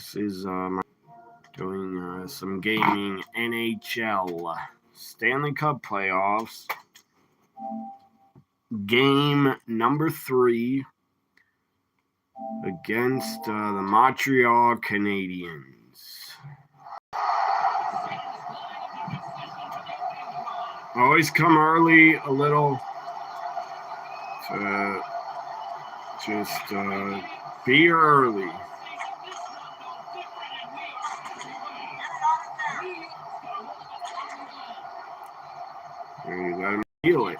This is doing some gaming NHL Stanley Cup playoffs. Game number 3 against the Montreal Canadiens. Always come early a little to just be early. And you let him feel it.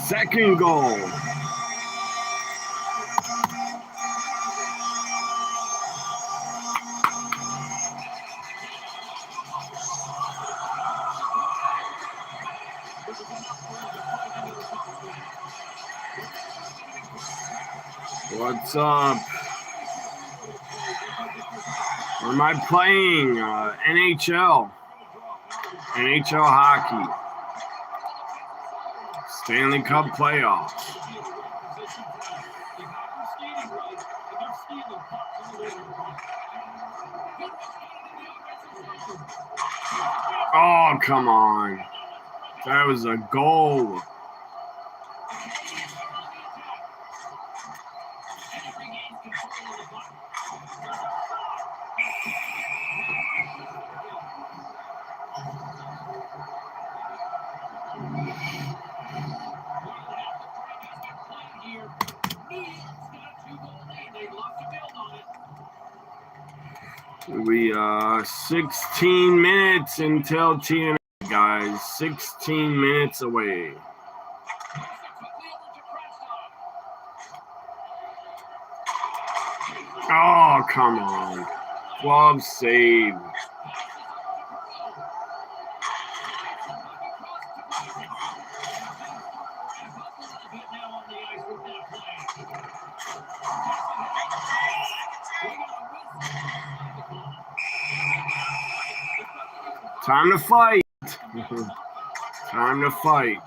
Second goal. What's up? Where am I playing? NHL hockey. Stanley Cup playoffs. Oh, come on. That was a goal. We 16 minutes until TNA, guys. 16 minutes away. Oh, come on. Glove save. Time to fight. Time to fight.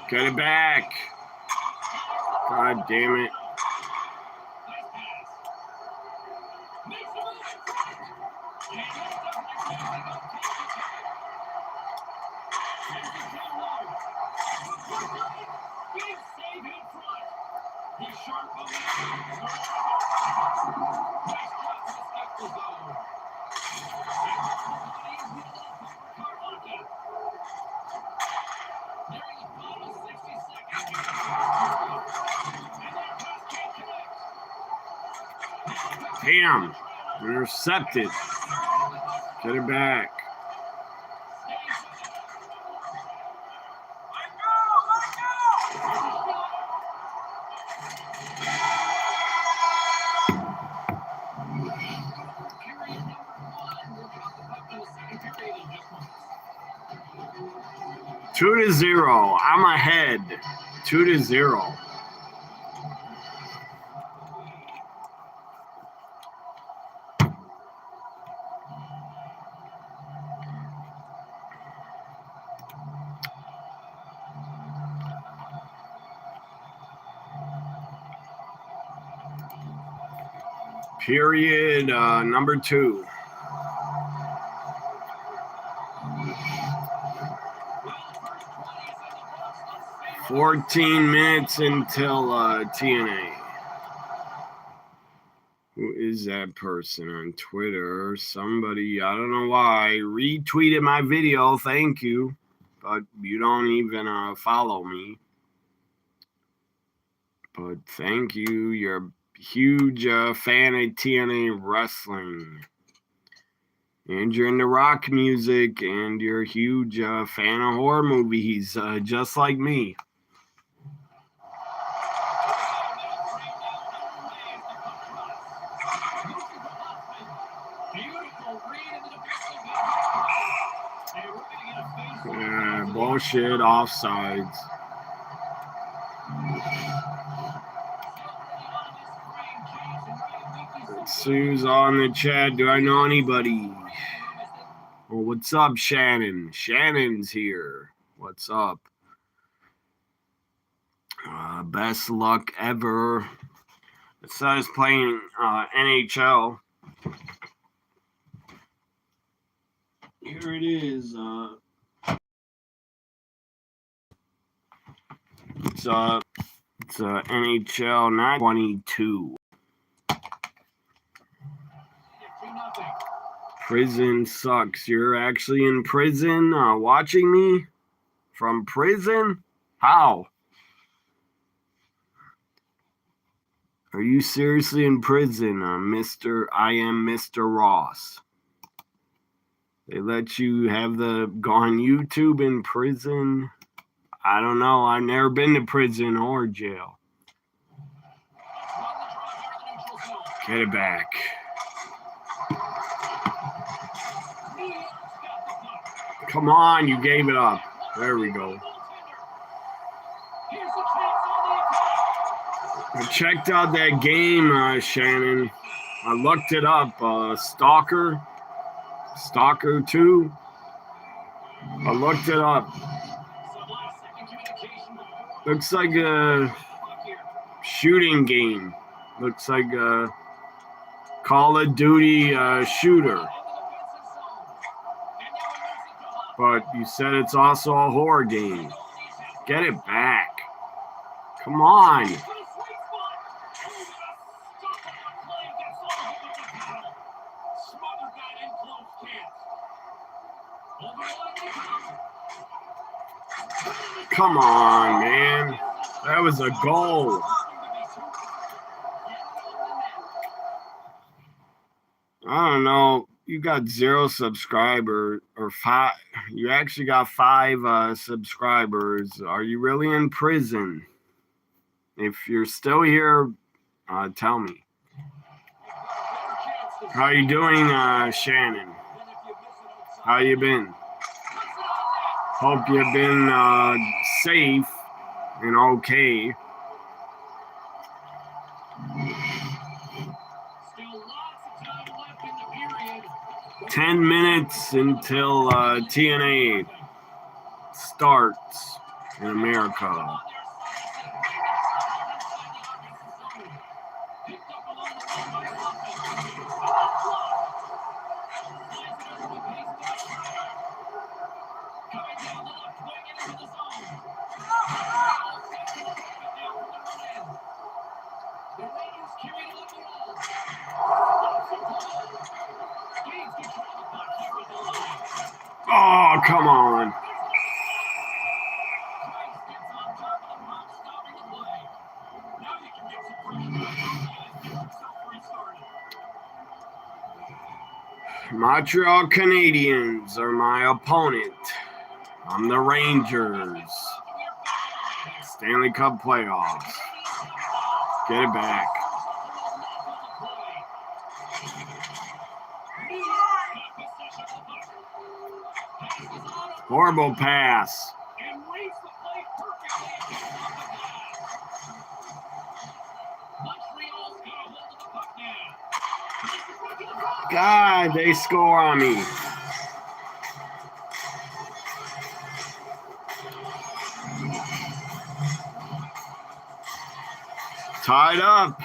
Get it back. God damn it. Damn. Intercepted. Get it back. Two to 0. I'm ahead. 2 to 0. Period number 2. "14 minutes until TNA." Who is that person on Twitter? Somebody, I don't know why, retweeted my video. Thank you. But you don't even follow me. But thank you. You're a huge fan of TNA wrestling. And you're into rock music. And you're a huge fan of horror movies, just like me. Bullshit, offsides. Sue's on the chat. Do I know anybody? Well, what's up, Shannon? Shannon's here. What's up? Best luck ever. It says playing NHL. Here it is. It's NHL 922. Prison sucks. You're actually in prison watching me from prison? How? Are you seriously in prison, I am Mr. Ross? They let you have go on YouTube in prison? I don't know. I've never been to prison or jail. Get it back. Come on, you gave it up. There we go. I checked out that game, Shannon. I looked it up. Stalker 2. I looked it up. Looks like a shooting game. Looks like a Call of Duty shooter. But you said it's also a horror game. Get it back. Come on. Come on, man. That was a goal. I don't know. You got 0 subscribers or 5. You actually got 5 subscribers. Are you really in prison? If you're still here, tell me. How you doing, Shannon? How you been? Hope you've been safe and okay. Still lots of time left in the period. 10 minutes until TNA starts in America. Oh, come on. Montreal Canadiens are my opponent. I'm the Rangers. Stanley Cup playoffs. Get it back. Horrible pass. God, they score on me. Tied up.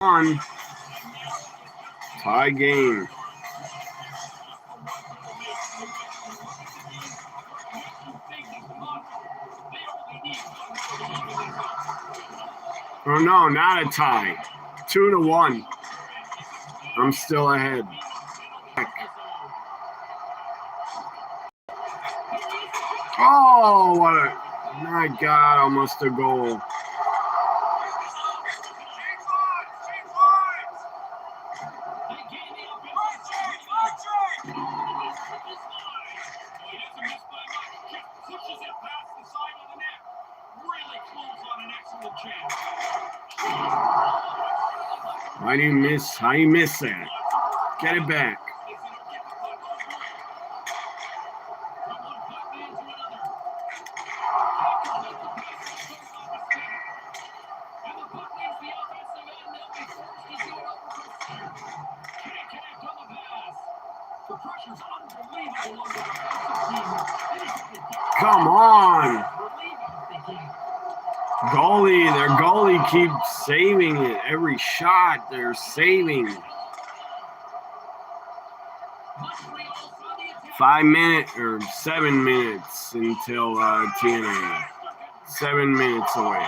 1-1. Tie game. Oh no, not a tie. 2-1. I'm still ahead. Oh, what a, my God, almost a goal. How do you miss that? Get it back. Come on. Their goalie keeps saving it. Every shot they're saving. 5 minutes or 7 minutes until TNA. 7 minutes away.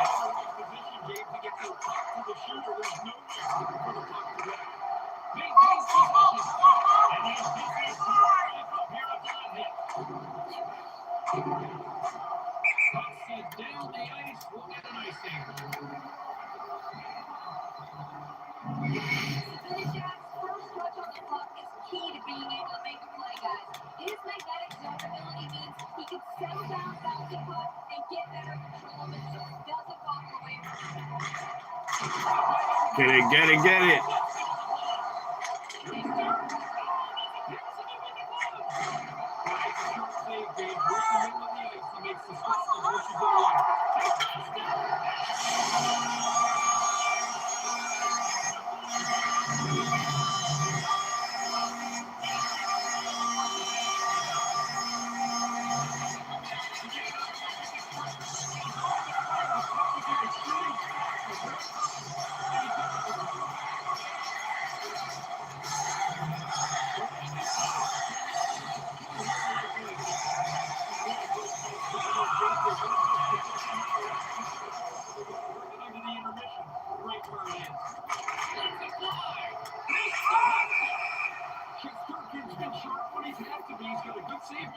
Get it.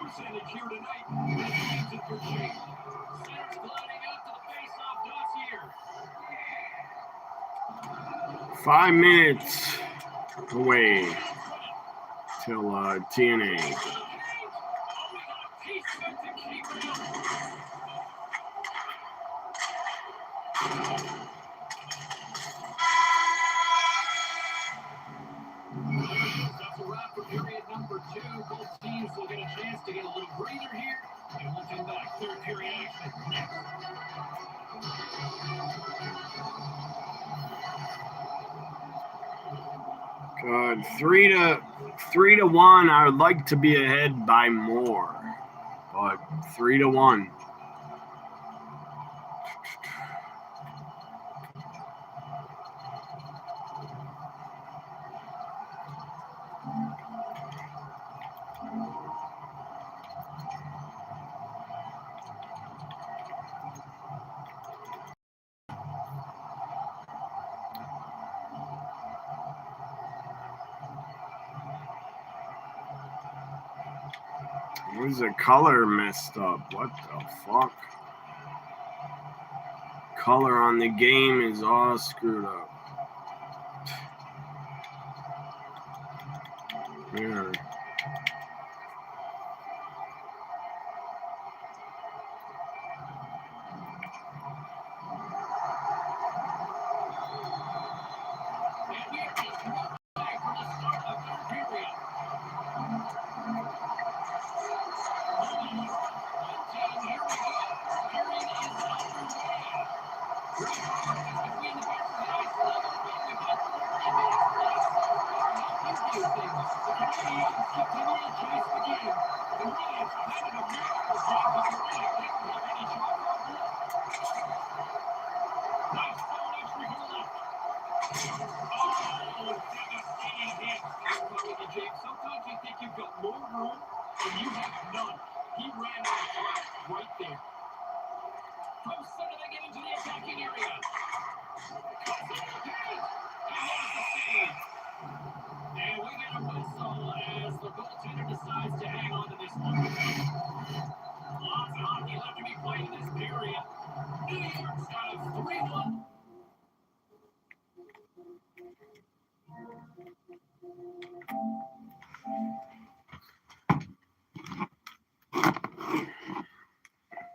Percentage here tonight. He's in good shape. Center's gliding out to the face-off dossier. 5 minutes away till TNA. That's a wrap for period number 2. Both teams will get a chance to get a little breather here, and we'll come back. Third period action next. Good. 3-1. I would like to be ahead by more, but 3-1. Where's the color messed up? What the fuck? Color on the game is all screwed up. Here. And we are just one play from the start of the third period. Here we go. Period is underway. Great practice between the Bears and the Ice Tigers, but we've got 30 minutes left. How do things? The Canadians continue to chase the game. The Reds kind of a miracle job with the Reds. They don't have any shot on goal. Nice zone entry from the left. Oh, devastating hit. I'm calling you, Jake. Sometimes you think you've got more room, and you have none. He ran out of track right there. From center, they get into the attacking area. Cuts it to Page. And there's the save. And we get a whistle as the goaltender decides to hang on to this one. Lots of hockey left to be played in this period. New York's got a 3-1.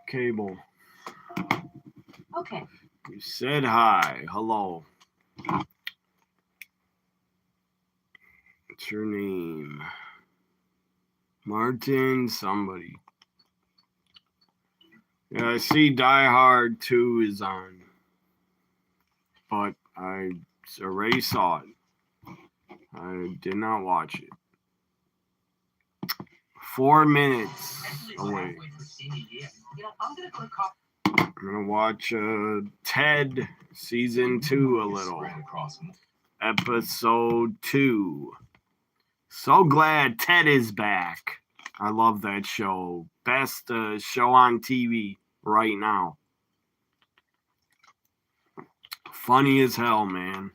Cable. Okay. You said hi. Hello. What's your name? Martin somebody. Yeah, I see Die Hard 2 is on. But I already saw it. I did not watch it. 4 minutes away. I'm gonna go to cop. I'm gonna watch Ted season 2 a little. Episode 2. So glad Ted is back. I love that show. Best show on TV right now. Funny as hell, man.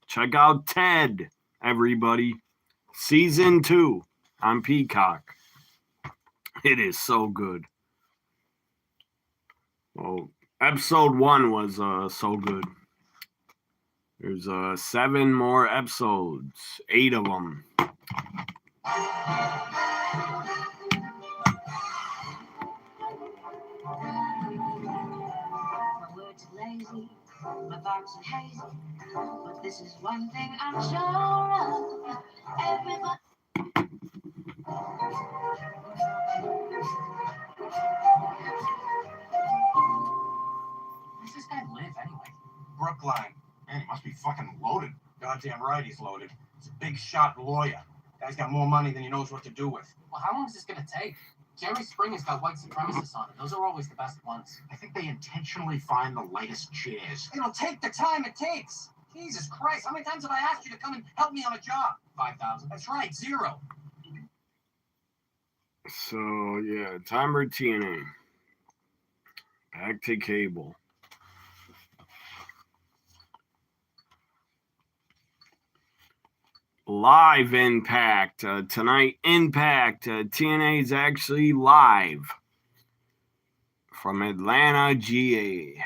Check out Ted, everybody. Season 2 on Peacock. It is so good. Well, episode 1 was so good. There's 7 more episodes, 8 of them. My words are lazy, my thoughts are hazy, but this is one thing I'm sure of. Everybody. Where's this guy live anyway? Brookline. Man, he must be fucking loaded. Goddamn right he's loaded. He's a big shot lawyer. Guy's got more money than he knows what to do with. Well, how long is this going to take? Jerry Springer's got white supremacists on it. Those are always the best ones. I think they intentionally find the lightest chairs. It'll take the time it takes. Jesus Christ, how many times have I asked you to come and help me on a job? 5,000. That's right, 0. So, yeah, Timer TNA. Back to cable. Live Impact. Tonight, Impact. TNA is actually live from Atlanta, GA.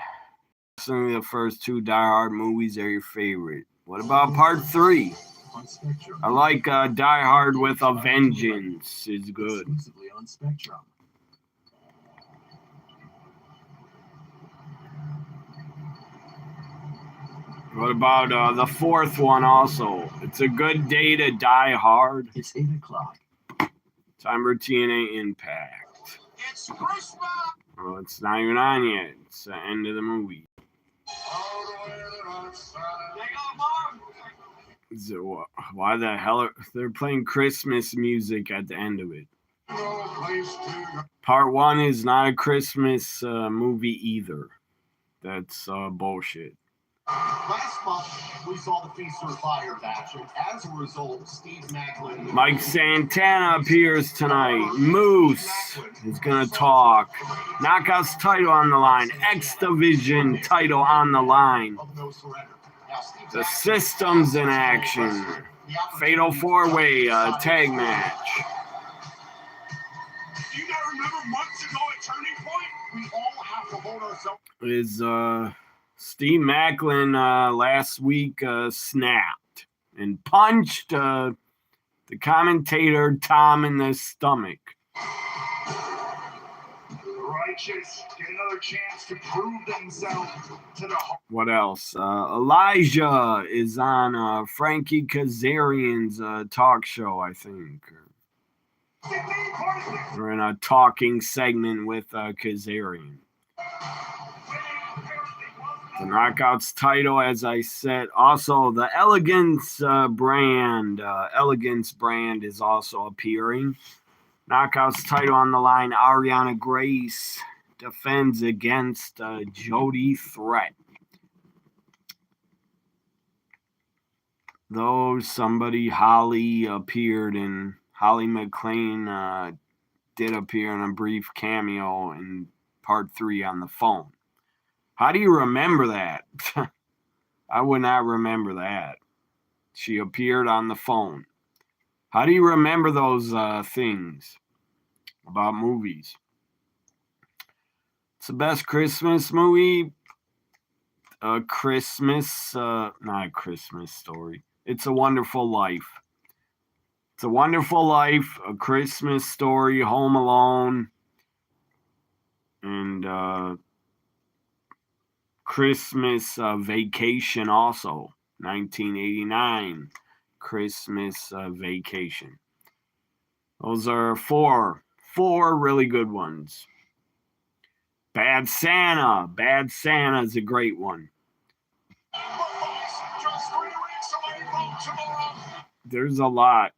Some of the first 2 Die Hard movies are your favorite. What about part 3? On Spectrum. I like Die Hard with a Vengeance. It's good. Exclusively on Spectrum. What about the fourth one also? It's a good day to die hard. It's 8 o'clock. Time for TNA Impact. It's Christmas! Well, it's not even on yet. It's the end of the movie. So, why the hell they're playing Christmas music at the end of it? Part 1 is not a Christmas movie either. That's bullshit. Last month, we saw the Feast or Fire match, and as a result, Steve Macklin... Mike Santana appears tonight. Moose is going to talk. Knockouts title on the line. X Division title on the line. The System's in action. Fatal 4-way tag match. Do you not remember months ago at Turning Point? We all have to hold ourselves... Is Steve Macklin last week snapped and punched the commentator Tom in the stomach. Righteous get another chance to prove themselves to the... What else? Elijah is on Frankie Kazarian's talk show, I think. We're in a talking segment with Kazarian. The Knockouts title, as I said. Also, the Elegance brand. Elegance brand is also appearing. Knockouts title on the line. Ariana Grace defends against Jody Threat. Though Holly McLean did appear in a brief cameo in part 3 on the phone. How do you remember that? I would not remember that. She appeared on the phone. How do you remember those things about movies? It's the best Christmas movie. Not a Christmas Story. It's a Wonderful Life. It's a Wonderful Life, A Christmas Story, Home Alone, and Christmas Vacation also, 1989, Christmas Vacation. Those are four really good ones. Bad Santa. Bad Santa is a great one. There's a lot.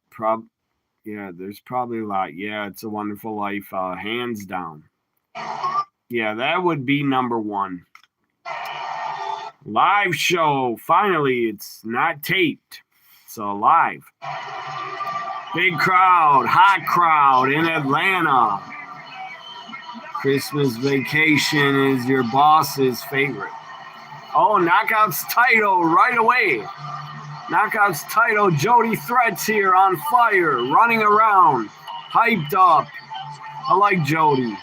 There's probably a lot. Yeah, It's a Wonderful Life, hands down. Yeah, that would be number 1. Live show. Finally, it's not taped. It's live. Big crowd, hot crowd in Atlanta. Christmas Vacation is your boss's favorite. Oh, Knockouts title right away. Knockouts title. Jody Threat's here on fire, running around, hyped up. I like Jody.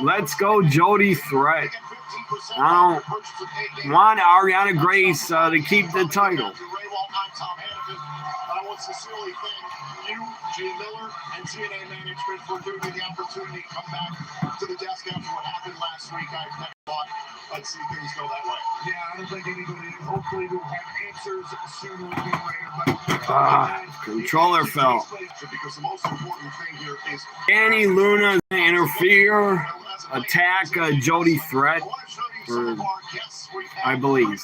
Let's go, Jody Threat. I don't want Ariana Grace to keep the title. I want to sincerely thank you, Jay Miller, and TNA management for giving me the opportunity to come back to the desk after what happened last week. I never thought I'd see things go that way. Yeah, I don't think anybody. Hopefully, we'll have answers sooner than later. Controller fell. Because the most important thing here is Danny Luna interfere, attack Jody Threat, I believe.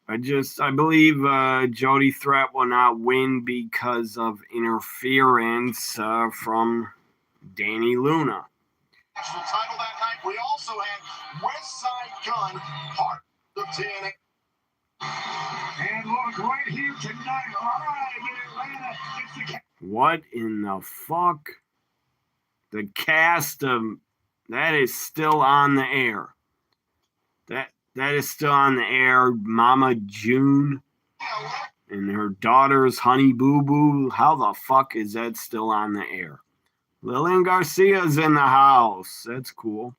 I believe Jody Threat will not win because of interference from Danny Luna. National title that night. We also had West Side Gun, part of TNA. And look right here tonight, live in Atlanta. It's the what in the fuck? The cast of that is still on the air. That is still on the air. Mama June and her daughter's Honey Boo Boo. How the fuck is that still on the air? Lillian Garcia's in the house. That's cool.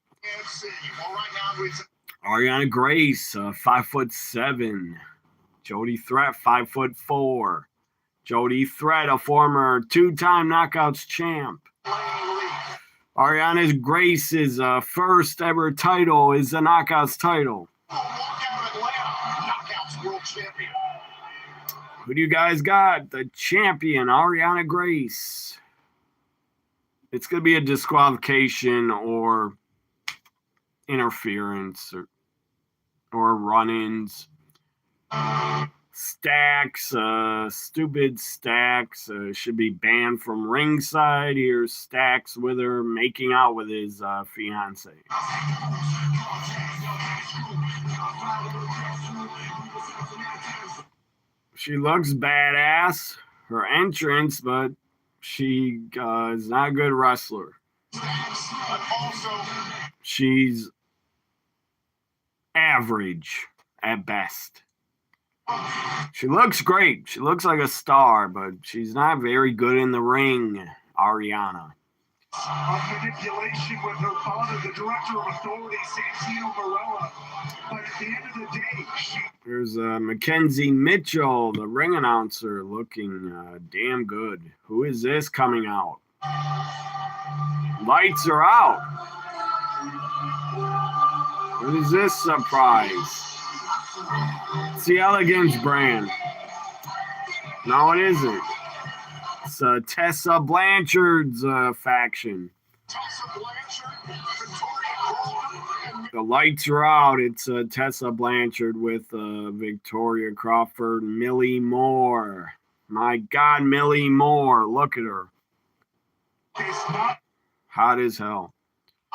Ariana Grace, 5'7". Jody Threat, 5'4". Jody Threat, a former 2-time Knockouts champ. Ariana Grace's first ever title is the Knockouts title. Walkout Atlanta, Knockouts World Champion. Who do you guys got? The champion, Ariana Grace. It's going to be a disqualification or interference or run-ins. Stacks, stupid Stacks, should be banned from ringside. Here's Stacks with her making out with his fiance. She looks badass, her entrance, but she is not a good wrestler. She's average at best. She looks great. She looks like a star, but she's not very good in the ring, Ariana. Manipulation with her father, the director of authority, Santino Marella. But at the end of the day, There's Mackenzie Mitchell, the ring announcer, looking damn good. Who is this coming out? Lights are out. What is this surprise? It's the Elegance brand. No, it isn't. It's Tessa Blanchard's faction. The lights are out. It's Tessa Blanchard with Victoria Crawford, Millie Moore. My God, Millie Moore. Look at her. Hot as hell.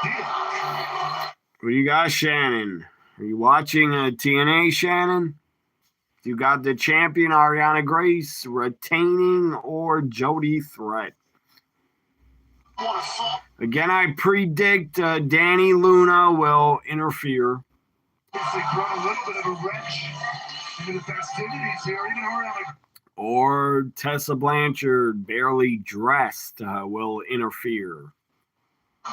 What do you got, Shannon? Are you watching TNA, Shannon? You got the champion, Ariana Grace, retaining, or Jody Threat? Again, I predict Danny Luna will interfere. Or Tessa Blanchard, barely dressed, will interfere.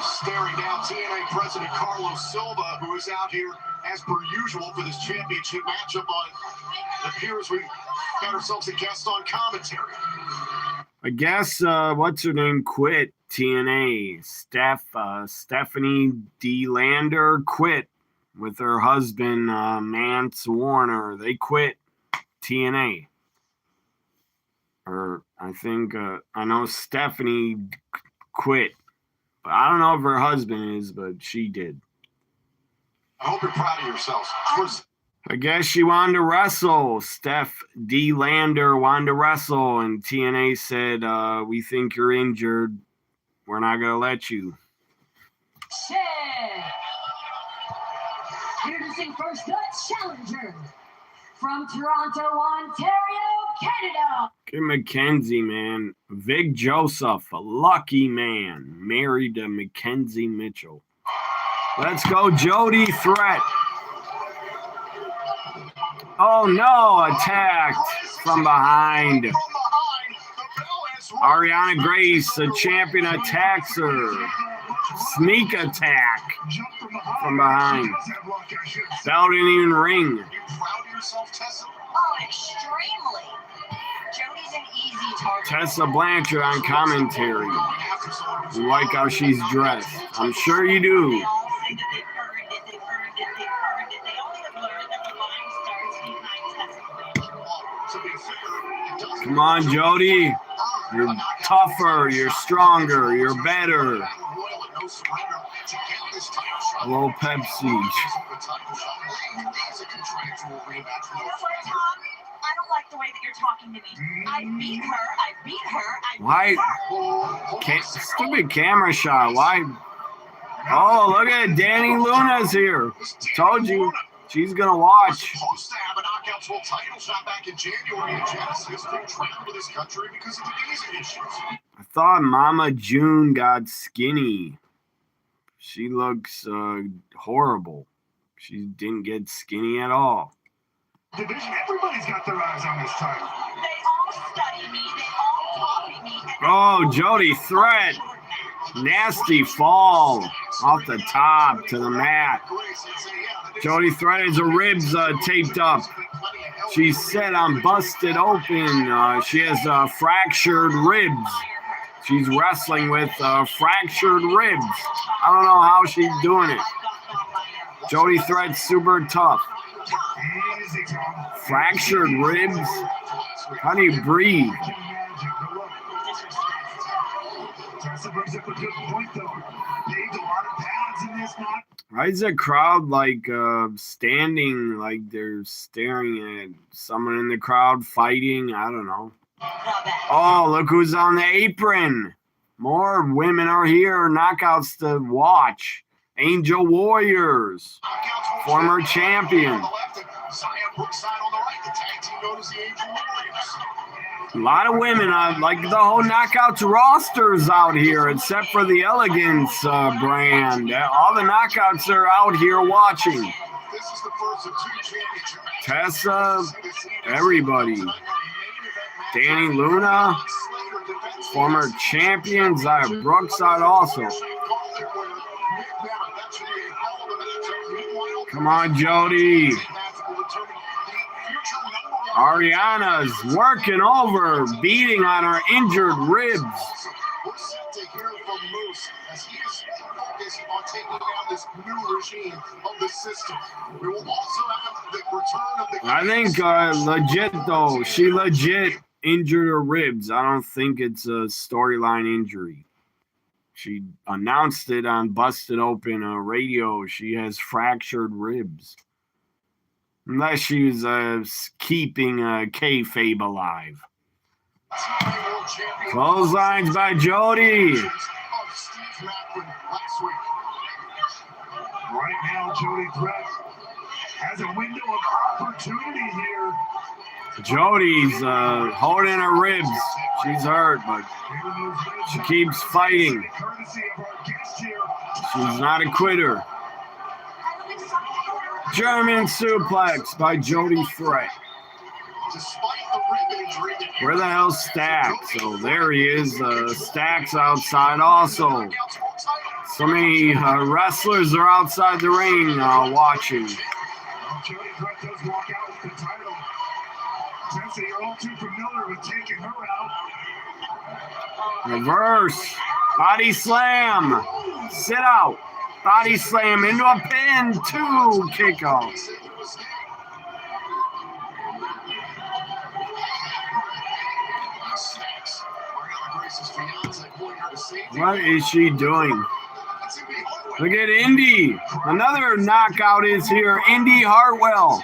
Staring down TNA President Carlos Silva, who is out here as per usual for this championship matchup. It appears we got ourselves a guest on commentary. I guess what's her name quit TNA. Stephanie DeLander quit with her husband Mance Warner. They quit TNA. Or I think I know Stephanie quit. But I don't know if her husband is, but she did. I hope you're proud of yourselves. I guess she wanted to wrestle. Steph DeLander wanted to wrestle, and TNA said, we think you're injured. We're not going to let you. Shit. Introducing first up, challenger from Toronto, Ontario, Canada. Look at Mackenzie, man. Vic Joseph, a lucky man, married to Mackenzie Mitchell. Let's go, Jody Threat. Oh, no, attacked from behind. Ariana Grace, the champion, attacks her. Sneak attack from behind. Bell didn't even ring. Oh, extremely. Jody's an easy target. Tessa Blanchard on commentary. You like how she's dressed. I'm sure you do. They all say that they've earned it, they've earned it, they've earned it. They only have learned that the line starts behind Tessa Blanchard. Come on, Jody. You're tougher, you're stronger, you're better. Hello, Pepsi. You know what, Tom? I don't like the way that you're talking to me. I beat her. Why? Stupid camera shot. Why? Oh, look at it. Danny Luna's here. Told you. She's going to watch. Supposed to have a Knockouts World title shot back in January in Genesis. They traveled to this country because of the visa issues. I thought Mama June got skinny. She looks horrible. She didn't get skinny at all. Division, everybody's got their eyes on this title. They all study me. They all copy me. Oh, Jody Threat. Nasty fall off the top to the mat. Jody Threat has her ribs taped up. She's set on busted open. She has fractured ribs. She's wrestling with fractured ribs. I don't know how she's doing it. Jody Threat's super tough. Easy, Tom. Fractured ribs? How do you breathe? Tessa brings up a good point, though. Needs a lot of pads in this match. Why is the crowd like standing, like they're staring at someone in the crowd fighting? I don't know. Oh, look who's on the apron. More women are here. Knockouts to watch. Angel Warriors. Former champion. A lot of women, like the whole Knockouts rosters out here, except for the Elegance brand. All the Knockouts are out here watching. Tessa, everybody. Danny Luna, former champion. Xia Brookside also. Come on, Jody. Ariana's working over, beating on her injured ribs. We're set to hear from Moose as he is focused on taking down this new regime of the system. We will also have the return of the... I think legit, though. She legit injured her ribs. I don't think it's a storyline injury. She announced it on Busted Open radio. She has fractured ribs. Unless she was keeping kayfabe alive. Clotheslines by Jody. Right now, Jody Threat has a window of opportunity here. Jody's holding her ribs. She's hurt, but she keeps fighting. She's not a quitter. German suplex by Jody Threat. Where the hell's Stacks? So there he is. Stacks outside also. So many wrestlers are outside the ring watching. Jody Threat does walk out with the title. Tessa, you're all too familiar with taking her out. Reverse. Body slam. Sit out. Body slam into a pin. 2 kick out. What is she doing? Look at Indy. Another knockout is here. Indy Hartwell.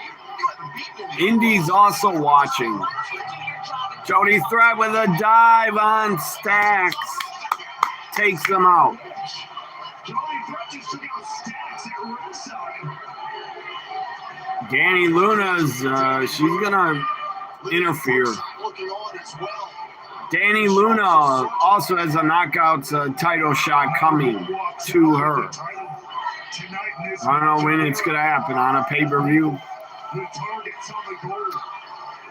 Indy's also watching. Jody Threat with a dive on Stacks. Takes them out. Danny Luna's, she's gonna interfere. Danny Luna also has a knockouts title shot coming to her. I don't know when it's gonna happen, on a pay-per-view.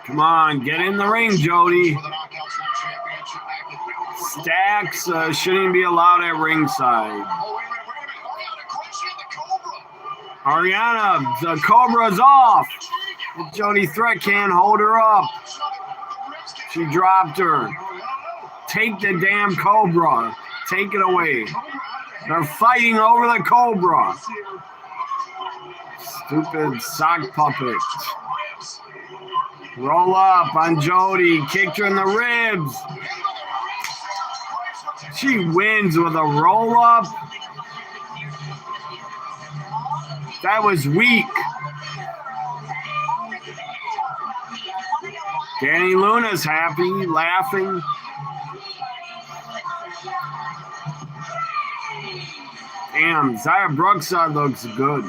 Come on, get in the ring, Jody. Stacks shouldn't be allowed at ringside. Ariana, the Cobra's off. Jody Threat can't hold her up. She dropped her. Take the damn Cobra. Take it away. They're fighting over the Cobra. Stupid sock puppet. Roll up on Jody. Kicked her in the ribs. She wins with a roll up. That was weak. Danny Luna's happy, laughing. Damn, Xia Brookside looks good.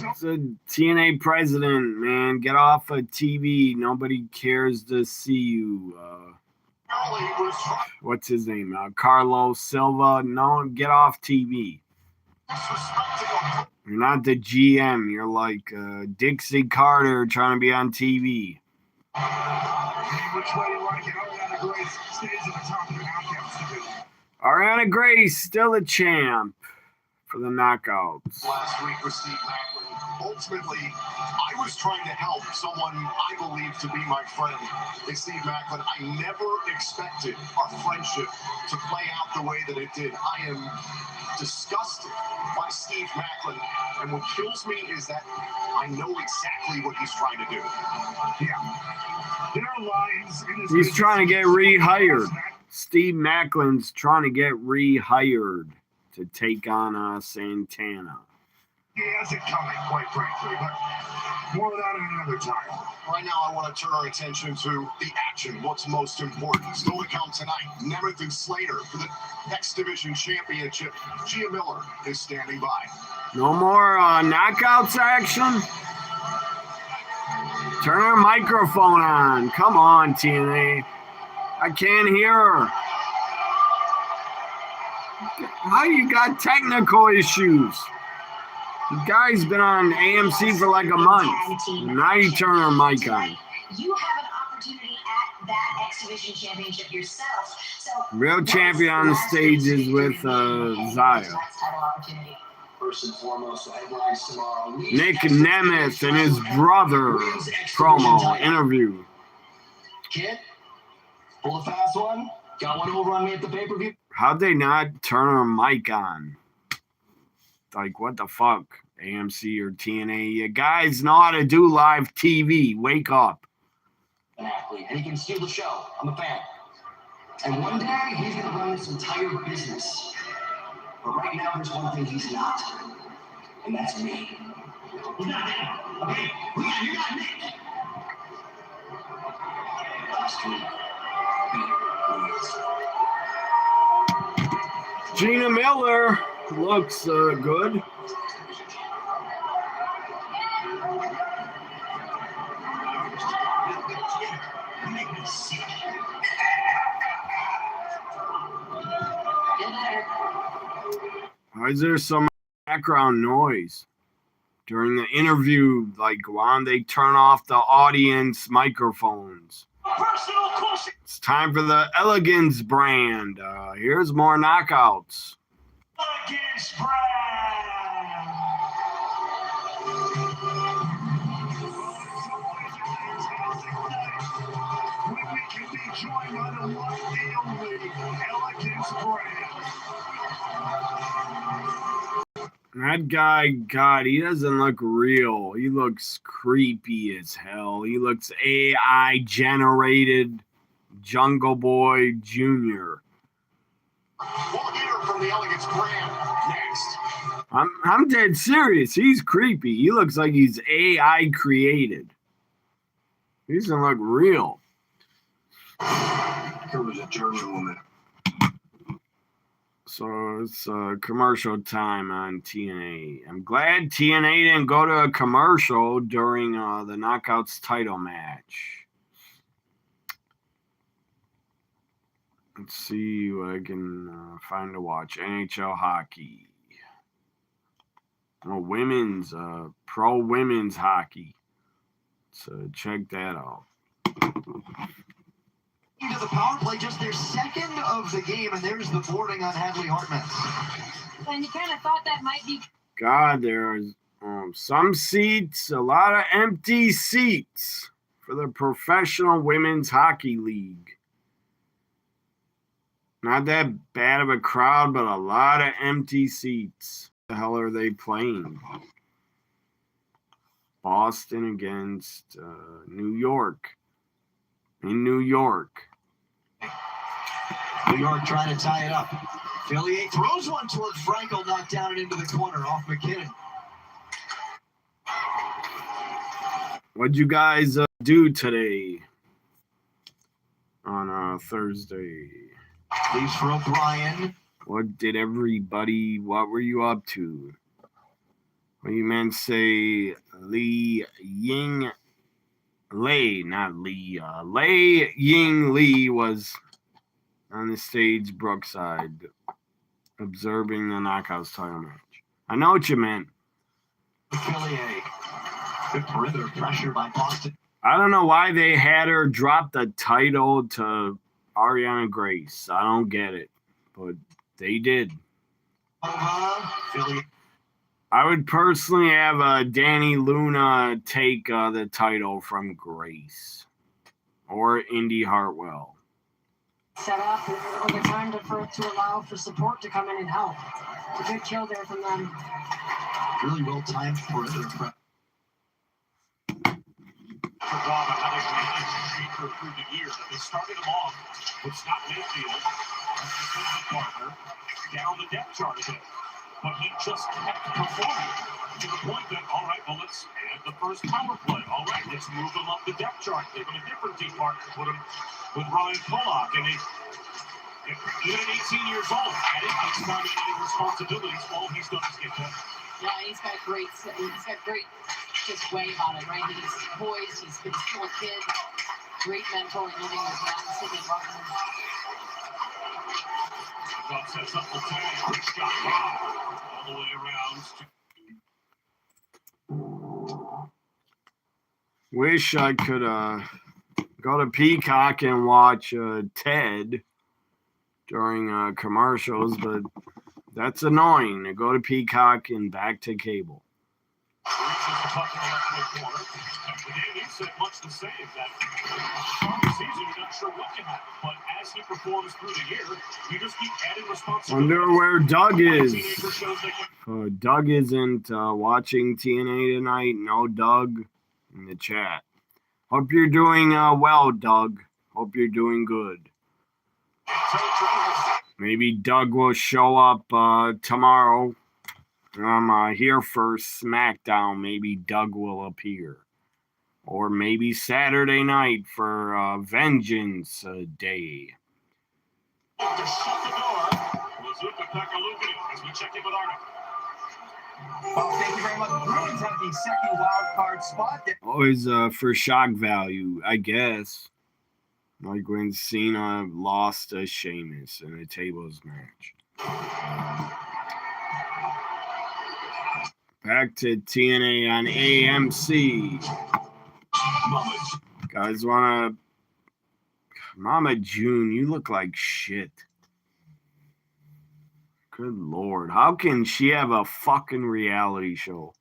It's a TNA president, man. Get off of TV. Nobody cares to see you. What's his name? Carlos Silva. No, get off TV. You're not the GM. You're like Dixie Carter trying to be on TV. Ariana Grace still a champ for the knockouts. Last week with Steve Macklin ultimately, I was trying to help someone I believe to be my friend, and Steve Macklin. I never expected our friendship to play out the way that it did. I am disgusted by Steve Macklin, and what kills me is that I know exactly what he's trying to do. Yeah. There are lines in his He's trying to get rehired. Steve Macklin's trying to get rehired to take on Santana. He has it coming, quite frankly, but more of that at another time. Right now, I want to turn our attention to the action. What's most important? Still to come tonight. Nemeth and Slater for the X Division Championship. Gia Miller is standing by. No more knockouts action? Turn her microphone on. Come on, TNA. I can't hear her. How you got technical issues? The guy's been on AMC for like a month. Now you turn her mic on. You have an opportunity at that X Division Championship yourself. So Real champion on the stage is with Zaya. First and foremost, the headlines tomorrow. Nick Nemeth and his brother promo interview. Kid, pull a fast one. Got one over on me at the pay-per-view. How'd they not turn her mic on? Like, what the fuck? AMC or TNA? You guys know how to do live TV. Wake up. An athlete, and he can steal the show. I'm a fan. And one day, he's going to run this entire business. But right now, there's one thing he's not. And that's me. He's not him. Okay? You got Nick. Last week, Gina Miller looks good. Why is there some background noise during the interview? Like, why don't they turn off the audience microphones? It's time for the Elegance brand. Here's more knockouts. Elegance brand. When we can be joined by the one and only Elegance brand. That guy, God, he doesn't look real. He looks creepy as hell. He looks AI generated. Jungle Boy Jr. We'll hear from the Elegance brand next. I'm dead serious. He's creepy. He looks like he's AI created. He doesn't look real. There was a German woman. So it's commercial time on TNA. I'm glad TNA didn't go to a commercial during the Knockouts title match. Let's see what I can find to watch. NHL hockey. Oh, women's, pro women's hockey. So check that out. Into the power play, just their second of the game, and there's the boarding on Hadley Hartman. And you kind of thought that might be. God, there's some seats, a lot of empty seats for the Professional Women's Hockey League. Not that bad of a crowd, but a lot of empty seats. What the hell are they playing? Boston against New York. In New York. New York trying to tie it up. Philly throws one towards Franco, knocked down and into the corner off McKinnon. What'd you guys do today on Thursday? Leaves for O'Brien. What were you up to? Well, you meant say Lei Ying Lee was on the stage Brookside observing the Knockouts title match. I know what you meant. Philly, good perimeter pressure by Boston. I don't know why they had her drop the title to Ariana Grace. I don't get it, but they did. Philly. I would personally have Danny Luna take the title from Grace or Indy Hartwell. Set up with the time to allow for support to come in and help. A good kill there from them. Really well timed for it. Guava, how they've managed to treat her through the year. That they started them off with Scott Mayfield as the defensive partner down the depth chart a bit. But he just kept performing to the point that, all right, well, let's add the first power play. All right, let's move him up the depth chart. Give him a different deep part to put him with Ryan Pollock. And even at 18 years old, adding these dominating responsibilities, all he's done is get better. Yeah, he's got great just way about it, right? He's poised, he's been still a kid. Great mentoring living with young Sidney Martin. Buck sets up the tag, quick shot all the way around. Wish I could go to Peacock and watch Ted during commercials, but that's annoying. To go to Peacock and back to cable. He said much the same, that start the season, you're not sure what can happen, but as he performs through the year, you just keep adding responsibility. Wonder where Doug is. Doug isn't watching TNA tonight. No Doug in the chat. Hope you're doing well, Doug. Hope you're doing good. Maybe Doug will show up tomorrow. I'm here for SmackDown. Maybe Doug will appear. Or maybe Saturday night for Vengeance Day. To shut the door was Luka Pekaluki as we check in with Arno. Well, thank you very much. Bruins have the second wild card spot. Always for shock value, I guess. Like when Cena lost to Sheamus in a tables match. Back to TNA on AMC. Guys wanna... Mama June, you look like shit. Good Lord. How can she have a fucking reality show?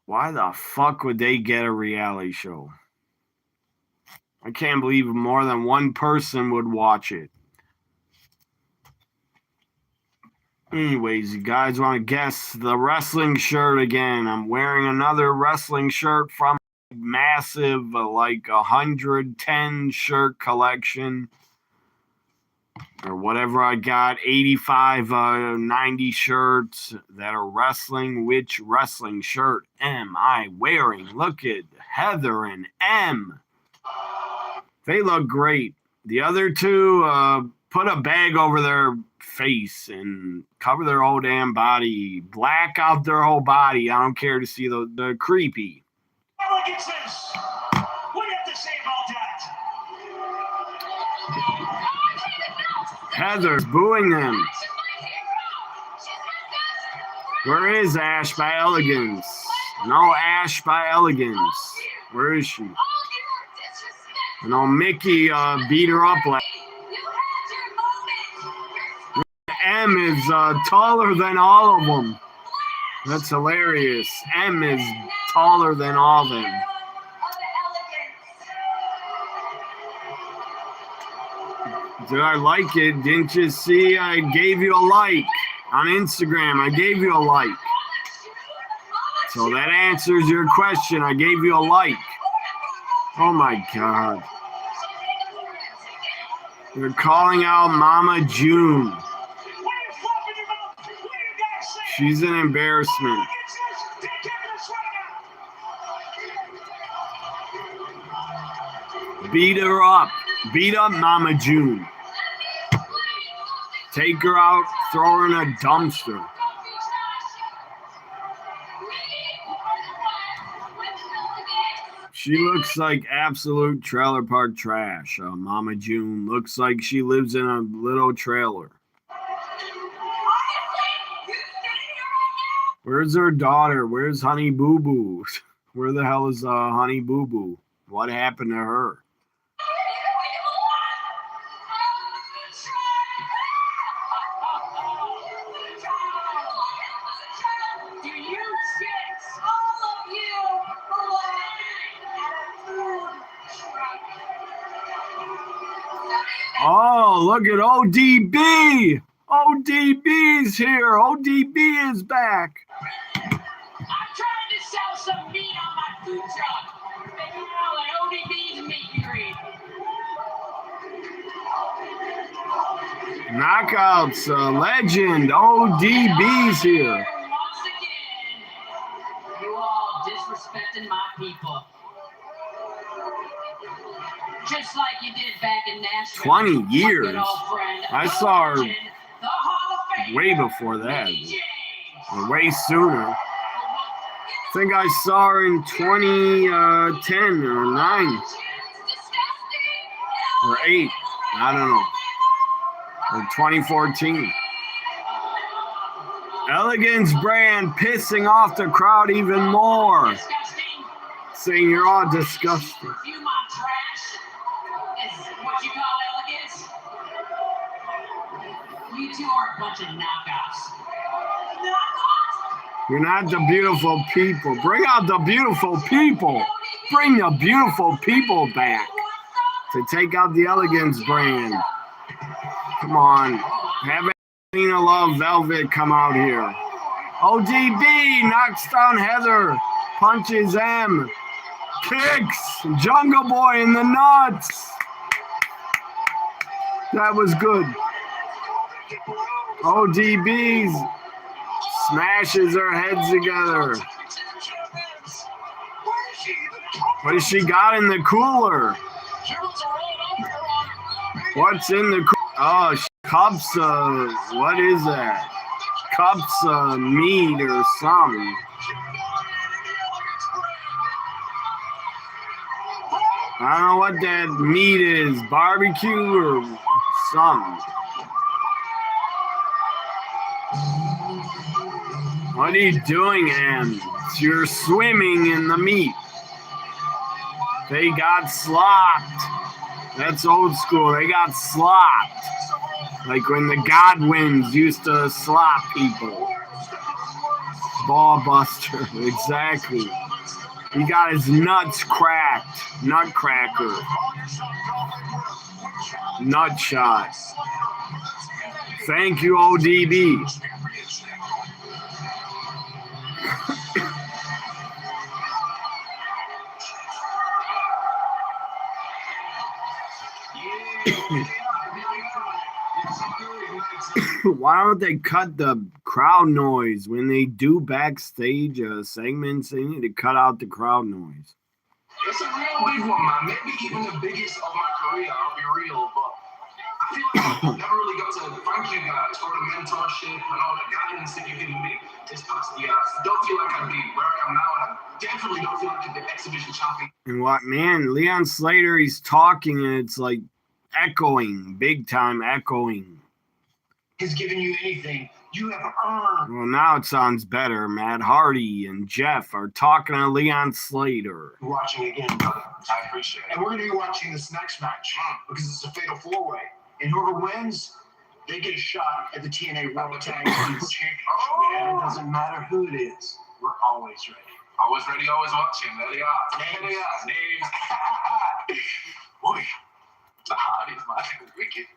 Why the fuck would they get a reality show? I can't believe more than one person would watch it. Anyways, you guys want to guess the wrestling shirt again. I'm wearing another wrestling shirt from a massive, like 110 shirt collection. Or whatever I got, 85, 90 shirts that are wrestling. Which wrestling shirt am I wearing? Look at Heather and M. They look great. The other two, put a bag over their face and cover their whole damn body. Black out their whole body. I don't care to see the creepy. Elegances. What do you have to say about that? Heather's booing them. Where is Ash by Elegance? No Ash by Elegance. Where is she? I know Mickey beat her up last. M is taller than all of them. That's hilarious. M is taller than all of them. Did I like it? Didn't you see? I gave you a like on Instagram. I gave you a like. So that answers your question. I gave you a like. Oh my God. They're calling out Mama June. She's an embarrassment. Beat her up. Beat up Mama June. Take her out, throw her in a dumpster. She looks like absolute trailer park trash. Mama June looks like she lives in a little trailer. Where's her daughter? Where's Honey Boo Boo? Where the hell is Honey Boo Boo? What happened to her? Oh, look at ODB. ODB's here. ODB is back. I'm trying to sell some meat on my food truck. Maybe now at ODB's meat and greet. Knockouts, legend. ODB's here. Once again, you all disrespecting my people. Just like you did back in Nashville. 20 years. Good old friend, I the saw her legend, the Hall of Famer, way before that. Mickey James. Or way sooner. I think I saw her in 2010 or 9 or 8. I don't know. Or 2014. Elegance brand pissing off the crowd even more. Disgusting. Saying you're all disgusting. You my trash is what you call elegance. You two are a bunch of knockoffs. You're not the beautiful people. Bring out the beautiful people. Bring the beautiful people back to take out the Elegance brand. Come on. Have Lena Love Velvet come out here. ODB knocks down Heather. Punches M. Kicks. Jungle Boy in the nuts. That was good. ODB's smashes their heads together. What has she got in the cooler? What's in the cooler? Oh, cups of, what is that? Cups of meat or something. I don't know what that meat is. Barbecue or something. What are you doing, Em? You're swimming in the meat. They got slopped. That's old school. They got slopped. Like when the Godwins used to slop people. Ball buster. Exactly. He got his nuts cracked. Nutcracker. Nut shot. Thank you, ODB. Why don't they cut the crowd noise when they do backstage segments? They need to cut out the crowd noise. It's a real big one, man. Maybe even the biggest of my career, I'll be real. But I feel like I never really got to thank you guys for the mentorship and all the guidance that you've given me this past year. I don't feel like I'd be where I am now, and I definitely don't feel like I'd be exhibition champion. And what, man, Leon Slater, he's talking and it's like echoing, big time echoing. Has given you anything you have earned. Well, now it sounds better. Matt Hardy and Jeff are talking to Leon Slater. Watching again, brother. I appreciate it. And we're going to be watching this next match because it's a fatal four-way. And whoever wins, they get a shot at the TNA World Tag Team Championship. And it doesn't matter who it is. We're always ready. Always ready, always watching. There they are. There they are. Names. Boy, the Hardys, man. Wicked.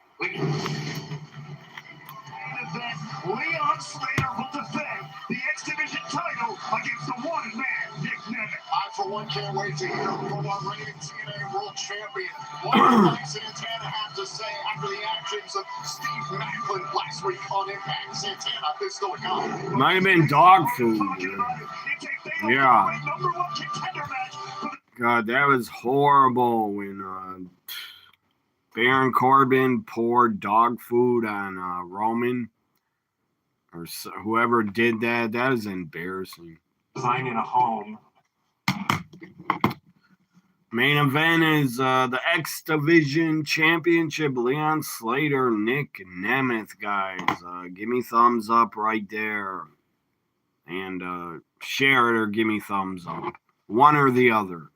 Event, Leon Slater will defend the X Division title against the wanted man, Nick Nemeth. I, for one, can't wait to hear from our reigning TNA World Champion. What does Santana have to say after the actions of Steve Macklin last week on Impact? Santana, this going on. Might have been dog food. Yeah. God, that was horrible when Baron Corbin poured dog food on Roman or whoever did that. That is embarrassing. Designing a home. Main event is the X Division Championship. Leon Slater, Nick Nemeth, guys. Give me thumbs up right there. And share it or give me thumbs up. One or the other.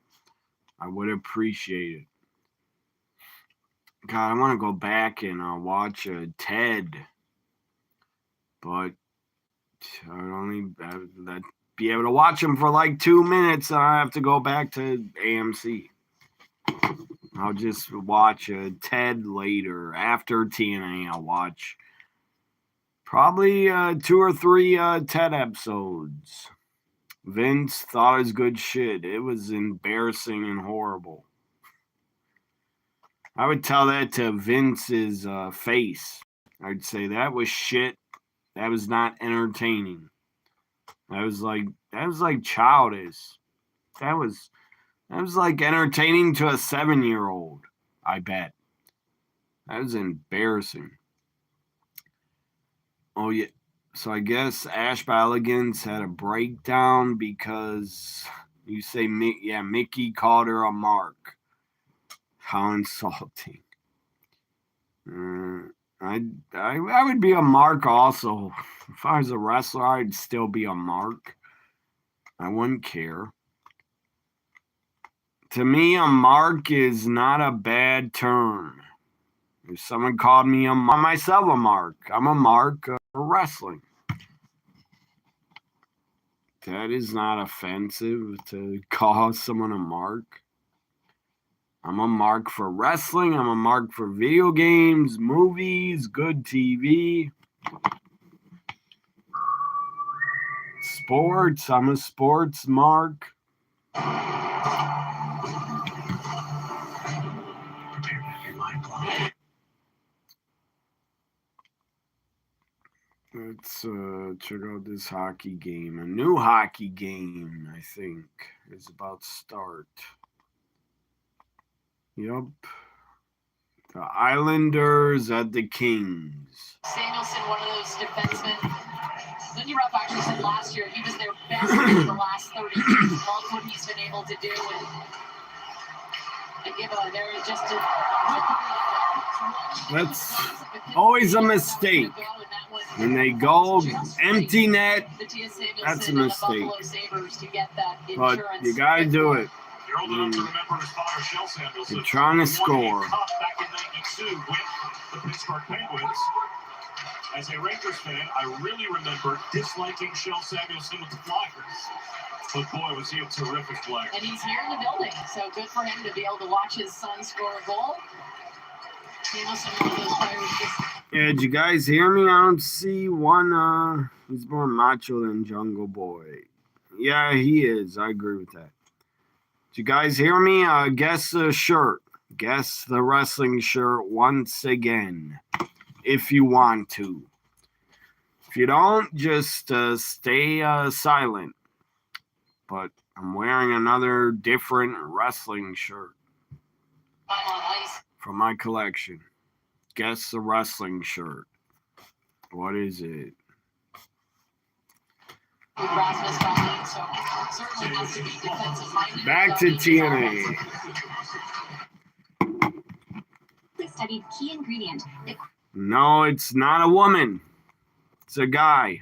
I would appreciate it. God, I want to go back and watch Ted, but I'd only be able to watch him for like 2 minutes, and I have to go back to AMC. I'll just watch a Ted later. After TNA, I'll watch probably 2 or 3 Ted episodes. Vince thought it was good shit. It was embarrassing and horrible. I would tell that to Vince's face. I'd say that was shit. That was not entertaining. That was like childish. That was like entertaining to a 7-year-old, I bet. That was embarrassing. Oh yeah. So I guess Ash Elegance had a breakdown because you say Mickey called her a mark. How insulting. I would be a mark also. If I was a wrestler, I'd still be a mark. I wouldn't care. To me, a mark is not a bad term. If someone called me myself a mark, I'm a mark for wrestling. That is not offensive to call someone a mark. I'm a mark for wrestling. I'm a mark for video games, movies, good TV. Sports. I'm a sports mark. Let's check out this hockey game. A new hockey game, I think, is about to start. Yep. The Islanders at the Kings. Samuelson, one of those defensemen. Lindy Ruff actually said last year he was their best in the last 30 years. Love what he's been able to do. And give a, they're just a, That's always a mistake. When they go empty net, that's a mistake. But you gotta do it. You're trying to score. Back in '92 with the Pittsburgh Penguins. As a Rangers fan, I really remember disliking Shel Samuelson with the Flyers. But boy, was he a terrific player. And he's here in the building, so good for him to be able to watch his son score a goal. Samuelson, one of those players just... Yeah, did you guys hear me? I don't see one. He's more macho than Jungle Boy. Yeah, he is. I agree with that. Did you guys hear me? Guess the shirt. Guess the wrestling shirt once again. If you want to. If you don't, just stay silent. But I'm wearing another different wrestling shirt from my collection. Guess the wrestling shirt. What is it? Back to TNA. Studied key ingredient. No, it's not a woman. It's a guy.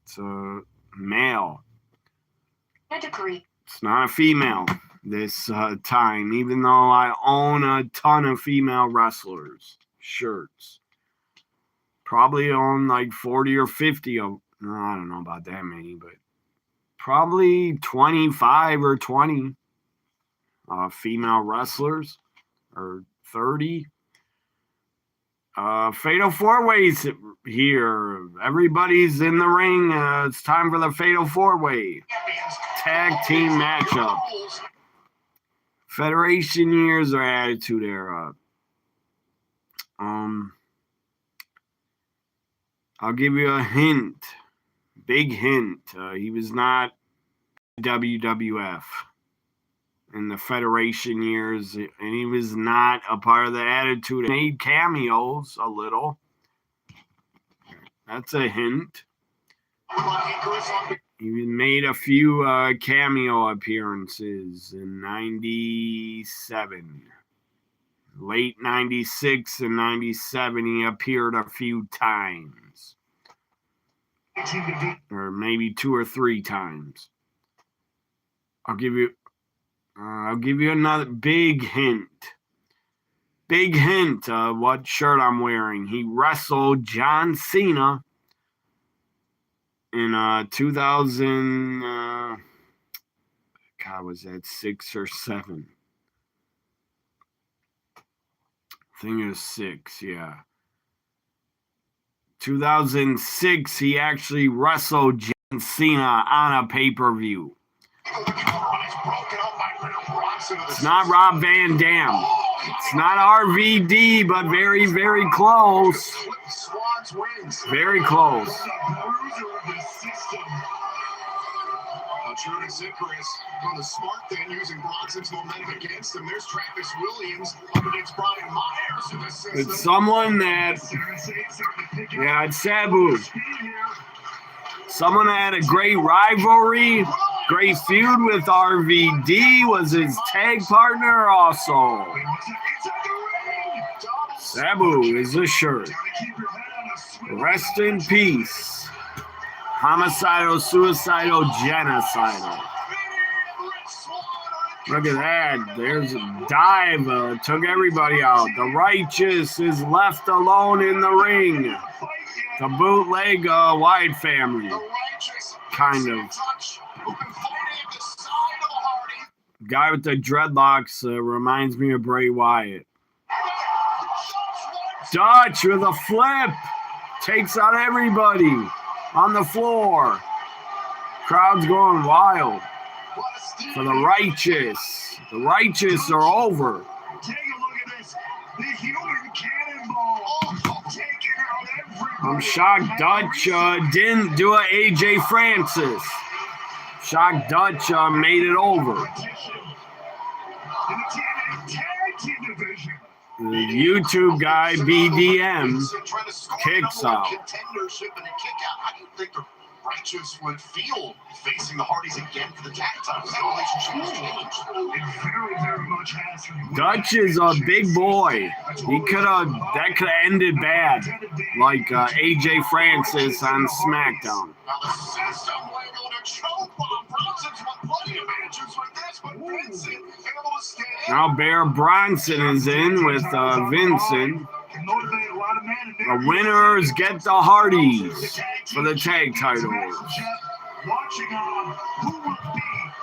It's a male. It's not a female this time, even though I own a ton of female wrestlers shirts. Probably own like 40 or 50 of, no, I don't know about that many, but probably 25 or 20 female wrestlers, or 30. Fatal 4-Ways here. Everybody's in the ring. It's time for the Fatal 4-Way tag team matchup. Federation years or Attitude Era. I'll give you a hint. Big hint. He was not WWF in the Federation years, and he was not a part of the Attitude. He made cameos a little. That's a hint. He made a few cameo appearances in 97. Late 96 and 97, he appeared a few times. Or maybe 2 or 3 times. I'll give you another big hint. Big hint of what shirt I'm wearing. He wrestled John Cena in 2000. God, was that 6 or 7? think it was 6, yeah. 2006, he actually wrestled John Cena on a pay-per-view. It's not Rob Van Dam. It's not RVD, but very, very close. Very close. Judas Icarus on the smart thing, using Bronson's momentum against him. There's Travis Williams up against Brian Myers in the system. It's someone that, yeah, it's Sabu. Someone that had a great rivalry, great feud with RVD, was his tag partner also. Sabu is a shirt. Rest in peace. Homicidal, suicidal, genocidal. Look at that. There's a dive. Took everybody out. The Righteous is left alone in the ring. The bootleg Wyatt family. Kind of. Guy with the dreadlocks reminds me of Bray Wyatt. Dutch with a flip. Takes out everybody. On the floor. Crowd's going wild. For the Righteous. The Righteous are over. Take a look at this. The human cannonball. Taking out everybody. I'm shocked Dutch didn't do an AJ Francis. Shocked Dutch made it over. The YouTube guy BDM kicks out. How do you think the Righteous would feel facing the Hardys again for the tag titles? That relationship has changed. It very, very much has. Dutch is a big boy. That could have ended bad, like AJ Francis on SmackDown. Now the system labeled a choke bomb. Bronson's won plenty of matches with this, but Vincent able to stay in. Now Bear Bronson is in with Vincent. The winners get the Hardys for the tag titles. Watching on who will be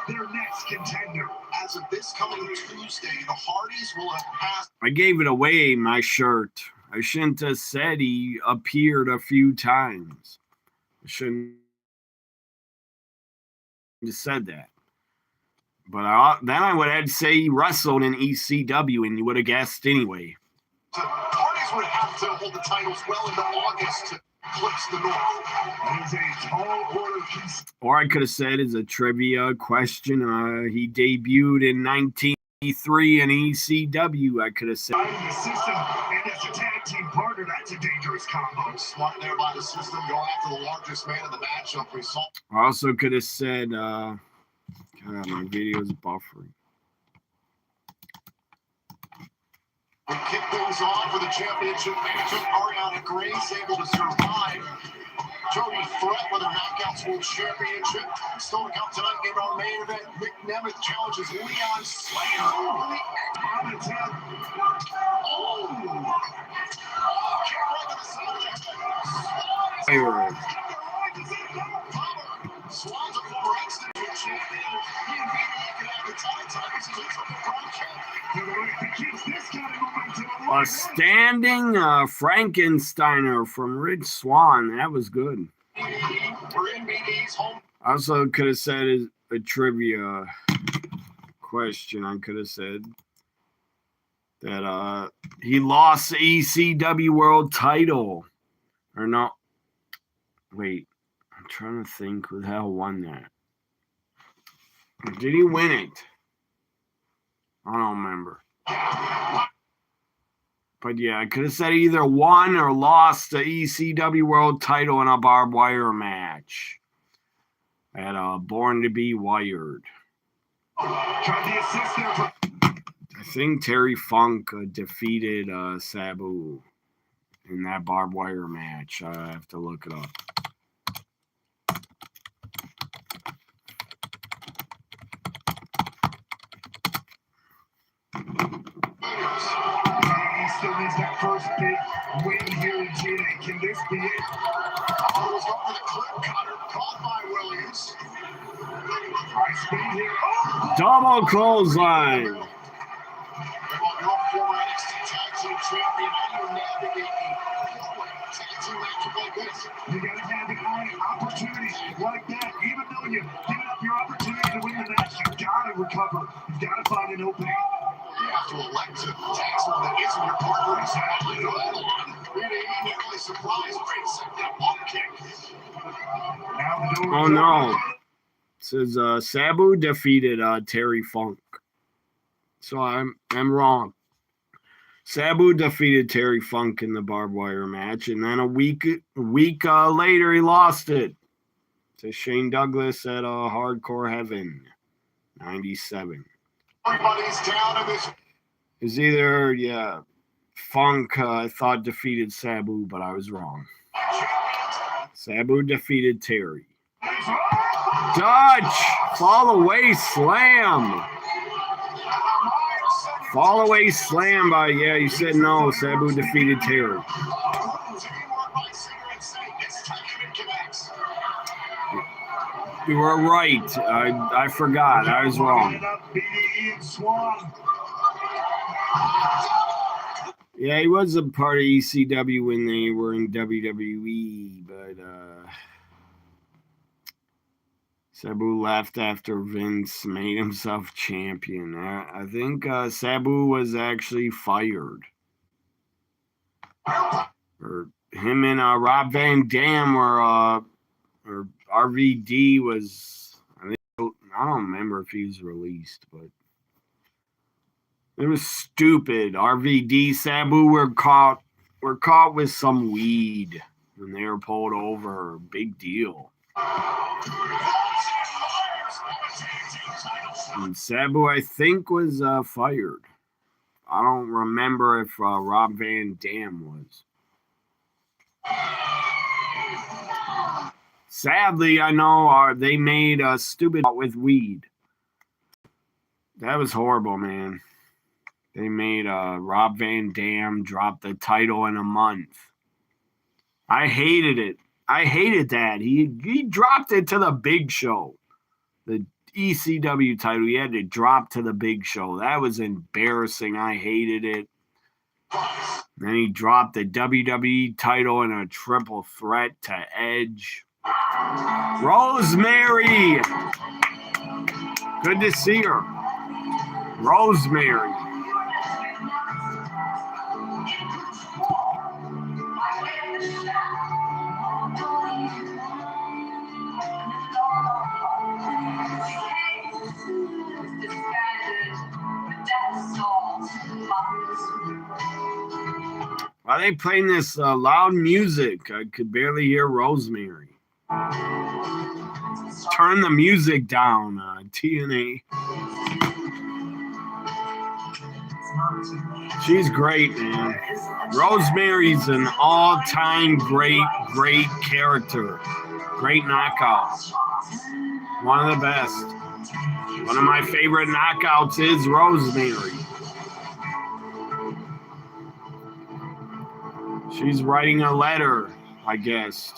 their next contender. As of this coming Tuesday, the Hardys will have passed. I gave it away, my shirt. I shouldn't have said he appeared a few times. I shouldn't have said that. But then I would have to say he wrestled in ECW, and you would have guessed anyway. The Hardys would have to hold the titles well into August to eclipse the North. It is a tall order. Or I could have said as a trivia question, he debuted in 1983 in ECW. I could have said. In the system, and as a tag team partner, that's a dangerous combo. Smart there by the system, going after the largest man in the matchup. We saw. I also could have said, God, my video's buffering. We kick things off for the championship matchup. Ariana Grace able to survive. Jody Threat with her Knockouts World Championship. Still to come tonight in our main event. Mick Nemeth challenges Leon Slater. Swans a former X-Division champion. He and VDA could have the titles. This is a triple broadcast. A standing Frankensteiner from Rich Swann. That was good. I also could have said a trivia question. I could have said that he lost the ECW World title. Or not. Wait. I'm trying to think who the hell won that. Or did he win it? I don't remember. But yeah, I could have said either won or lost the ECW World title in a barbed wire match at Born to Be Wired. I think Terry Funk defeated Sabu in that barbed wire match. I have to look it up. Still needs that first big win here in TNA. Can this be it? Was going for the clip cutter, caught by Williams. High speed here. Oh! Double clothesline. Your former NXT Tag Team Champion You gotta have the kind of opportunity like that. Even though you've given up your opportunity to win the match, you gotta recover. You've gotta find an opening. You have to elect to tag someone that isn't your partner. Exactly. Really immediately surprised. Great second bump kick. Now the door Oh is no. open. It says Sabu defeated Terry Funk. So I'm wrong. Sabu defeated Terry Funk in the barbed wire match, and then a week later he lost it to Shane Douglas at Hardcore Heaven 97. Everybody's down in this. It's either Funk I thought defeated Sabu, but I was wrong. Sabu defeated Terry. Dutch fall away slam. Fall away slam by you said no. Sabu defeated Terry. You were right. I forgot. I was wrong. Yeah, he was a part of ECW when they were in WWE, but Sabu left after Vince made himself champion. I think Sabu was actually fired. Or him and Rob Van Dam or RVD was, I don't remember if he was released, but it was stupid. RVD, Sabu were caught with some weed when they were pulled over. Big deal. And Sabu, I think, was fired. I don't remember if Rob Van Dam was. Sadly, I know they made a stupid with weed. That was horrible, man. They made Rob Van Dam drop the title in a month. I hated it. I hated that. He dropped it to the Big Show. The ECW title, he had to drop to the Big Show. That was embarrassing. I hated it. Then he dropped the WWE title in a triple threat to Edge. Rosemary! Good to see her. Rosemary. Why are they playing this loud music? I could barely hear Rosemary. Turn the music down, TNA. She's great, man. Rosemary's an all-time great character. Great knockout. One of the best. One of my favorite knockouts is Rosemary. She's writing a letter, I guess.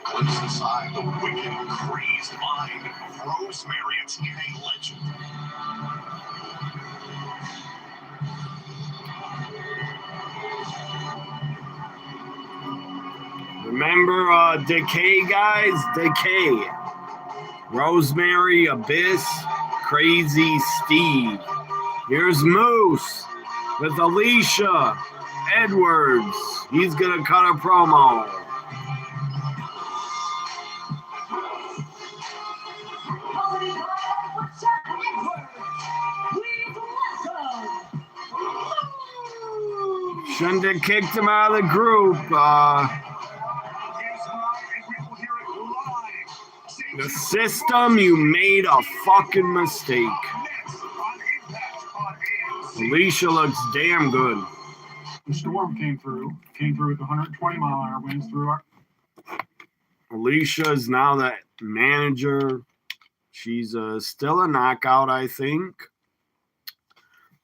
Glimpse inside the wicked, crazed mind of Rosemary, a TNA legend. Remember Decay, guys? Decay. Rosemary, Abyss, Crazy Steve. Here's Moose with Alicia Edwards. He's going to cut a promo. Shouldn't have kicked him out of the group. The system, you made a fucking mistake. Alicia looks damn good. The storm came through with 120-mile-an-hour winds through. Alicia is now the manager. She's still a knockout, I think.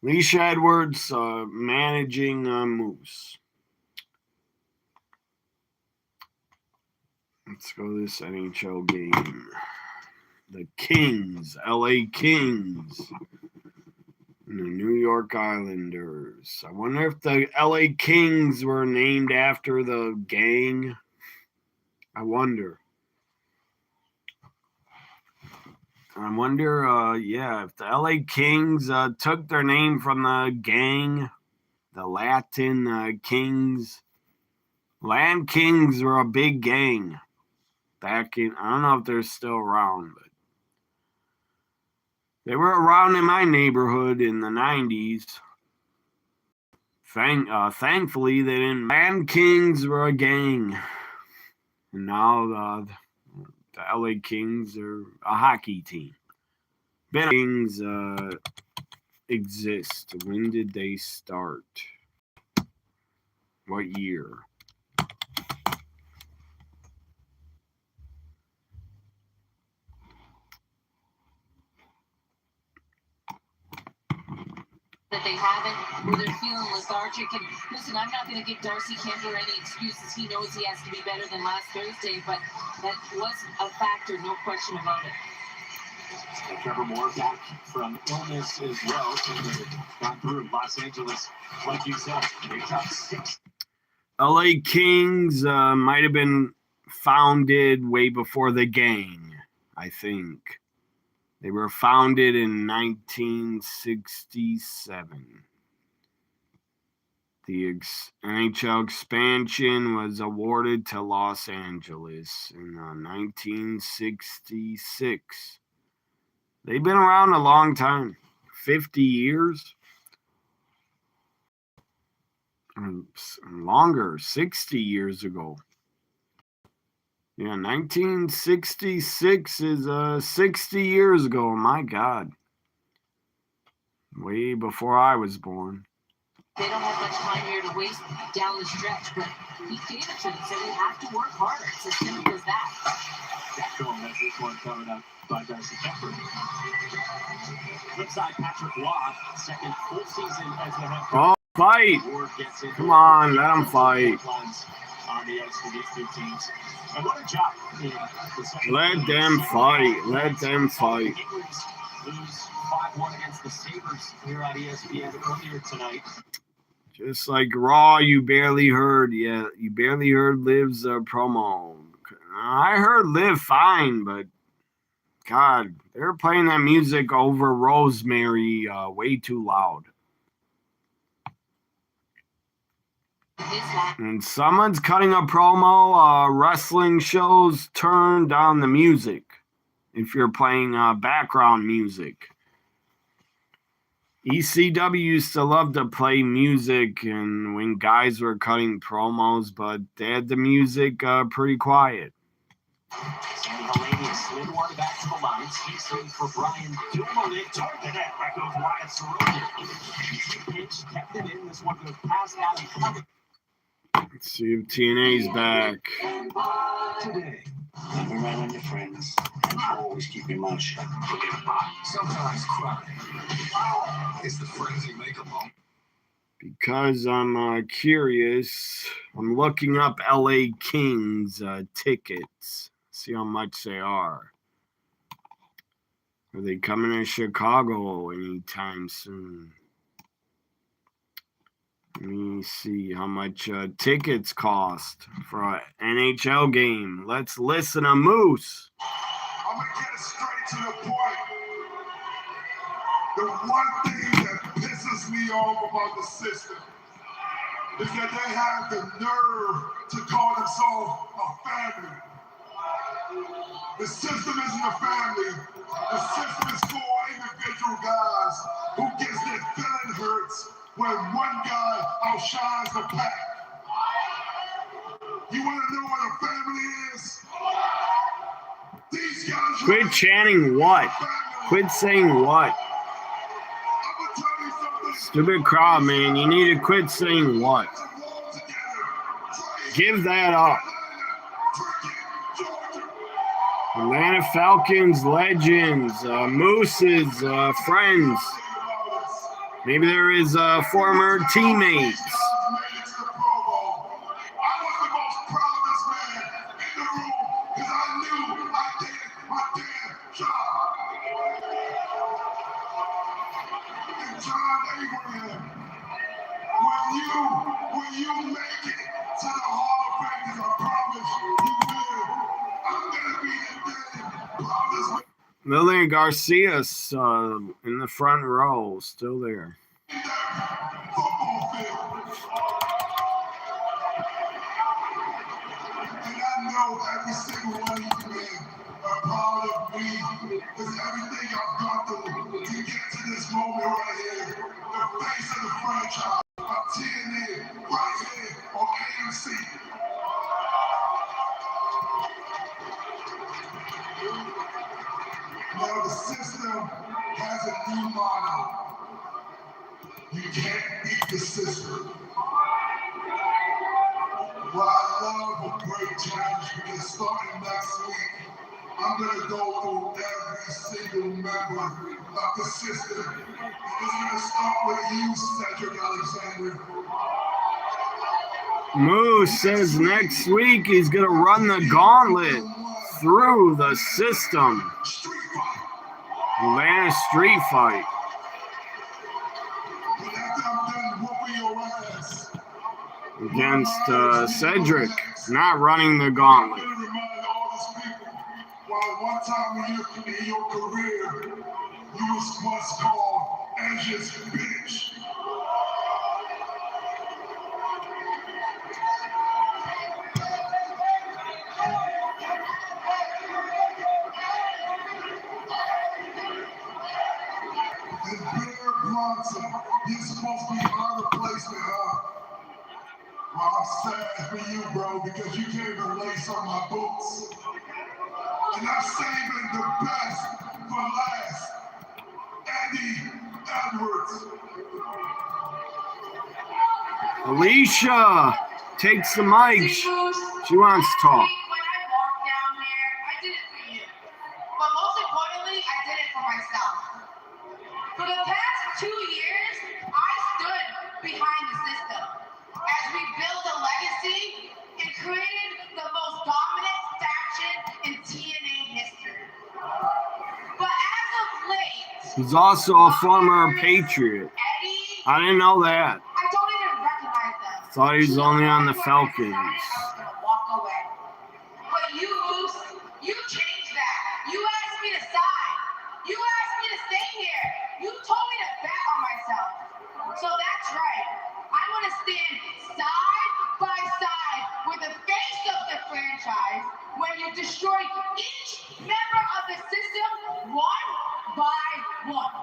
Alicia Edwards managing Moose. Let's go to this NHL game. The Kings, LA Kings. And the New York Islanders. I wonder if the LA Kings were named after the gang. I wonder. If the LA Kings took their name from the gang, the Latin Kings. Land Kings were a big gang back in, I don't know if they're still around, but they were around in my neighborhood in the 90s. Thankfully, they didn't. Land Kings were a gang. And now the LA Kings are a hockey team. Kings exist. When did they start? What year? That they haven't, or they're feeling lethargic. And listen, I'm not going to give Darcy Kemper any excuses. He knows he has to be better than last Thursday, but that was a factor, no question about it. And Trevor Moore back from illness as well. Gone through Los Angeles, like you said, they got 6. LA Kings might have been founded way before the gang, I think. They were founded in 1967. The NHL expansion was awarded to Los Angeles in 1966. They've been around a long time, 50 years. Longer, 60 years ago. Yeah, 1966 is 60 years ago. My God. Way before I was born. They don't have much time here to waste down the stretch, but he gave it to them. So we have to work harder. It's as simple as that. Jack Cohen has this one coming up by Darcy Kemper. Flip side, Patrick Waugh, second full season as the head coach. Oh, fight! Come on, let them fight. On the ice for these two teams. And what a job. Let them fight. Let them fight. Lose 5-1 against the Sabres here on ESPN earlier tonight. Just like Raw, you barely heard. Yeah, you barely heard Liv's promo. I heard Liv fine, but God, they're playing that music over Rosemary way too loud. And someone's cutting a promo. Wrestling shows turn down the music if you're playing background music. ECW used to love to play music and when guys were cutting promos, but they had the music pretty quiet. Sammy Helenius slid one back to the line. He's for Brian Dumoulin. Toward the net. That goes Wyatt Sorokin. Easy pitch. Kept it in. This one goes past Adam Covey. Let's see if TNA's back. Today, never rely on your friends and always keep your mouth shut. Sometimes cry is the friends you make alone. Because I'm curious, I'm looking up LA Kings tickets. See how much they are. Are they coming to Chicago anytime soon? Let me see how much tickets cost for an NHL game. Let's listen to Moose. I'm going to get it straight to the point. The one thing that pisses me off about the system is that they have the nerve to call themselves a family. The system isn't a family. The system is for individual guys who gets their feeling hurts when one guy outshines the pack. You want to know what a family is? These guys. Quit chanting what? Quit saying what? Stupid crowd, man. You need to quit saying what? Give that up. Atlanta Falcons legends, Moose's friends. Maybe there is former teammates. when you make it to the Hall of Fame, 'cause I promise you will, I'm gonna be the dead. Promise me. Lillian Garcia's in the front row, still there. Football field. And I know every single one of you men are proud of me, because everything I've gone through to get to this moment right here, the face of the franchise, of TNA, right here on AMC. Now the system has a new motto. You can't beat the system. Well, I love a great challenge because starting next week, I'm going to go through every single member of the system. It's going to start with you, Cedric Alexander. Moose says next week he's going to run the gauntlet through the system. Street fight. Last street fight. But after I'm done whooping your ass, Against Cedric, not running the gauntlet. I'm going to remind all these people, while one time in your career, you was once called Edge's bitch. And Bear Bronson, you're supposed to be out of placement, huh? Well, I'm sad for you, bro, because you can't even lace on my boots. And I'm saving the best for last. Eddie Edwards. Alicia takes the mic. She wants to talk. When I walked down there, I did it for you. But most importantly, I did it for myself. For the past 2 years, I stood behind the system as we built a legacy and created the most dominant faction in TNA history. But as of late, He's also a former Patriot. Eddie, I didn't know that. I don't even recognize them. Thought he was only on the Falcons. I was gonna walk away. But you, Moose, you changed that. You asked me to sign. You asked me to stay here. You told me to bet on myself. So that's right. I want to stand side by side with the face of the franchise when you destroy each member of the system one by one.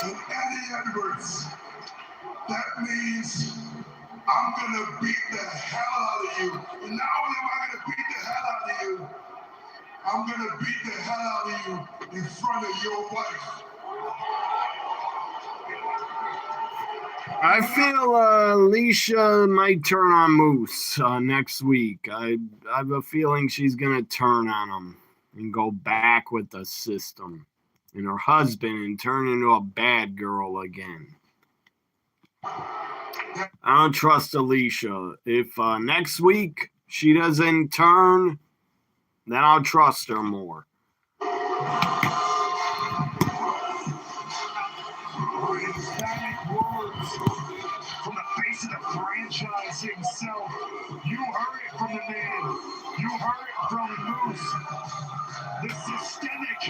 And Eddie Edwards, that means I'm gonna beat the hell out of you. And not only am I gonna beat the hell out of you, I'm gonna beat the hell out of you in front of your wife. I feel Alicia might turn on Moose next week. I have a feeling she's going to turn on him and go back with the system and her husband and turn into a bad girl again. I don't trust Alicia. If next week she doesn't turn, then I'll trust her more. From the face of the franchise himself. You heard it from the man. You heard it from Moose. The systemic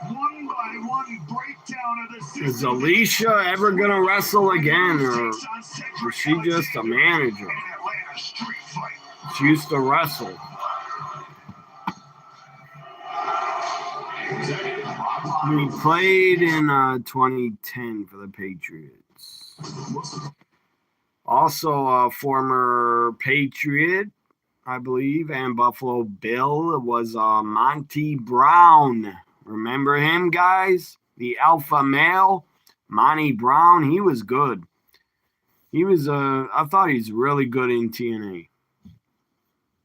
one-by-one breakdown of the system. Is Alicia ever going to wrestle again, or is she just a manager? She used to wrestle. He played in 2010 for the Patriots. Also a former Patriot, I believe, and Buffalo Bill was Monty Brown. Remember him, guys? The alpha male, Monty Brown. He was good. He was, I thought he was really good in TNA.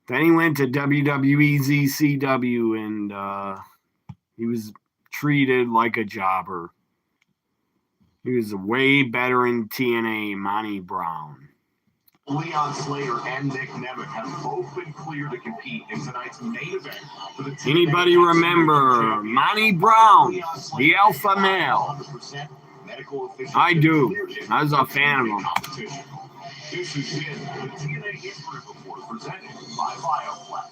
Then he went to WWE ZCW, and he was treated like a jobber. He was way better in TNA, Monty Brown. Leon Slater and Nick Nemeth have both been cleared to compete in tonight's main event. For the Anybody remember Monty Brown, the alpha male? medical officials. I do. I was a fan of him. Competition. This has been the TNA History Report presented by BioFlex.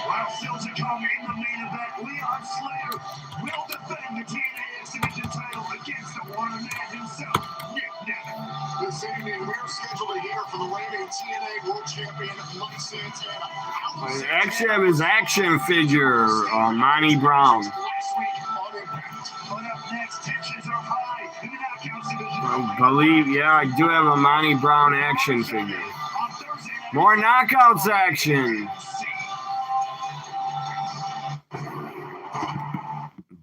While still to come in the main event, Leon Slater will defend the TNA X Division title against the Warner Man himself, Nick Neville. This evening, we're scheduled to hear from the reigning TNA World Champion, Mike Santana. I actually have his action figure, Monty Brown. Last week on Impact. But up next, tensions are high in the Knockouts division. I do have a Monty Brown action figure. More Knockouts action.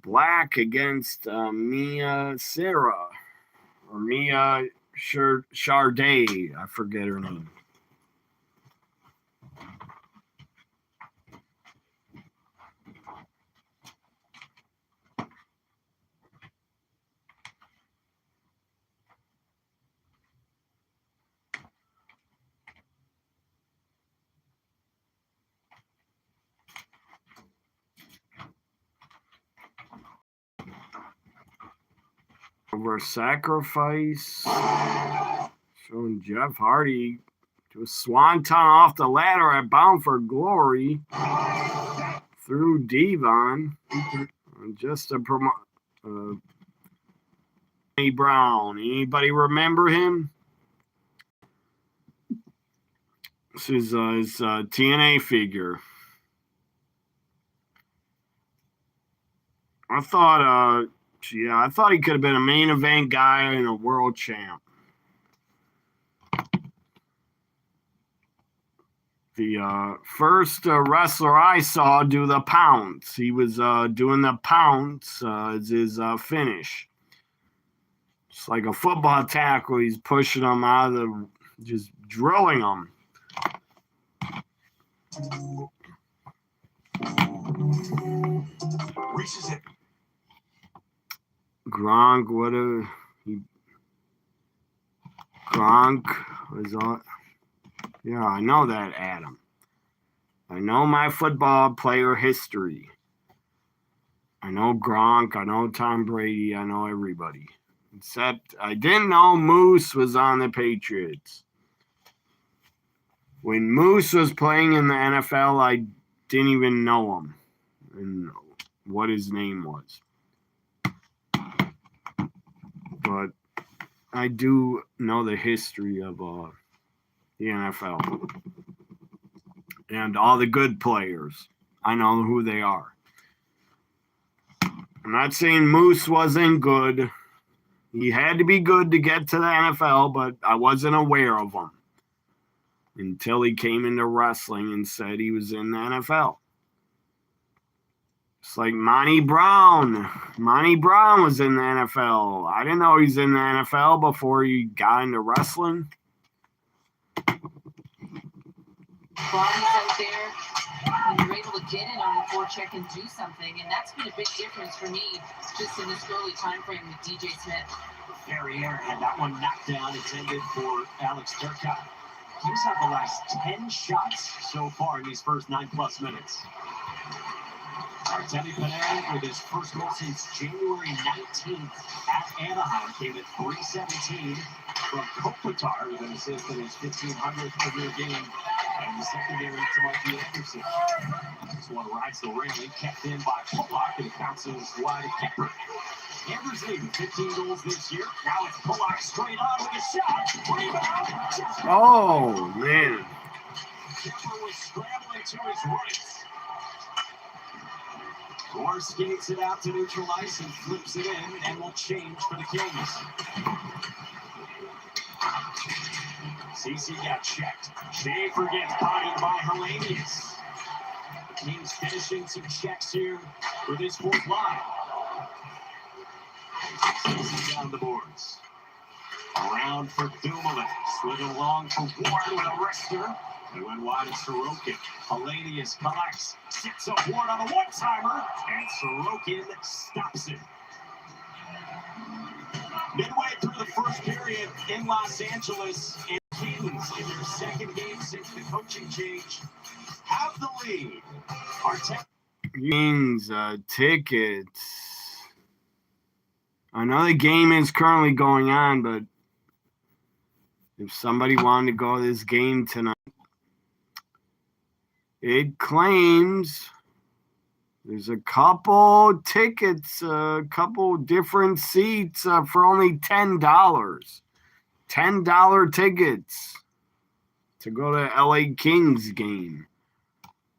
Black against Mia Sarah. Or Mia Charday. I forget her name. Over sacrifice, showing Jeff Hardy to a swanton off the ladder at Bound for Glory through Devon. Just a promo. Brown. Anybody remember him? This is his TNA figure. I thought he could have been a main event guy and a world champ. The first wrestler I saw do the pounce. He was doing the pounce as his finish. It's like a football tackle. He's pushing them out of the, just drilling them. Reaches it. Gronk, Gronk was on. Yeah, I know that, Adam. I know my football player history. I know Gronk, I know Tom Brady, I know everybody. Except I didn't know Moose was on the Patriots. When Moose was playing in the NFL, I didn't even know him and what his name was. But I do know the history of the NFL. And all the good players. I know who they are. I'm not saying Moose wasn't good. He had to be good to get to the NFL, but I wasn't aware of him until he came into wrestling and said he was in the NFL. It's like Monty Brown. Monty Brown was in the NFL. I didn't know he's in the NFL before he got into wrestling. Bodies out there, and you're able to get in on the forecheck and do something, and that's been a big difference for me just in this early time frame with DJ Smith. Ferrier had that one knocked down, intended for Alex Turcotte. He's had the last 10 shots so far in these first 9+ minutes. Artemi Panarin with his first goal since January 19th at Anaheim came at .317 from Kopitar with an assist in his 1500th career game. And the secondary to Mikey Anderson. This one rides the railing, kept in by Pollock, and counts as wide Kemper. Amber's leading 15 goals this year. Now it's Pollock straight on with a shot. Rebound. Oh, man. Kemper was scrambling to his right. Gore skates it out to neutral ice and flips it in, and will change for the Kings. CC got checked. Schaefer gets bodied by Hellenius. The Kings finishing some checks here with his fourth line. CC down the boards. Around for Dumoulin. Slid along for Ward with a wrister. They went wide to Sorokin. Hellenius collects. Sits up Ward on a one-timer. And Sorokin stops it. Midway through the first period in Los Angeles, and Kings in their second game since the coaching change have the lead. Kings tickets. I know the game is currently going on, but if somebody wanted to go to this game tonight, it claims there's a couple tickets, a couple different seats for only $10. $10 tickets to go to LA Kings game.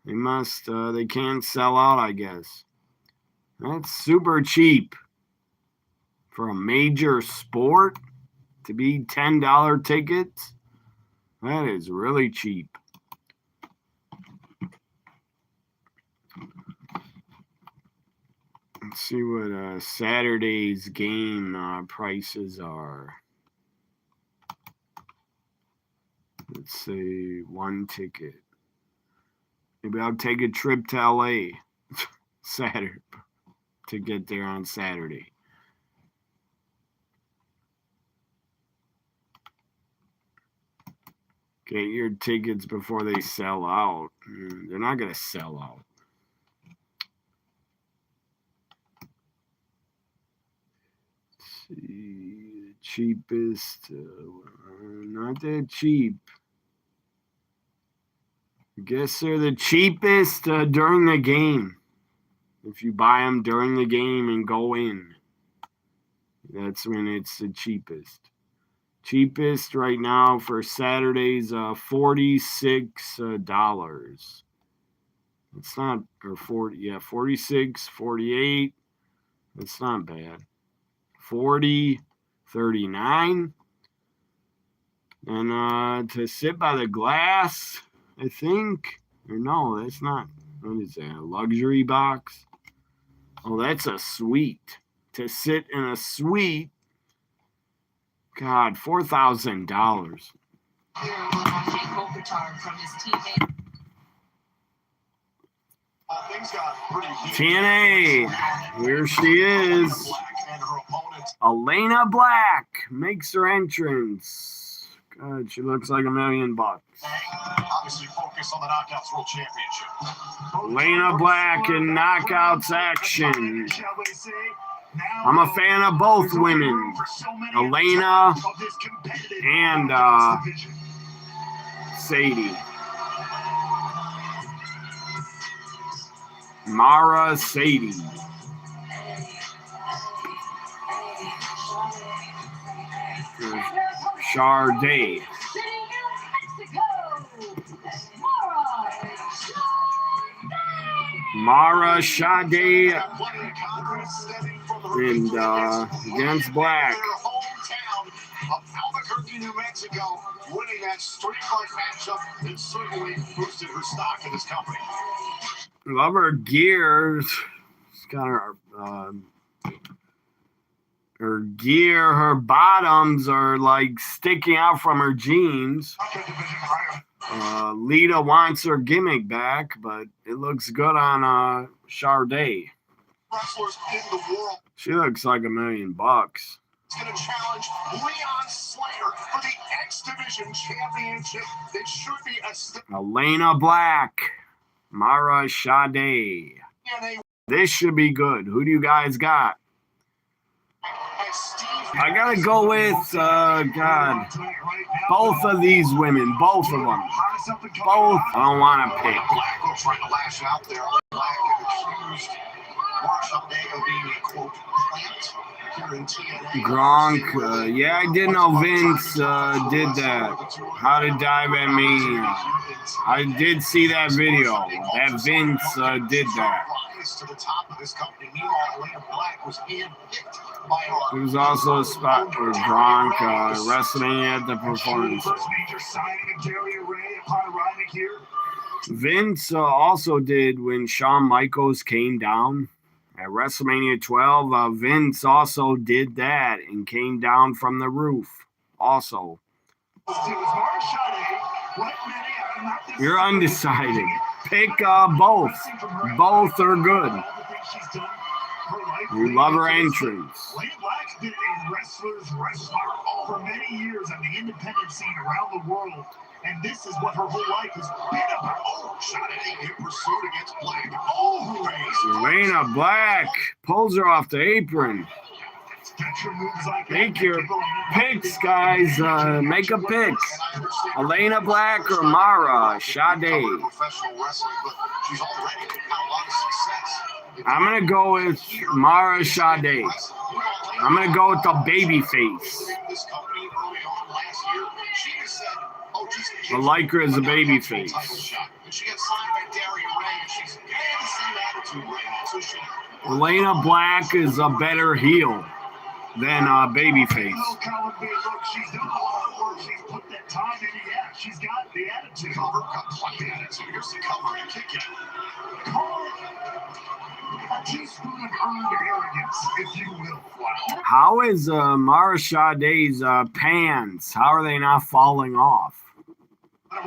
They can't sell out, I guess. That's super cheap for a major sport to be $10 tickets. That is really cheap. Let's see what Saturday's game prices are. Let's say one ticket. Maybe I'll take a trip to LA Saturday to get there on Saturday. Get your tickets before they sell out. They're not going to sell out. Let's see, the cheapest, not that cheap. I guess they're the cheapest during the game. If you buy them during the game and go in, that's when it's the cheapest. Cheapest right now for Saturday's $46. It's not, or 40, yeah, 46, 48. It's not bad. 40, 39. And to sit by the glass, I think, or no, that's not, what is that, a luxury box? Oh, that's a suite. To sit in a suite, God, $4,000. TNA, here she is. Elena Black makes her entrance. God, she looks like $1 million. Obviously, focus on the Knockouts World Championship. Elena Black in Knockouts action. I'm a fan of both women, Elena and Sadie. Mara Sadie. Sade. Mara Sade and against Black. Albuquerque, New Mexico, winning that streak-like matchup and certainly boosted her stock in this company. Love her gear. She's got her gear, her bottoms are like sticking out from her jeans. Lita wants her gimmick back, but it looks good on Sade. Wrestlers in the world. She looks like $1 million. It's going to challenge Leon Slater for the X Division Championship. It should be a Elena Black, Mara Sade. This should be good. Who do you guys got? I gotta go with God. Both of these women, both of them. Both. I don't want to pick. Black will try to lash out there. Black accused Marshawn being a quote plant here in TNA. Gronk, yeah, I didn't know Vince did that. How to dive at me. I did see that video. That Vince did that. To the top of this company. Meanwhile, Elena Black was handpicked by our. There was also a spot for Gronk wrestling at the performance. Vince also did when Shawn Michaels came down at WrestleMania 12. Vince also did that and came down from the roof. Also, you're undecided. Pick both. Both are good. You love her entrance. Lady Black's been a wrestler's wrestler for many years on the independent scene around the world. And this is what her whole life has been about. Oh, Sade in pursuit against Black. Oh, Elena Black pulls her off the apron. Make your picks, guys. Make a pick. Elena Black or Mara Sade. I'm going to go with Mara Sade. I'm going to go with the baby face. The Lycra is a baby face. Elena Black is a better heel than Babyface. She's done a lot of work. She's put that time in. Yeah, she's got the attitude. Cover got plenty of attitude. Here's the cover and kick it. Call it a teaspoon of earned arrogance, if you will. Wow. How is Mara Sade's pants? How are they not falling off? That's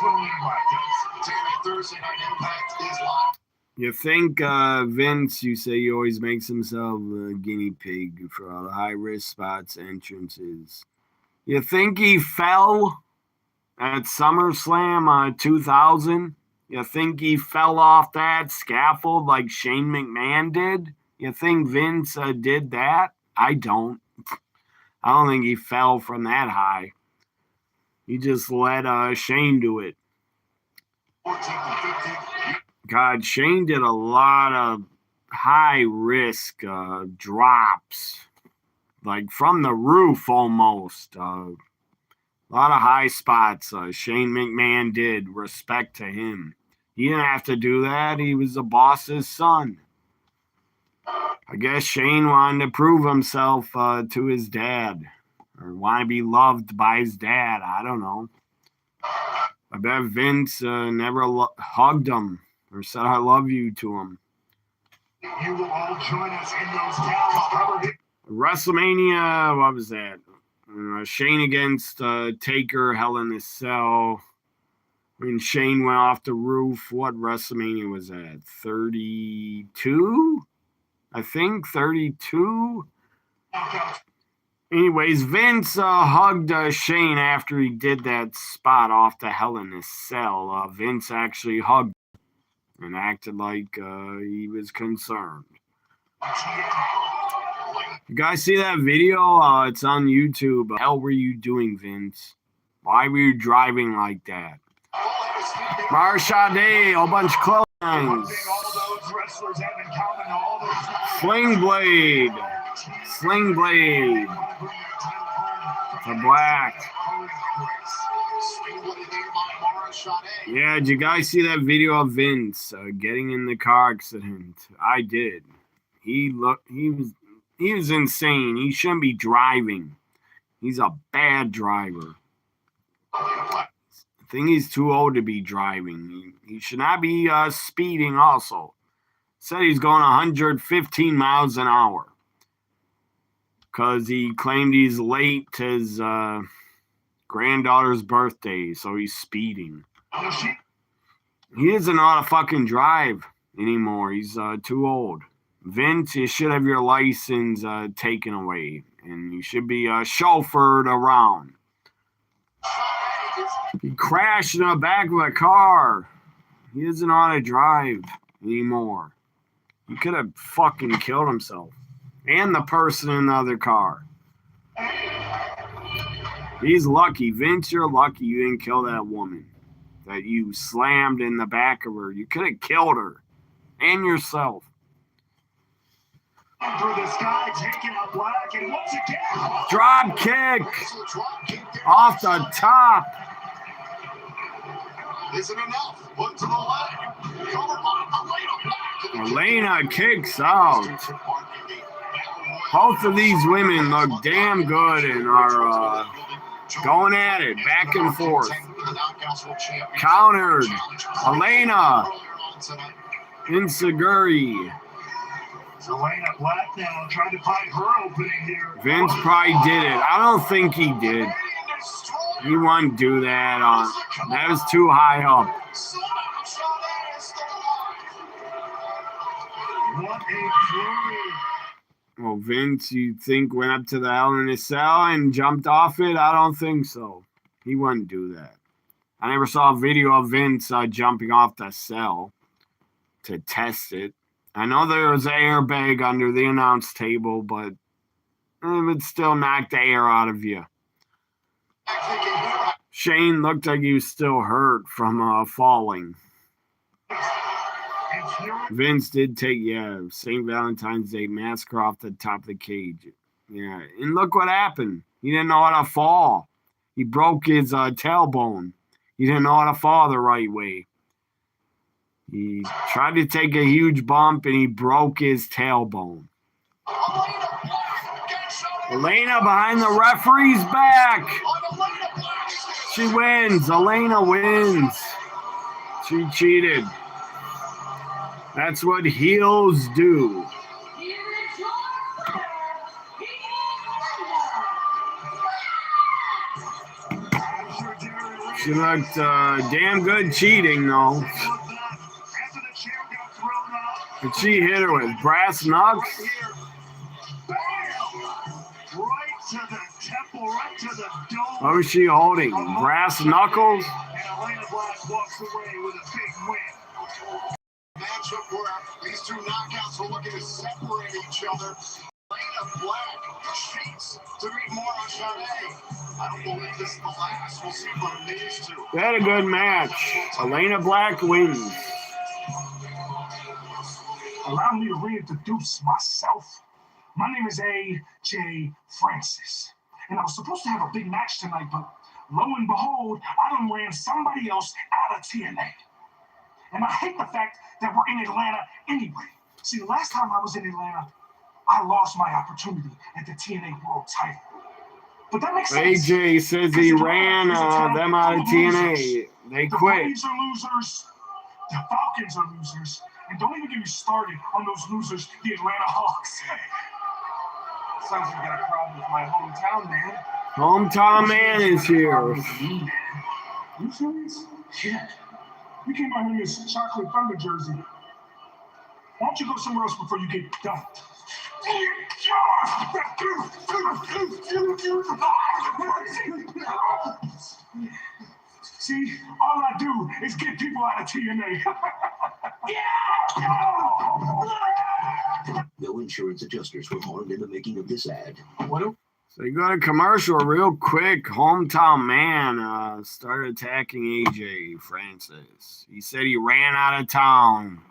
what we like this. Thursday Night Impact is live. You think Vince, you say he always makes himself a guinea pig for all the high-risk spots, entrances. You think he fell at SummerSlam 2000? You think he fell off that scaffold like Shane McMahon did? You think Vince did that? I don't. I don't think he fell from that high. He just let Shane do it. God, Shane did a lot of high-risk drops, like from the roof almost. A lot of high spots Shane McMahon did. Respect to him. He didn't have to do that. He was the boss's son. I guess Shane wanted to prove himself to his dad, or want to be loved by his dad. I don't know. I bet Vince never hugged him or said I love you to him. You will all join us in those towels. WrestleMania, what was that? Shane against Taker, Hell in a Cell. When Shane went off the roof, what WrestleMania was that? 32? I think 32? Anyways, Vince hugged Shane after he did that spot off the Hell in a Cell. Vince actually hugged and acted like he was concerned. You guys see that video? It's on YouTube. What the hell were you doing, Vince? Why were you driving like that? Mara Sade, a whole bunch of clotheslines. Sling Blade. Sling Blade. To Black. Yeah, did you guys see that video of Vince getting in the car accident? I did. He was insane. He shouldn't be driving. He's a bad driver. I think he's too old to be driving. He should not be speeding also. Said he's going 115 miles an hour. Because he claimed he's late to his granddaughter's birthday, so he's speeding. He doesn't know how to fucking drive anymore. He's too old. Vince, you should have your license taken away, and you should be chauffeured around. He crashed in the back of a car. He doesn't know how to drive anymore. He could have fucking killed himself. And the person in the other car. He's lucky. Vince, you're lucky you didn't kill that woman that you slammed in the back of her. You could have killed her. And yourself. Through the sky, taking out Black, and once again, drop kick off the top. Isn't enough. Put to the leg. Cover by Elena kicks out. Both of these women look damn good and are going at it back and forth. Countered. Elena. Insaguri. Elena Black now trying to find her opening here. Vince probably did it. I don't think he did. He wouldn't do that. That was too high up. What a flurry. Well, Vince, you think went up to the Hell in a Cell and jumped off it? I don't think so. He wouldn't do that. I never saw a video of Vince jumping off the cell to test it. I know there was an airbag under the announce table, but it would still knock the air out of you. Shane looked like he was still hurt from falling. Vince did take, St. Valentine's Day massacre off the top of the cage. Yeah, and look what happened. He didn't know how to fall. He broke his tailbone. He didn't know how to fall the right way. He tried to take a huge bump, and he broke his tailbone. Elena behind the referee's back. She wins. Elena wins. She cheated. That's what heels do. She looked damn good cheating, though. But she hit her with brass knucks. What was she holding? Brass knuckles? And Elena Black walks away with a big win. Matchup where these two knockouts were looking to separate each other. Elena Black cheats to beat Mara Sade. I don't believe this is the last we'll see from these two. They had a good match. Elena Black wins. Allow me to reintroduce myself. My name is A.J. Francis, and I was supposed to have a big match tonight, but lo and behold, I done ran somebody else out of TNA. And I hate the fact that we're in Atlanta anyway. See, the last time I was in Atlanta, I lost my opportunity at the TNA World title. But that makes sense. AJ says he ran them out of TNA. They The quit. Braves are losers. The Falcons are losers. And don't even get me started on those losers, the Atlanta Hawks. Sounds like you got a problem with my hometown, man. Hometown man is here. You serious? Yeah. You came out here in this chocolate thunder jersey. Why don't you go somewhere else before you get dumped? See, all I do is get people out of TNA. No insurance adjusters were harmed in the making of this ad. So you got a commercial real quick. Hometown man started attacking AJ Francis. He said he ran out of town.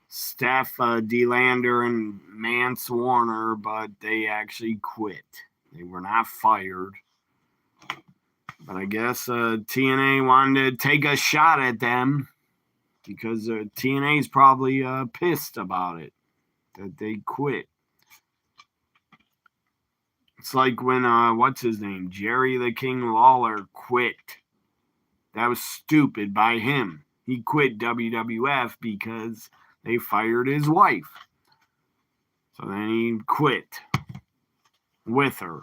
Steph DeLander and Mance Warner, but they actually quit. They were not fired. But I guess TNA wanted to take a shot at them because TNA's probably pissed about it, that they quit. It's like when, what's his name? Jerry the King Lawler quit. That was stupid by him. He quit WWF because they fired his wife. So then he quit with her.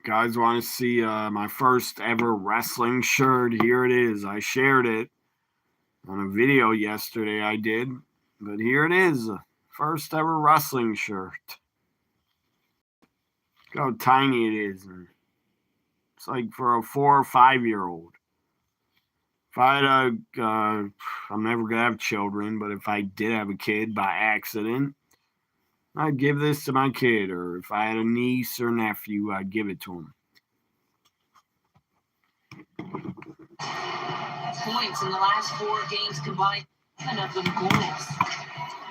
Guys want to see my first ever wrestling shirt? Here it is. I shared it on a video yesterday I did. But here it is. First ever wrestling shirt. Look how tiny it is. It's like for a 4 or 5 year old. If I had I'm never going to have children, but if I did have a kid by accident, I'd give this to my kid, or if I had a niece or nephew, I'd give it to him. Points in the last 4 games combined, 7 of them goals.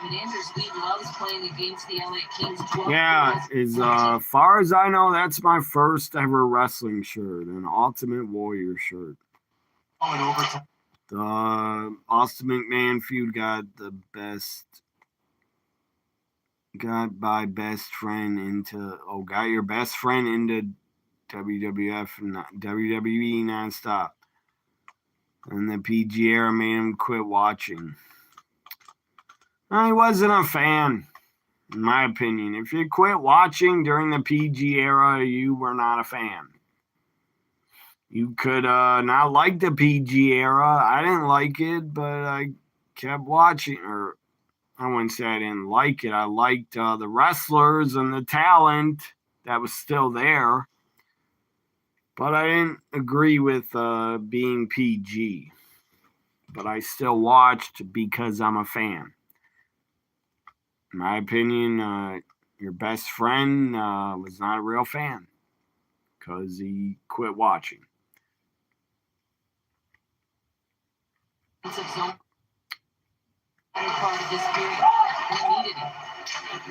Anders Lee loves playing against the LA Kings. 12 Yeah, as far as I know, that's my first ever wrestling shirt, an Ultimate Warrior shirt. The Austin McMahon feud got my best friend into got your best friend into WWF and WWE nonstop. And the PG era made him quit watching. I wasn't a fan, in my opinion. If you quit watching during the PG era, you were not a fan. You could not like the PG era. I didn't like it, but I kept watching, or I wouldn't say I didn't like it. I liked the wrestlers and the talent that was still there. But I didn't agree with being PG. But I still watched because I'm a fan. In my opinion, your best friend was not a real fan because he quit watching. Part of this period. We needed it.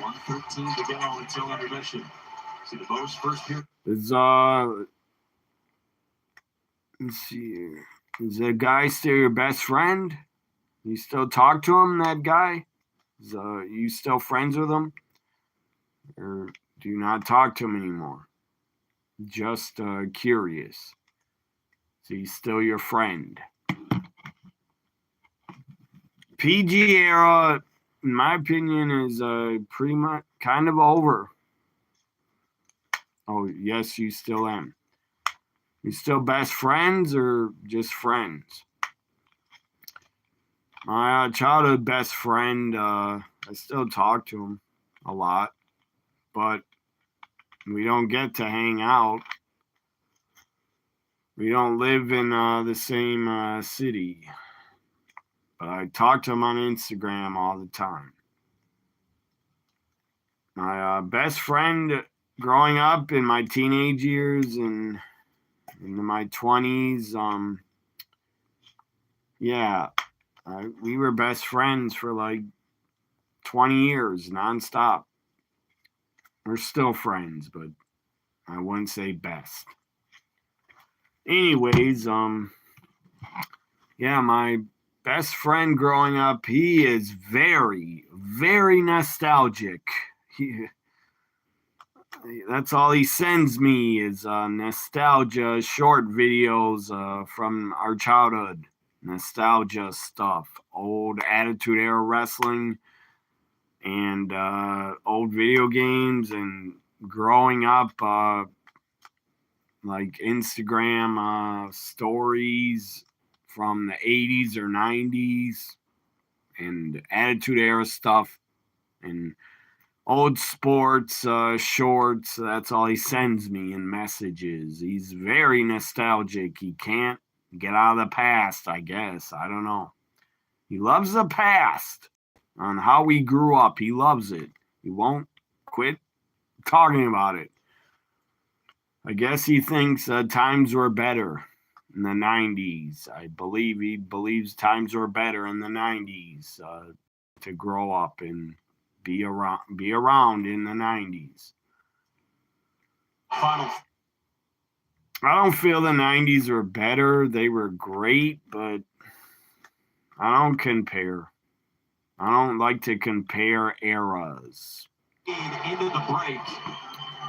1:13 to go until intermission. See the most first period. Let's see here. Is that guy still your best friend? You still talk to him, that guy? Is you still friends with him? Or do you not talk to him anymore? Just curious. So he's still your friend. PG era, in my opinion, is pretty much kind of over. Oh, yes, you still am. You still best friends or just friends? My childhood best friend, I still talk to him a lot, but we don't get to hang out. We don't live in the same city, but I talk to him on Instagram all the time. My best friend growing up in my teenage years and into my 20s, we were best friends for like 20 years nonstop. We're still friends, but I wouldn't say best. Anyways, my best friend growing up, he is very, very nostalgic. That's all he sends me is nostalgia short videos from our childhood. Nostalgia stuff. Old Attitude Era wrestling and old video games and growing up like Instagram stories from the 80s or 90s and Attitude Era stuff and old sports shorts. That's all he sends me in messages. He's very nostalgic. He can't get out of the past, I guess. I don't know. He loves the past on how we grew up. He loves it. He won't quit talking about it. I guess he thinks times were better in the 90s. I believe he believes times were better in the 90s to grow up and be around in the 90s. Final. I don't feel the 90s were better. They were great, but I don't compare. I don't like to compare eras. Into the break.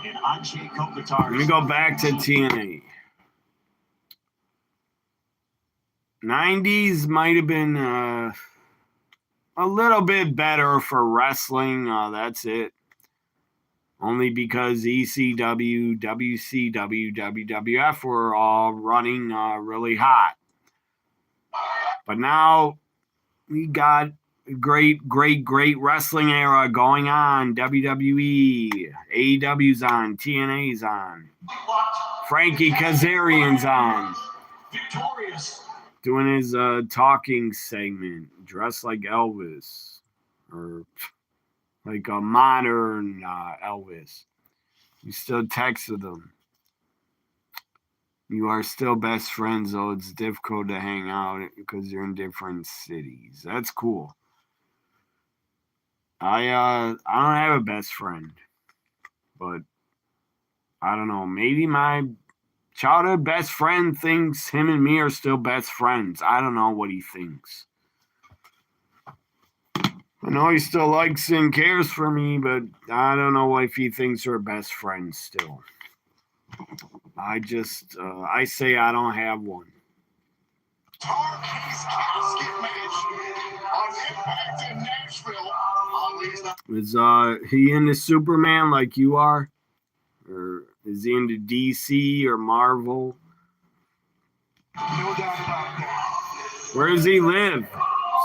And Anche Kopitar. Let me go back to TNA. 90s might have been a little bit better for wrestling. That's it. Only because ECW, WCW, WWF were all running really hot. But now we got great wrestling era going on. WWE, AEW's on, TNA's on. Frankie Kazarian's on. Victorious. Doing his talking segment, dressed like Elvis. Or like a modern Elvis. You still text with him. You are still best friends, though it's difficult to hang out because you're in different cities. That's cool. I don't have a best friend, but I don't know. Maybe my childhood best friend thinks him and me are still best friends. I don't know what he thinks. I know he still likes and cares for me, but I don't know if he thinks we're best friends still. I say I don't have one. Tarkey's casket match on Impact in Nashville. Is he into Superman like you are? Or is he into DC or Marvel? No doubt about that. Where does he live?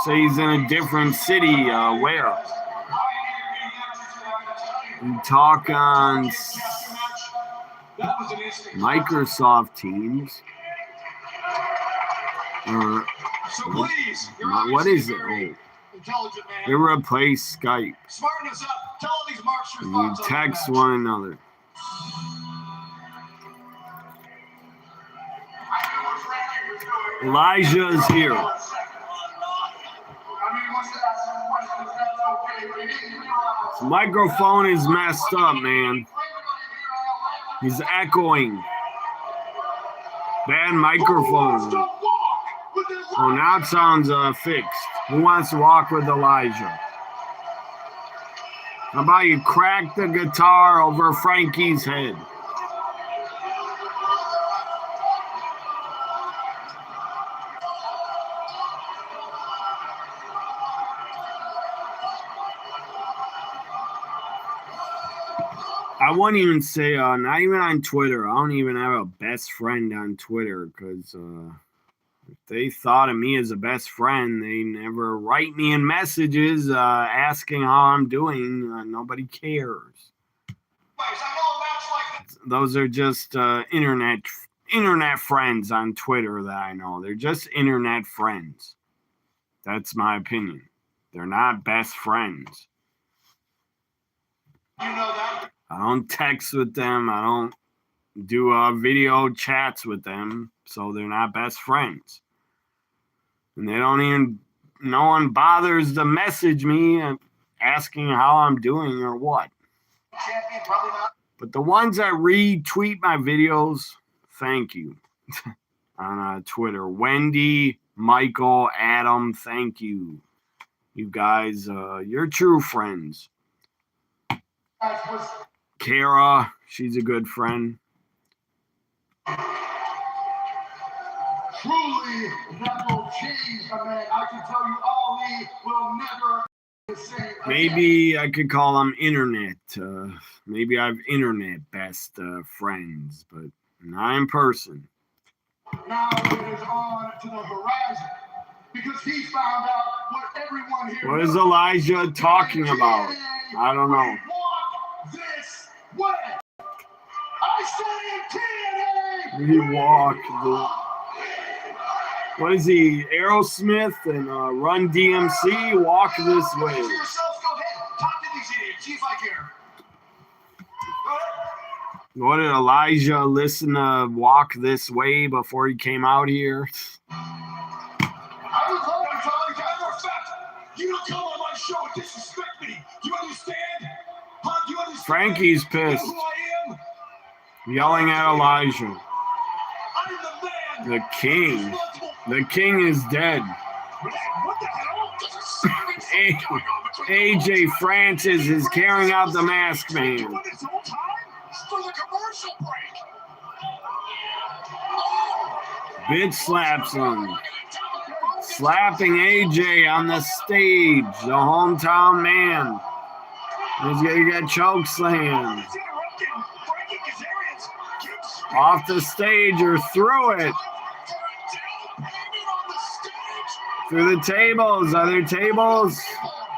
Say he's in a different city. Where? You talk on That was an instant. Microsoft Teams. Or So please, you're what is it? very intelligent man. It replaced Skype. Smarten us up. Tell all these marks your You thoughts on the text match. one another. Elijah is here. His microphone is messed up, man. He's echoing. Bad microphone. Oh, now it sounds fixed. Who wants to walk with Elijah? How about you crack the guitar over Frankie's head? I wouldn't even say, not even on Twitter. I don't even have a best friend on Twitter because if they thought of me as a best friend, they never write me in messages asking how I'm doing. Nobody cares. Those are just internet friends on Twitter that I know. They're just internet friends. That's my opinion. They're not best friends. You know that? I don't text with them. I don't do video chats with them. So they're not best friends. And they don't even, no one bothers to message me asking how I'm doing or what. But the ones that retweet my videos, thank you. On Twitter. Wendy, Michael, Adam, thank you. You guys, you're true friends. Kara, she's a good friend. Truly, that will change, my man. I can tell you, Ali will never be the same. Maybe I could call them internet. Maybe I have internet best friends, but not in person. Now it is on to the horizon because he found out what everyone here What is knows. Elijah talking about? I don't know. Walk this way. I say TNA. He walked. What is he? Aerosmith and Run DMC? Walk this way. Yourself, go ahead. Talk to these idiots. See if I care. Go ahead. What did Elijah listen to Walk This Way before he came out here? I was hoping to tell you, matter of fact, you don't come on my show and disrespect me. You understand? Huh? Do you understand? Frankie's You know pissed. who I am? Yelling at Elijah. I'm the man. The king. The king is dead. What the hell? There's a savage going on between AJ Francis is carrying out the Mask Man. doing this whole time? For the commercial break. Bitch slaps him. Slapping AJ on the stage. The hometown man. He got choke slammed. Off the stage or through it. Through the tables. Other tables.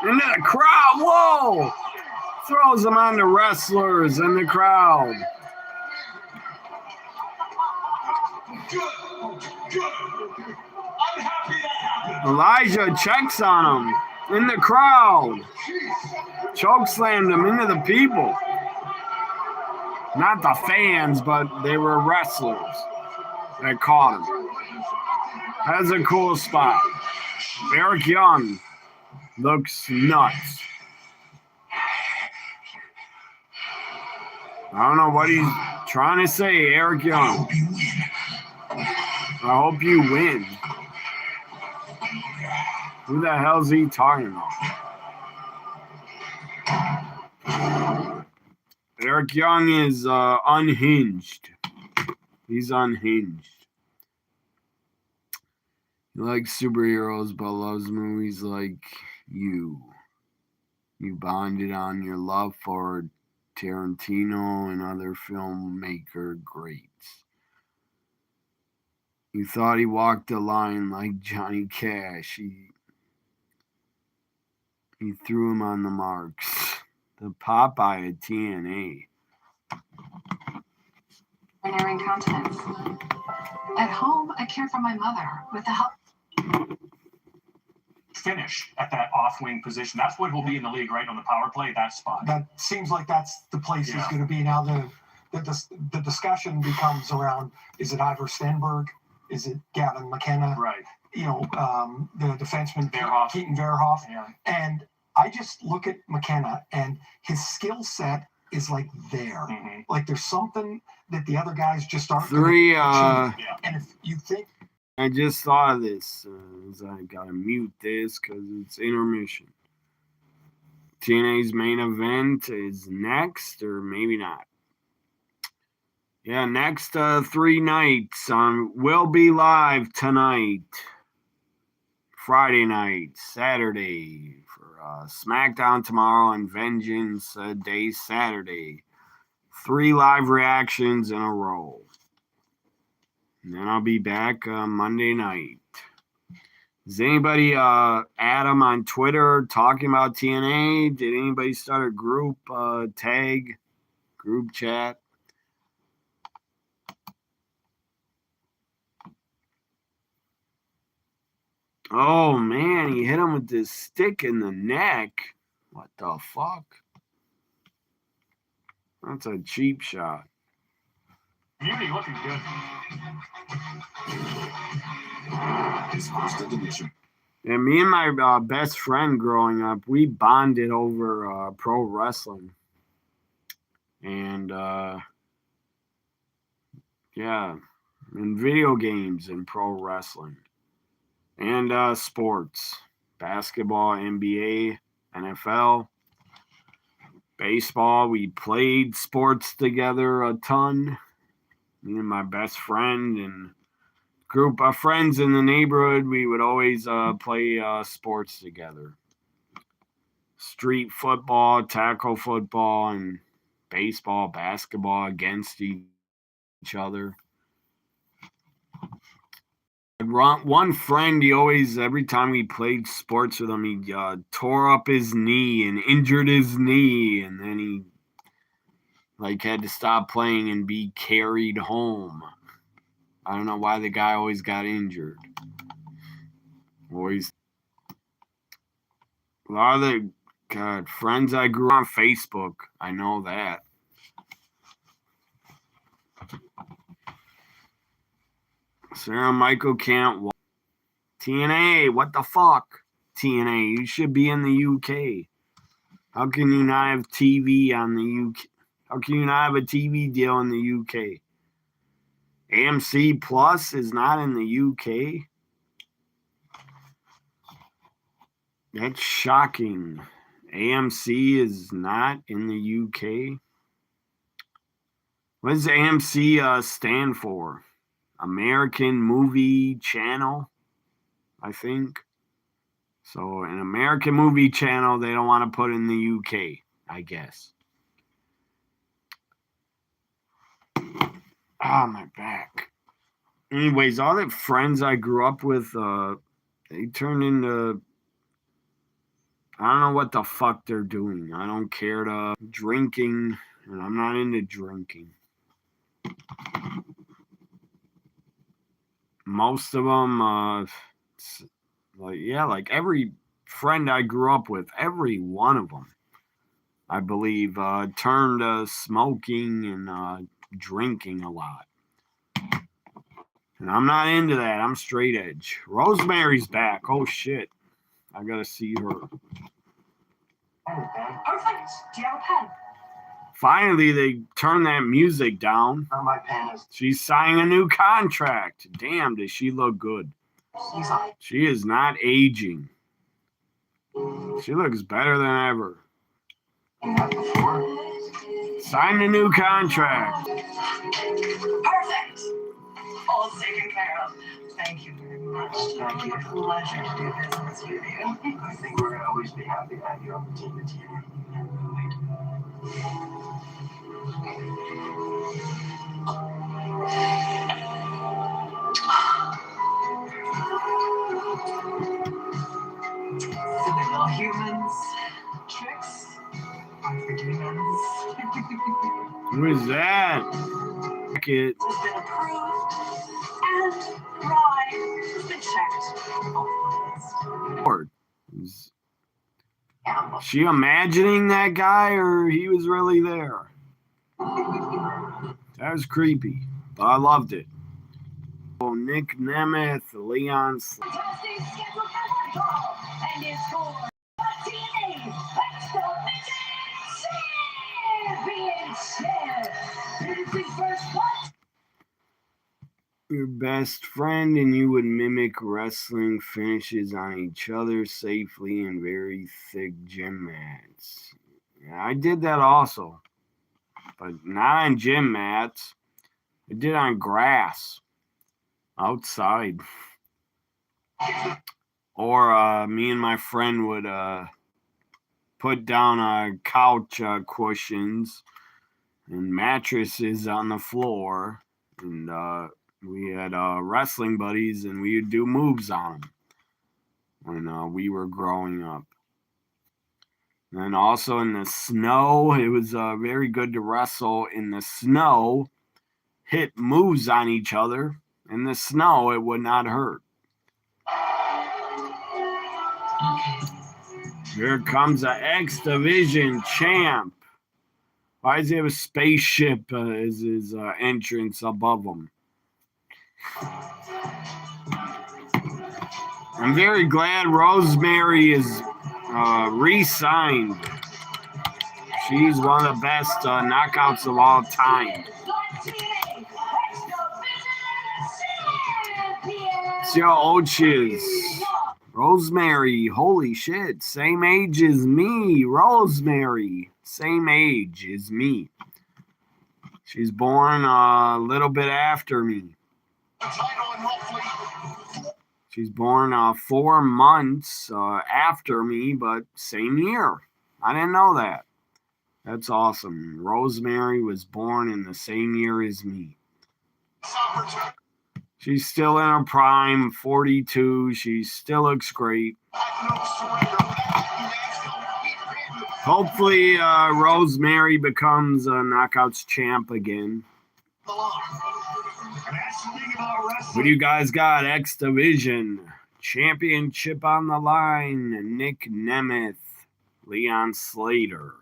Into the crowd. Whoa! Throws them on the wrestlers in the crowd. Good. I'm happy that happened. Elijah checks on him in the crowd. Choke slammed him into the people. Not the fans, but they were wrestlers that caught him. That's a cool spot. Eric Young looks nuts. I don't know what he's trying to say, Eric Young. I hope you win. Who the hell's he talking about? Eric Young is unhinged. He's unhinged. He likes superheroes but loves movies like you. You bonded on your love for Tarantino and other filmmaker greats. You thought he walked the line like Johnny Cash. He threw him on the marks. The Popeye of TNA. urinary incontinence. At home, I care for my mother with the help. Finish at that off-wing position. That's what he'll be in the league, right on the power play, that spot. That seems like that's the place he's going to be now. The discussion becomes around: is it Ivor Stenberg? Is it Gavin McKenna? Right. You know, the defenseman Verhoff. Keaton Verhoff. Yeah. And I just look at McKenna, and his skill set is like there. Mm-hmm. Like there's something that the other guys just aren't. Three. And if you think. I just thought of this. I gotta mute this because it's intermission. TNA's main event is next, or maybe not. Yeah, next 3 nights will be live tonight, Friday night, Saturday for SmackDown tomorrow, and Vengeance Day Saturday. 3 live reactions in a row. And then I'll be back Monday night. Is anybody, Adam on Twitter, talking about TNA? Did anybody start a group tag, group chat? Oh, man, he hit him with this stick in the neck. What the fuck? That's a cheap shot. Beauty looking good. And me and my best friend growing up, we bonded over pro wrestling. And, yeah, and video games and pro wrestling. And sports. Basketball, NBA, NFL. Baseball, we played sports together a ton. Me and my best friend and group of friends in the neighborhood, we would always play sports together. Street football, tackle football, and baseball, basketball against each other. One friend, he always, every time we played sports with him, he tore up his knee and injured his knee, and then he had to stop playing and be carried home. I don't know why the guy always got injured. Always. A lot of the friends I grew on Facebook, I know that. Sarah Michael can't watch. TNA, what the fuck? TNA, you should be in the UK. How can you not have TV on the UK? How can you not have a TV deal in the UK? AMC Plus is not in the UK? That's shocking. AMC is not in the UK? What does AMC stand for? American Movie Channel, I think. So an American movie channel they don't want to put in the UK, I guess. Ah, my back. Anyways, all the friends I grew up with, they turned into, I don't know what the fuck they're doing. I don't care to drinking, and I'm not into drinking. Most of them, like every friend I grew up with, every one of them, I believe, turned to smoking and drinking a lot. And I'm not into that. I'm straight edge. Rosemary's back. Oh, shit. I got to see her. Perfect. Do you have a pen? Finally, they turned that music down. My pen is. She's signing a new contract. Damn, does she look good? She is not aging. She looks better than ever. Sign the new contract. Perfect. All taken care of. Thank you very much. Thank you. Pleasure to do business with you. I think we're going to always be happy to have you on the team at TNA. Silly little humans. Tricks. For demons. Who is that? check it. Has been approved and ride has been checked off the Lord. Is she imagining that guy, or he was really there? That was creepy, but I loved it. Oh, Nick Nemeth, Leon. Fantastic schedule for and is for the TNA Championship. Physically first one. Your best friend and you would mimic wrestling finishes on each other safely in very thick gym mats. Yeah, I did that also, but not on gym mats. I did on grass outside. Or me and my friend would put down couch cushions and mattresses on the floor, and we had wrestling buddies, and we would do moves on them when we were growing up. And also in the snow, it was very good to wrestle in the snow, hit moves on each other. In the snow, it would not hurt. Here comes an X Division champ. Why does he have a spaceship as his entrance above him? I'm very glad Rosemary is re-signed. She's one of the best knockouts of all time. See how old she is. Rosemary, holy shit, same age as me. Rosemary, same age as me. She's born a little bit after me. She's born 4 months after me, but same year. I didn't know that. That's awesome. Rosemary was born in the same year as me. She's still in her prime, 42. She still looks great. Hopefully, Rosemary becomes a Knockouts champ again. What do you guys got? X Division Championship on the line. Nick Nemeth, Leon Slater.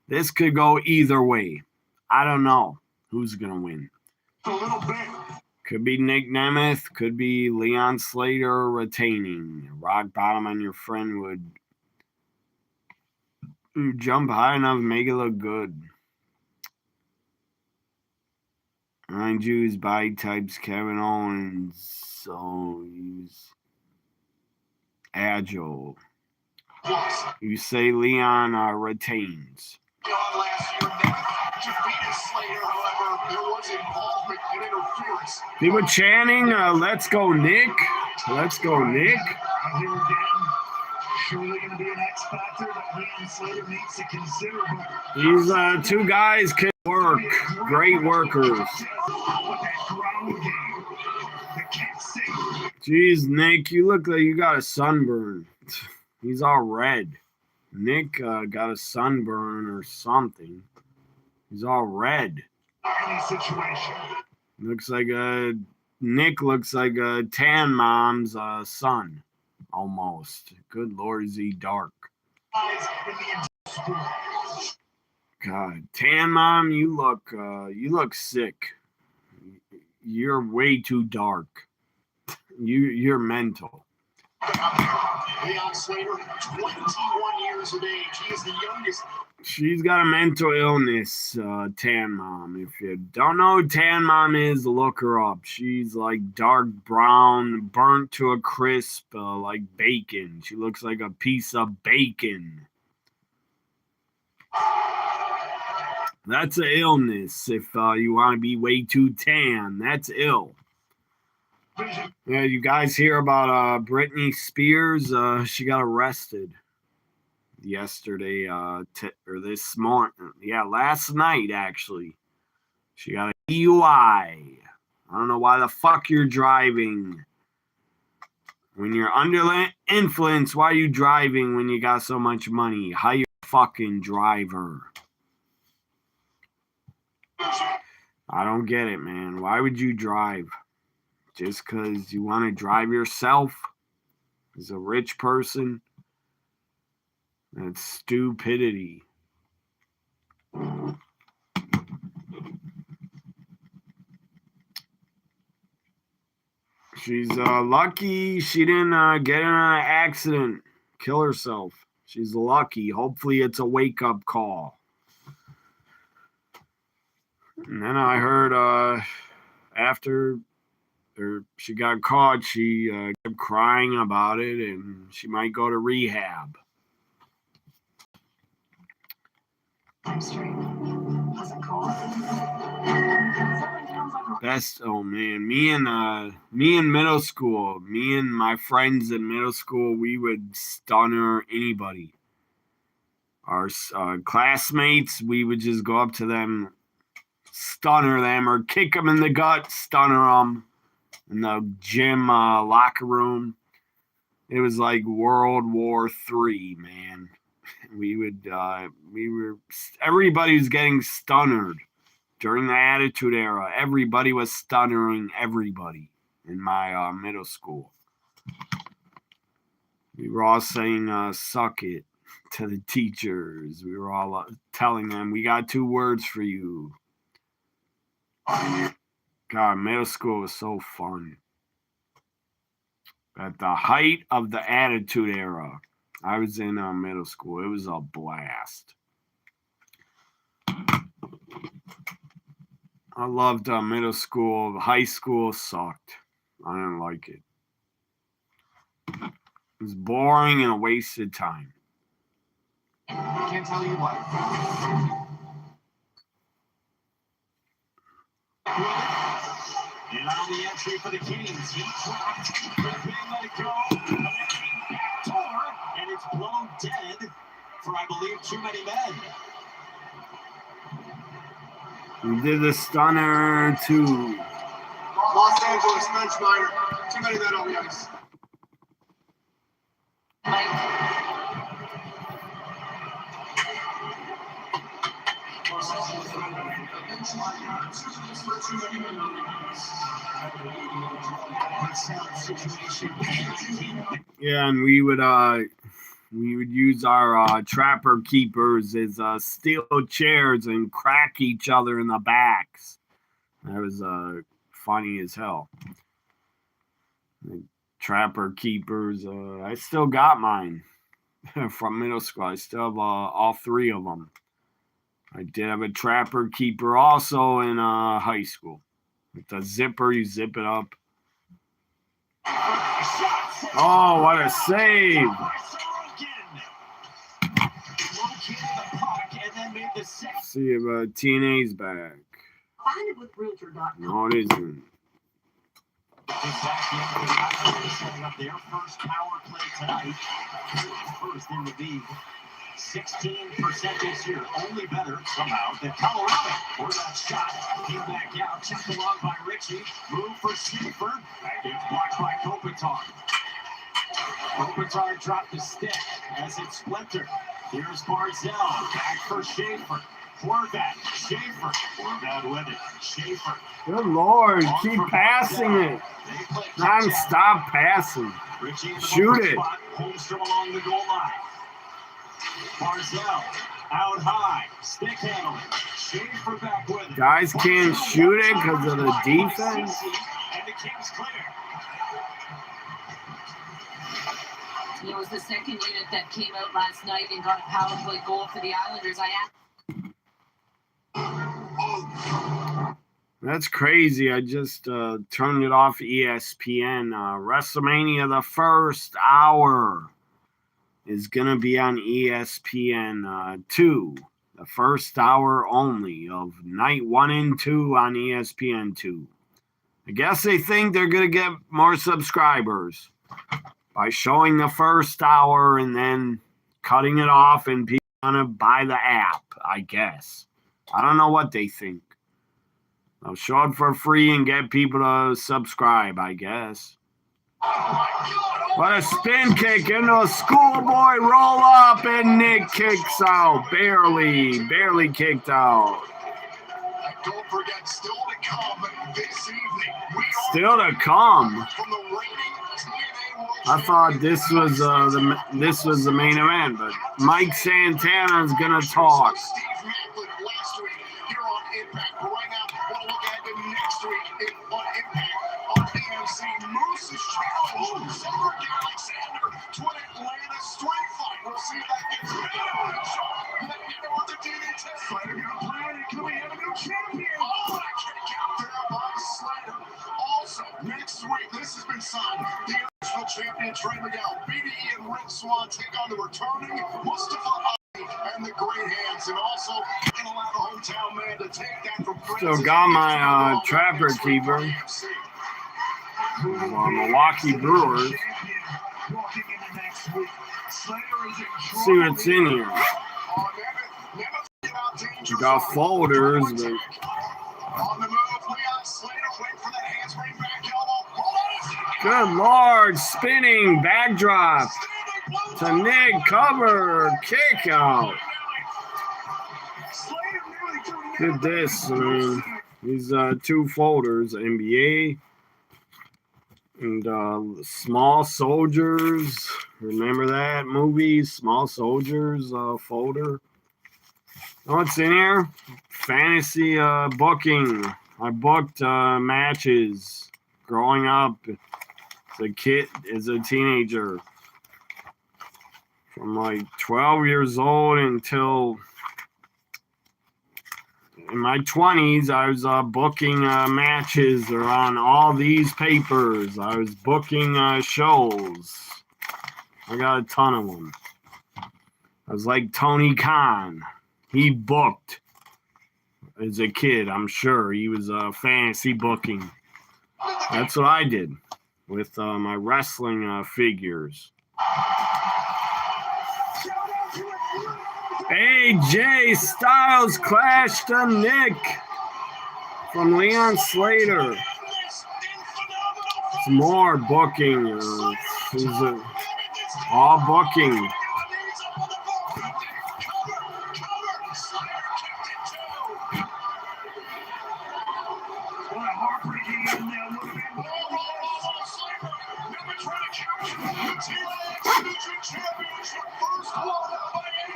This could go either way. I don't know who's going to win. A little bit. Could be Nick Nemeth. Could be Leon Slater retaining. Rock bottom on your friend would jump high enough, make it look good. Mind you, his body type's Kevin Owens, so he's agile. You say Leon retains. People chanting, let's go Nick. Let's go Nick. Surely going to be an X factor that Leon Slater needs to consider. These two guys can work. Great workers. Jeez, Nick, you look like you got a sunburn. He's all red. Nick got a sunburn or something. He's all red. Any situation. Nick looks like a tan mom's son. Almost. Good Lord, is he dark. God, tan mom, you look sick. You're way too dark. You're mental. Leon Slater, 21 years of age. He is the youngest. She's got a mental illness, Tan Mom. If you don't know who Tan Mom is, look her up. She's like dark brown, burnt to a crisp, like bacon. She looks like a piece of bacon. That's an illness. If you want to be way too tan, that's ill. Yeah, you guys hear about Britney Spears? She got arrested yesterday, or this morning. Yeah, last night, actually. She got a DUI. I don't know why the fuck you're driving. When you're under influence, why are you driving when you got so much money? Hire a fucking driver. I don't get it, man. Why would you drive? Just because you want to drive yourself as a rich person? That's stupidity. She's lucky she didn't get in an accident, kill herself. She's lucky. Hopefully it's a wake-up call. And then I heard after she got caught, she kept crying about it, and she might go to rehab. Best, oh man, me in middle school, me and my friends in middle school, we would stunner anybody. Our classmates, we would just go up to them, stunner them, or kick them in the gut, stunner them in the gym locker room. It was like World War III, man. Everybody was getting stunnered. During the Attitude Era, everybody was stunnering everybody in my middle school. We were all saying, suck it to the teachers. We were all telling them, we got 2 words for you. God, middle school was so fun. At the height of the Attitude Era, I was in middle school. It was a blast. I loved middle school. High school sucked. I didn't like it. It was boring and a wasted time. I can't tell you what. And on the entry for the Kings, he dropped, let it go, and it's blown dead for, I believe, too many men. We did the stunner too. Los Angeles bench minor. Too many men on the ice. Yeah, and we would use our trapper keepers as steel chairs and crack each other in the backs. That was funny as hell. The trapper keepers, I still got mine from middle school. I still have all 3 of them. I did have a trapper keeper also in high school. With the zipper, you zip it up. Oh, what a save! See if TNA's back. Find it with Realtor.com. No, it isn't. Setting up their first power play tonight. First in the league. 16% this year, only better somehow than Colorado. For that shot, came back out, checked along by Ritchie, move for Schaefer, and it's blocked by Kopitar. Kopitar dropped the stick as it splintered. Here's Barzell, back for Schaefer. Horvat, Schaefer, Horvat with it, Schaefer. Good Lord, keep passing it. Non-stop passing. Shoot it. Holmstrom along the goal line. Barzell out high, stick handling. Schaefer back with it. Guys can't shoot it because of the defense. And the Kings clear. It was the second unit that came out last night and got a power play goal for the Islanders. That's crazy. I just turned it off ESPN. WrestleMania, the first hour, is going to be on ESPN 2. The first hour only of night 1 and 2 on ESPN 2. I guess they think they're going to get more subscribers by showing the first hour and then cutting it off and people are going to buy the app, I guess. I don't know what they think. They'll show it for free and get people to subscribe, I guess. What a spin kick into a schoolboy roll up, and Nick kicks out. Barely kicked out. Don't forget, still to come this evening. Still to come. From the reigning TNA World I thought this was the main event, but Mike Santana's gonna talk. Steve Macklin last week here on Impact. But right now, we'll look ahead to next week on Impact on AMC. Moose is challenged Cedric Alexander to an Atlanta street fight. We'll see if that gets better. Let me know what the DDT. Slater got planted. Can we have a new champion? Oh, that kick out there by Slater. Also, next week, this has been signed. The National Champion Trey Miguel, BDE and Rick Swan take on the returning Mustafa Ali and the Great Hands, and also gonna allow the hometown man to take that from Still got my Trapper Keeper. Milwaukee Brewers. See what's in here. You got folders, but On the move, Leon Slater, wait for that handspring back elbow. good lord, spinning backdrop to Nick, cover, kick out. Look at this. These two folders, NBA and Small Soldiers. Remember that movie, Small Soldiers folder? Know what's in here? Fantasy booking. I booked matches growing up as a kid, as a teenager. From like 12 years old until in my 20s, I was booking matches or on all these papers. I was booking shows. I got a ton of them. I was like Tony Khan. He booked as a kid, I'm sure. He was fantasy booking. That's what I did with my wrestling figures. AJ Styles clash to Nick from Leon Slater. Some more booking. All booking.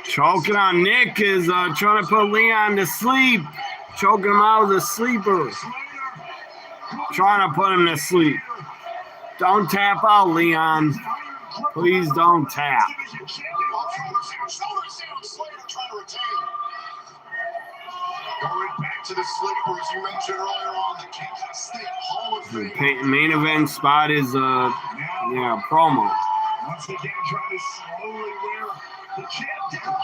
Choking on Nick is trying to put Leon to sleep. Choking him out with a sleeper. Trying to put him to sleep. Don't tap out, Leon. Please don't tap. Going back to the sleepers you mentioned earlier on, the Kansas State Hall of Fame. The main event spot is promo. Once again, trying to slowly wear the champ down.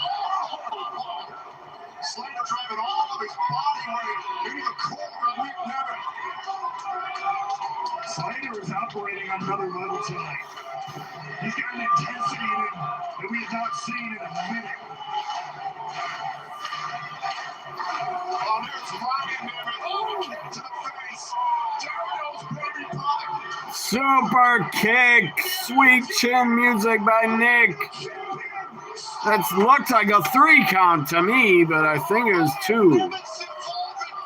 Slater driving all of his body weight into the core of Nick Neville. Slater is operating on another level tonight. He's got an intensity in him that we have not seen in a minute. Oh, there's Ryan Neville. Kick to the face. Dario's baby brother. Super kick. Sweet chin music by Nick. That looked like a 3 count to me, but I think it was 2.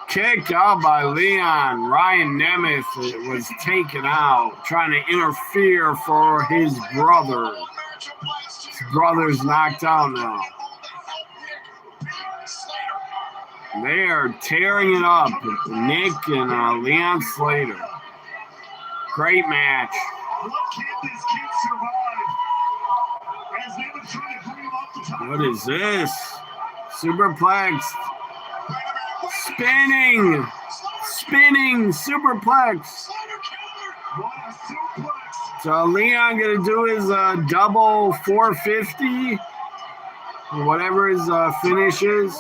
Kicked out by Leon. Ryan Nemeth was taken out, trying to interfere for his brother. His brother's knocked out now. They are tearing it up. Nick and Leon Slater. Great match. What is this? Superplex. Spinning. Superplex. So Leon gonna do his double 450. Whatever his finish is.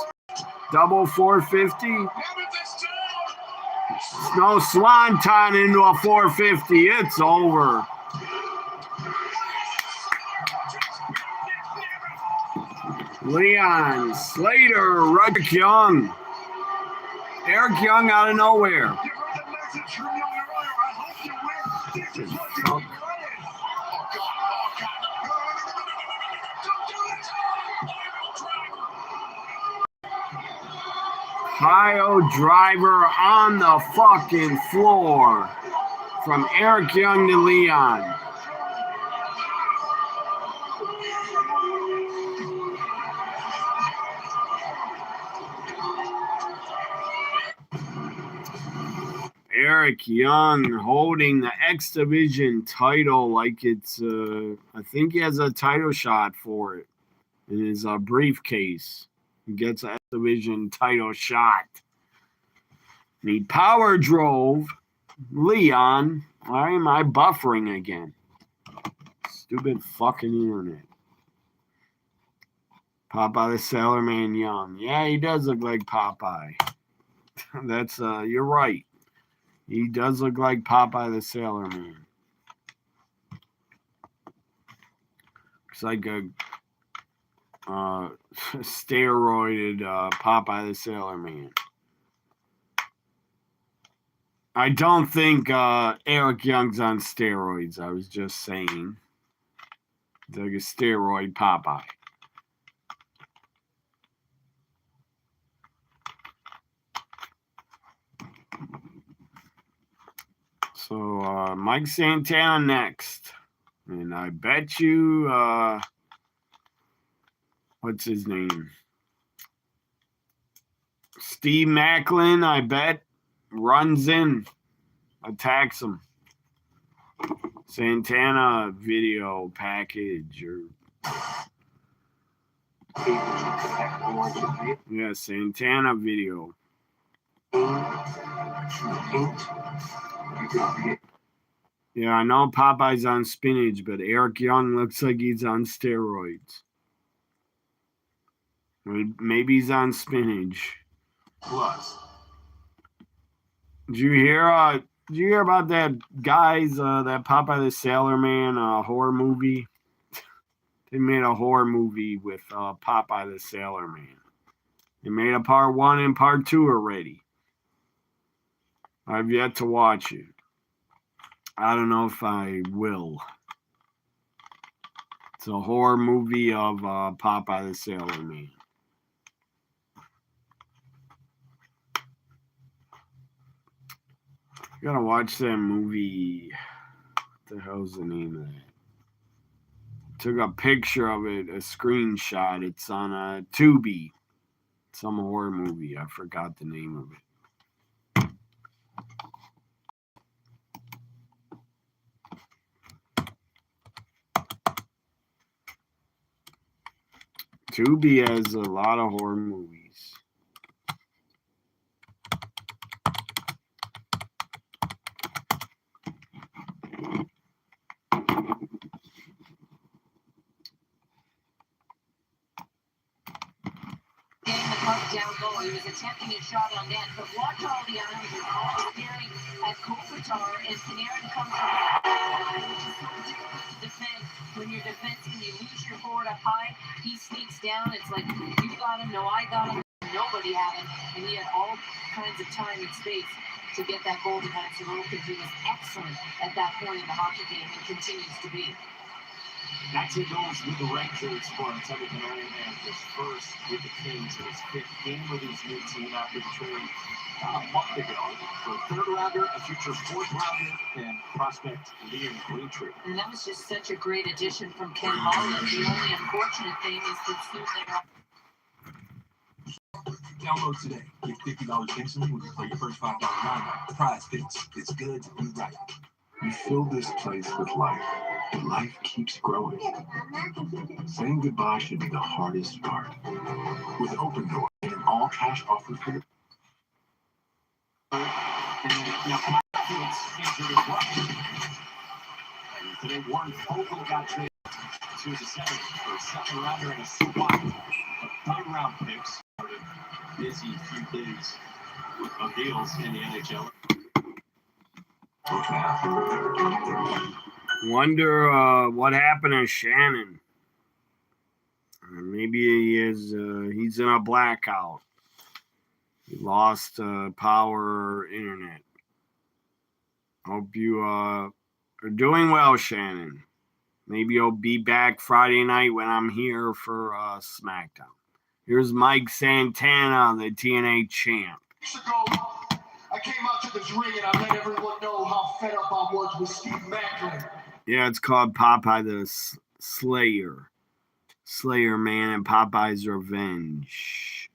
Double 450. No swanton into a 450. It's over. Leon Slater, Eric Young. Eric Young out of nowhere. pile driver on the fucking floor from Eric Young to Leon. Eric Young holding the X Division title like it's, I think he has a title shot for it in his briefcase. He gets an X Division title shot. And he power drove Leon. Why am I buffering again? Stupid fucking internet. Popeye the Sailor Man Young. Yeah, he does look like Popeye. That's, you're right. He does look like Popeye the Sailor Man. Looks like a steroided Popeye the Sailor Man. I don't think Eric Young's on steroids. I was just saying. It's like a steroid Popeye. So, Mike Santana next. And I bet you, what's his name? Steve Macklin, I bet, runs in, attacks him. Santana video package. Yeah, Santana video. Yeah, I know Popeye's on spinach, but Eric Young looks like he's on steroids. Maybe he's on spinach. Plus, Did you hear about that guy's that Popeye the Sailor Man horror movie? They made a horror movie with Popeye the Sailor Man. They made a part 1 and part 2 already. I've yet to watch it. I don't know if I will. It's a horror movie of Popeye the Sailor Man. I gotta watch that movie. What the hell's the name of that? Took a picture of it, a screenshot. It's on Tubi. Some horror movie. I forgot the name of it. Tubi has a lot of horror movies. Getting the puck down low, he was attempting a shot on net, but watch all the Islanders all staring at Kopitar, and Panarin comes from which is so difficult to defend. When you're defenseman, you lose your forward up high, he sneaks down, it's like, you got him, no, I got him, nobody had him, and he had all kinds of time and space to get that goal to Matt Sorokin, who was excellent at that point in the hockey game and continues to be. That's it goes with the Rangers for Teddy Panarin, and his first with the Kings in his 5th game with his new team after the trade a month ago for a 3rd rounder, a future 4th rounder, and prospect Liam Greentree. And that was just such a great addition from Ken Holland. The only unfortunate thing is that soon they're Download today. Get $50 instantly when you play your first $5 lineup. Prize Picks. It's good to be right. You fill this place with life, and life keeps growing. Saying goodbye should be the hardest part. With Open Door and an all-cash offer for Now, Fields injured as well. And today, Warren Fogle got traded to the 7th rounder and a swap of 3rd round picks. Busy few days of deals in the NHL. Wonder what happened to Shannon. Maybe he's in a blackout. He lost power internet. Hope you are doing well, Shannon. Maybe you'll be back Friday night when I'm here for SmackDown. Here's Mike Santana, the TNA champ. Weeks ago, I came out to this ring and I let everyone know how fed up I was with Steve Macklin. Yeah, it's called Popeye the Slayer. Slayer Man and Popeye's Revenge.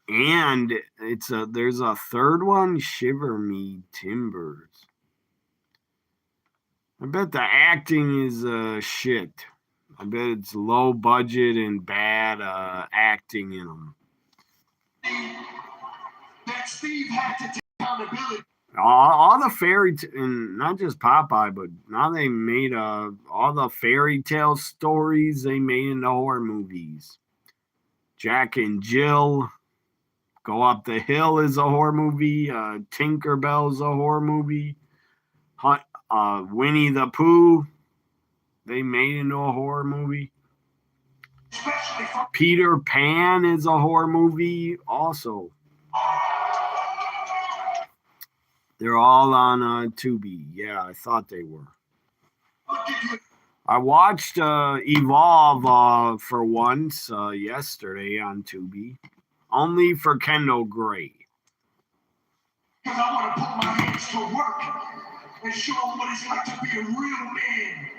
And there's a third one, Shiver Me Timbers. I bet the acting is shit. I bet it's low budget and bad acting in them. That Steve had to take accountability. All the and not just Popeye, but now they made all the fairy tale stories they made into horror movies. Jack and Jill, Go Up the Hill is a horror movie. Tinkerbell's a horror movie. Winnie the Pooh, they made into a horror movie. Peter Pan is a horror movie also. They're all on Tubi. Yeah, I thought they were. I watched Evolve for once yesterday on Tubi, only for Kendall Gray. Because I want to put my hands to work and show them what it's like to be a real man.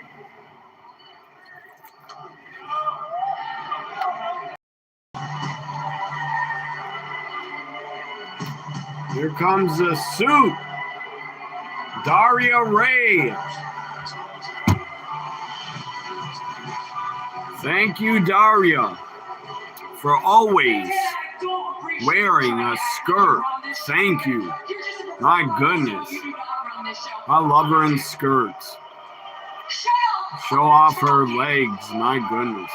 Here comes the suit. Daria Ray. Thank you, Daria, for always wearing a skirt. Thank you. My goodness. I love her in skirts. Show off her legs. My goodness.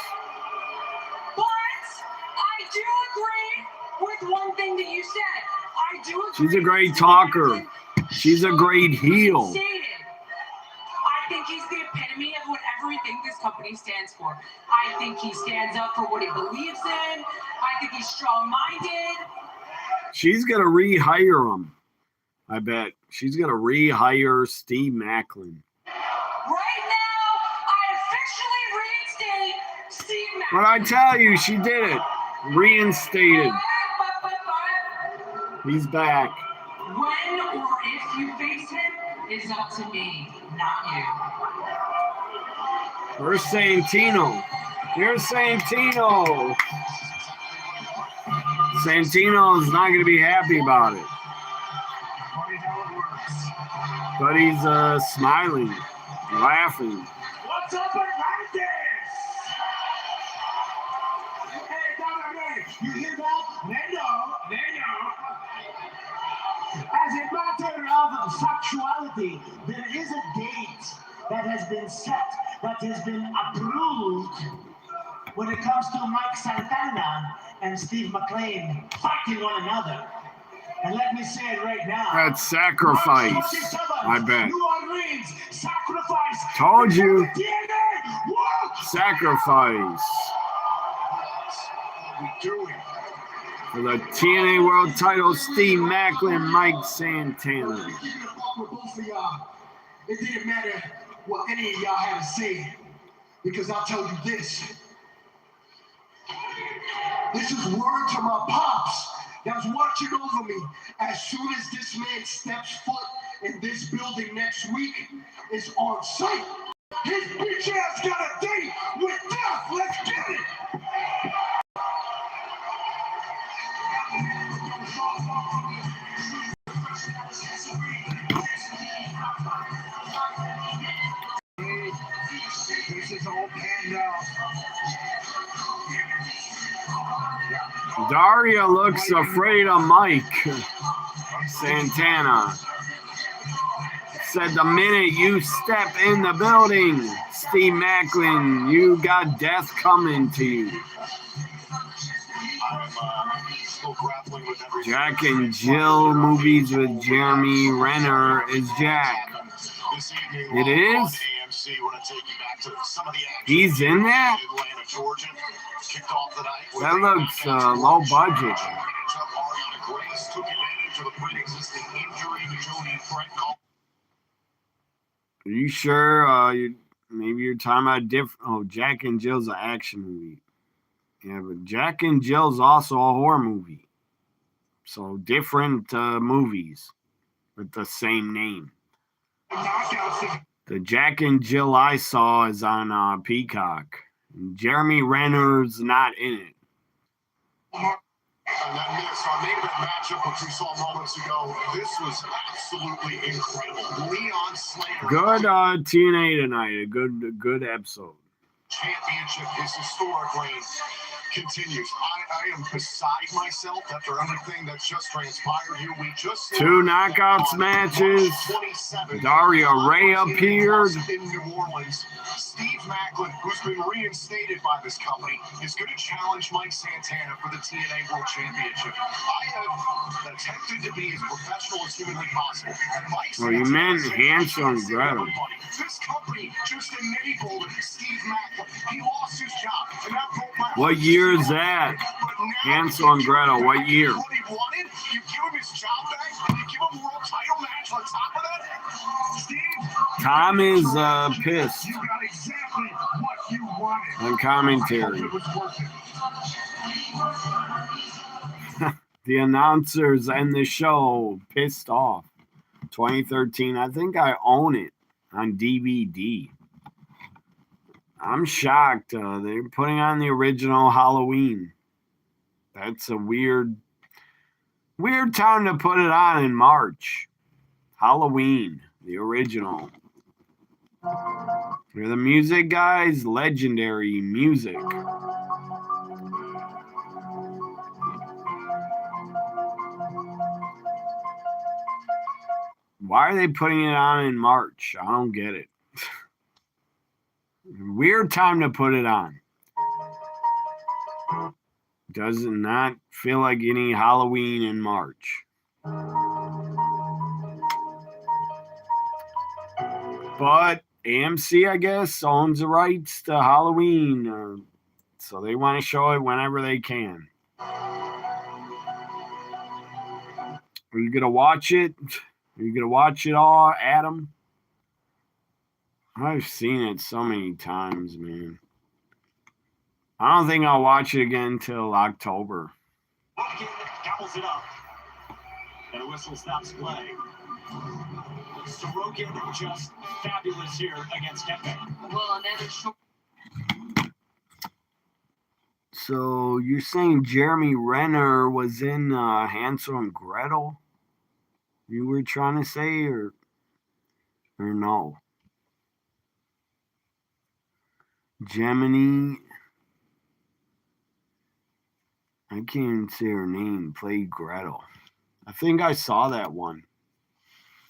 But I do agree with one thing that you said. I do agree. She's a great talker. She's a great heel. I think he's the epitome of what everything this company stands for. I think he stands up for what he believes in. I think he's strong-minded. She's going to rehire him. I bet. She's going to rehire Steve Macklin. Right now, I officially reinstate Steve Macklin. But I tell you, she did it. Reinstated. He's back. When or if you face him is up to me, not you. Where's Santino? Here's Santino. Santino's not going to be happy about it. But he's smiling, laughing. What's up, Atlantis? Hey, Donna, you hear that? They know. As a matter of factuality, there is a date that has been set, that has been approved when it comes to Mike Santana and Steve McLean fighting one another. And let me say it right now. That's sacrifice, I bet. New Orleans, sacrifice. Told you. Sacrifice. What are we doing? For the TNA World title, Steve Macklin, Mike Santana. It didn't matter what any of y'all had to say, because I'll tell you this. This is word to my pops that's watching over me. As soon as this man steps foot in this building next week, it's on sight. His bitch ass got a date with death. Let's get it. This is all panned out. Daria looks afraid of Mike Santana. Said the minute you step in the building, Steve Macklin, you got death coming to you. Jack and Jill movies with Jeremy Renner is Jack. It is? He's in that? That looks low budget. Are you sure? Maybe you're talking about different. Oh, Jack and Jill's an action movie. Yeah, but Jack and Jill's also a horror movie. So different movies with the same name. The Jack and Jill I saw is on Peacock. Jeremy Renner's not in it. And that main event matchup, which we saw moments ago, this was absolutely incredible. Leon Slater. Good TNA tonight. A good episode. Championship, his historic reign continues. I am beside myself after everything that's just transpired here. We just two knockouts matches. Daria Ray appeared. In New Orleans, Steve Macklin, who's been reinstated by this company, is going to challenge Mike Santana for the TNA World Championship. I have attempted to be as professional as humanly possible. Well, you meant Hansel and Gretel. This company just enabled Steve Macklin. He lost his job, and that broke my What year is that? Hansel and Gretel, what year? What he wanted, you give him his job back, and you give him a world title match on top of that? Steve? Tom is pissed You got exactly what you wanted. on commentary. The announcers and the show pissed off. 2013, I think I own it on DVD. I'm shocked. They're putting on the original Halloween. That's a weird time to put it on in March. Halloween, the original. You're the music guys, legendary music. Why are they putting it on in March? I don't get it. Weird time to put it on. Does it not feel like any Halloween in March? But AMC, I guess, owns the rights to Halloween. So they want to show it whenever they can. Are you going to watch it? Are you going to watch it all, Adam? I've seen it so many times, man. I don't think I'll watch it again until October. Rockin gobbles it up. And a whistle stops play. Sorokin just fabulous here against Kempe. Well, another short. So you're saying Jeremy Renner was in Hansel and Gretel? You were trying to say, or no? Gemini, I can't even say her name, played Gretel. I think I saw that one.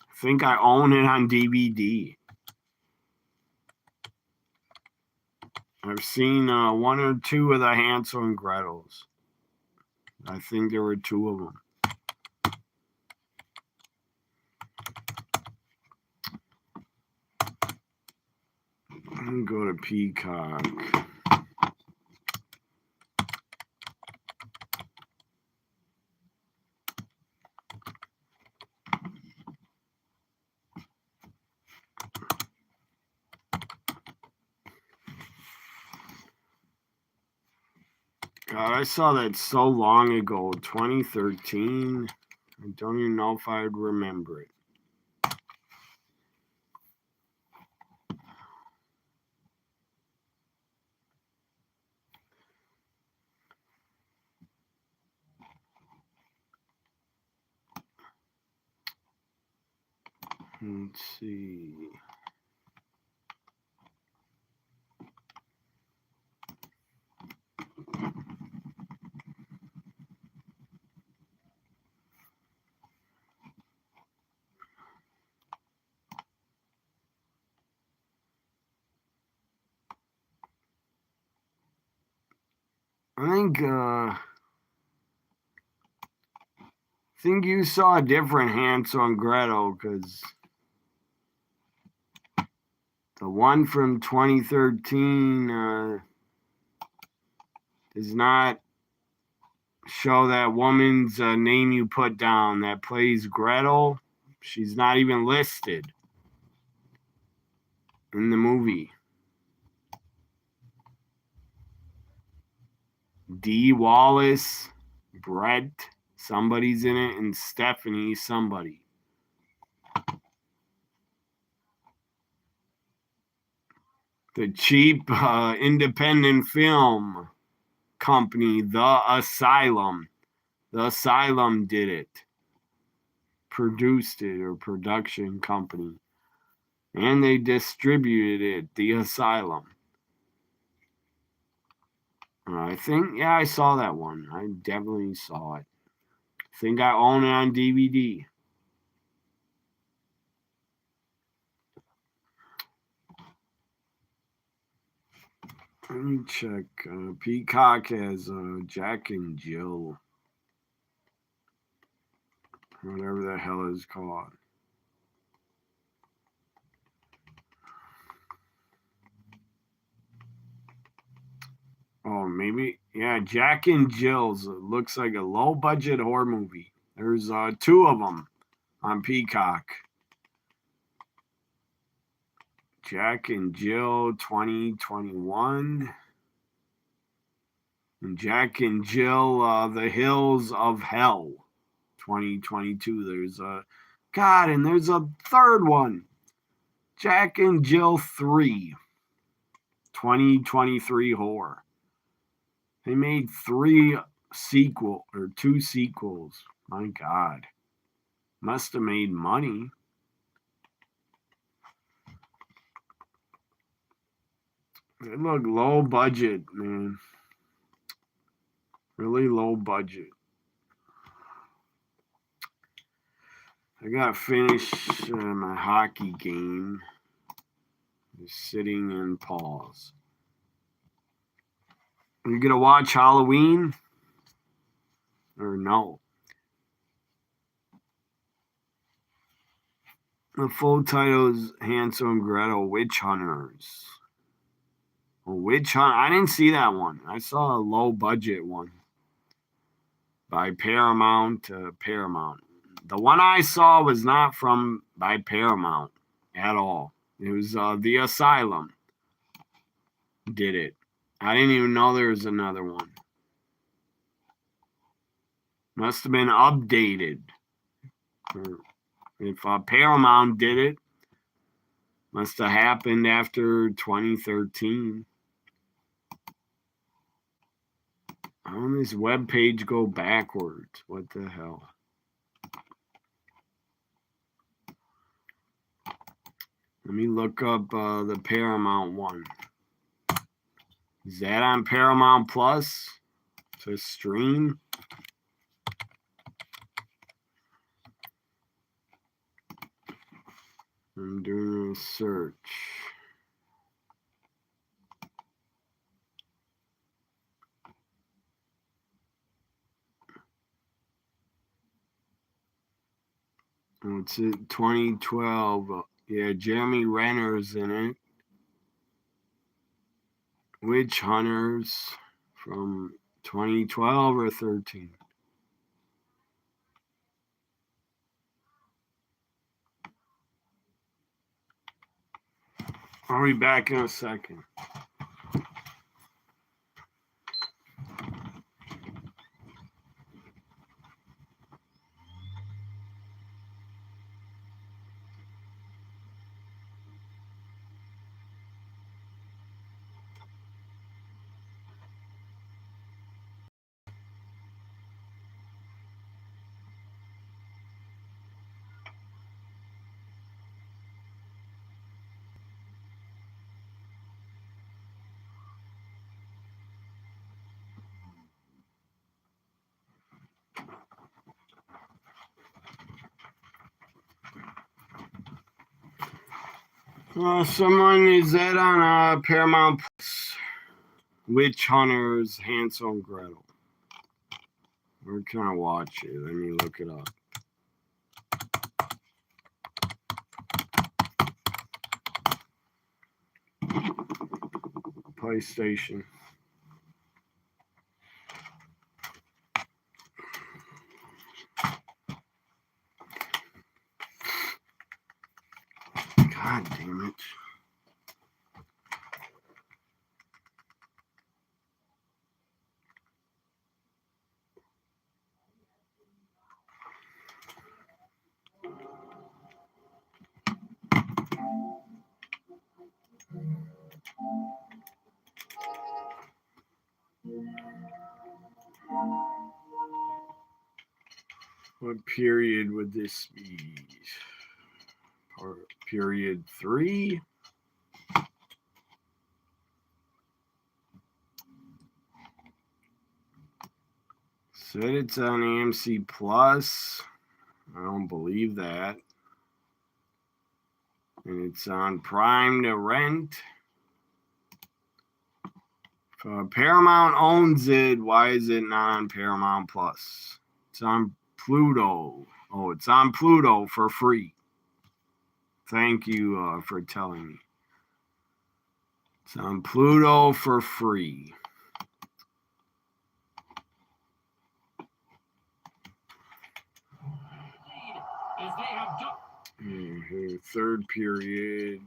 I think I own it on DVD. I've seen one or two of the Hansel and Gretels. I think there were two of them. I'm gonna go to Peacock. God, I saw that so long ago, 2013. I don't even know if I'd remember it. Let's see. I think you saw a different Hansel and Gretel, because the one from 2013 does not show that woman's name you put down that plays Gretel. She's not even listed in the movie. Dee Wallace, Brett, somebody's in it, and Stephanie somebody. The cheap independent film company, The Asylum. The Asylum did it. Produced it, or production company. And they distributed it, The Asylum. I think, yeah, I saw that one. I definitely saw it. I think I own it on DVD. Let me check. Peacock has Jack and Jill. Whatever the hell it's called. Oh, maybe. Yeah, Jack and Jill's. It looks like a low-budget horror movie. There's 2 of them on Peacock. Jack and Jill 2021. And Jack and Jill, The Hills of Hell 2022. There's God, and there's a 3rd one. Jack and Jill 3 2023 horror. They made 2 sequels. My God. Must have made money. They look low budget, man. Really low budget. I got to finish my hockey game. Just sitting in pause. Are you going to watch Halloween? Or no? The full title is Hansel and Gretel Witch Hunters. Witch Hunt. I didn't see that one. I saw a low budget one by Paramount. The one I saw was not by Paramount at all. It was The Asylum did it. I didn't even know there was another one. Must have been updated. If Paramount did it, must have happened after 2013. How does this webpage go backwards? What the hell? Let me look up the Paramount one. Is that on Paramount Plus to stream? I'm doing a search. What's it? 2012. Yeah, Jeremy Renner's in it. Witch Hunters from 2012 or 13. I'll be back in a second. Someone is that on Paramount Plus? Witch Hunters, Hansel and Gretel. Where can I watch it? Let me look it up. PlayStation. God damn it. What period would this be? Or period 3? Said it's on AMC Plus. I don't believe that. And it's on Prime to rent. If Paramount owns it, why is it not on Paramount Plus? It's on Pluto. Oh, it's on Pluto for free. Thank you for telling me. It's on Pluto for free. As they have done. Third period.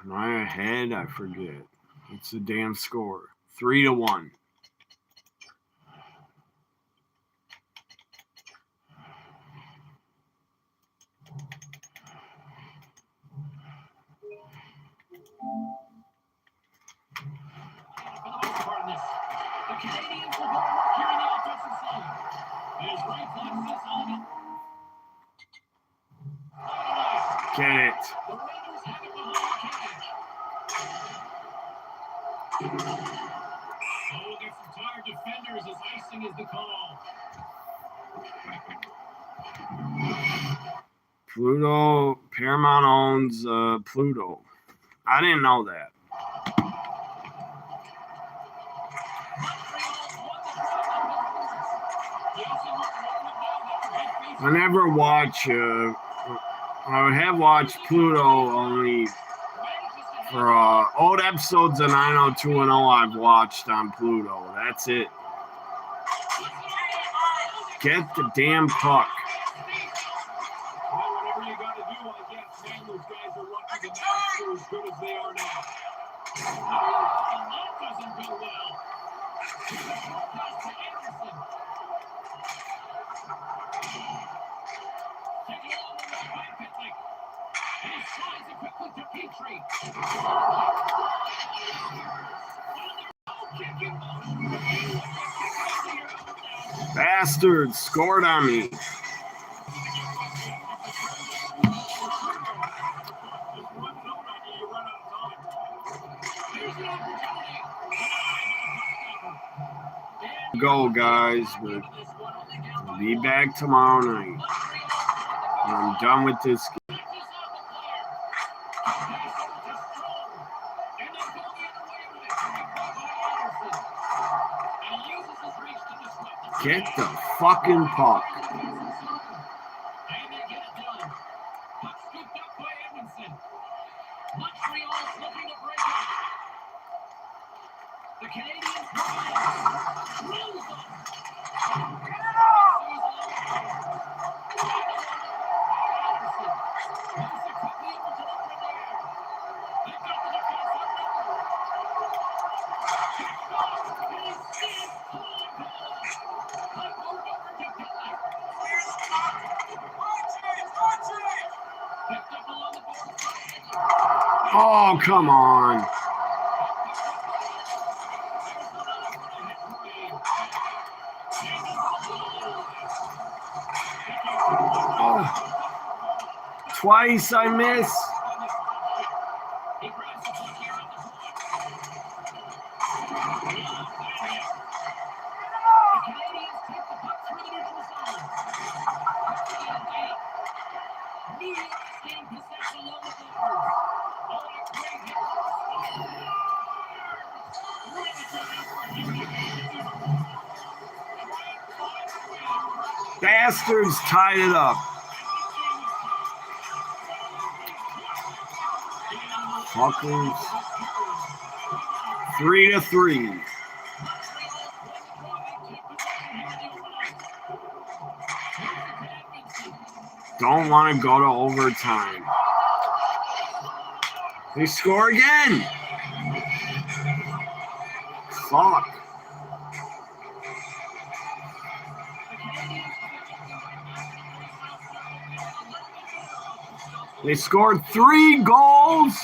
Am I ahead? I forget. It's the damn score. 3-1. The Canadians will go to work here in the offensive zone. As Ray flips this on it. Get it. The Raiders have it behind the cage. Oh, we'll get some tired defenders as icing is the call. Pluto, Paramount owns Pluto. I didn't know that. I never watch, I have watched Pluto only for old episodes of 90210 I've watched on Pluto. That's it. Get the damn puck. Well, whatever you got to do, I guess, man, those guys are lucky the Mavs are as good as they are now. And that doesn't go well. Pass to Anderson. Taking it on the right by Pitlick. And he slides it quickly to Petrie. Bastards scored on me. Go, guys, but I'll be back tomorrow night. I'm done with this game. Get the fucking puck. The Canadians Oh, come on. Oh. Twice I miss. Bastards tied it up. Fuckers. 3-3. Don't want to go to overtime. They score again. Fuck. They scored 3 goals.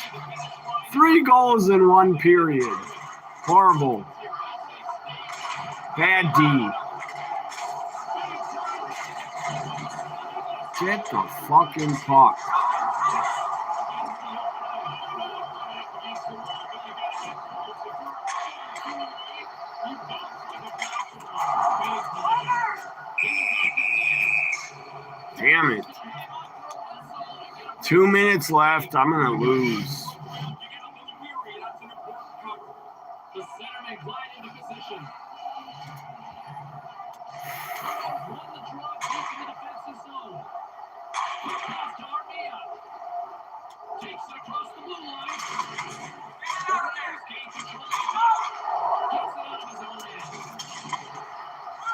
3 goals in 1 period. Horrible. Bad D. Get the fucking puck. Damn it. 2 minutes left. I'm going to lose. The centerman glide into position. Won the draw deep in the defensive zone. Pass to Armia. Takes it across the blue line. Warriors gain control of the puck. Gets it out of his own end.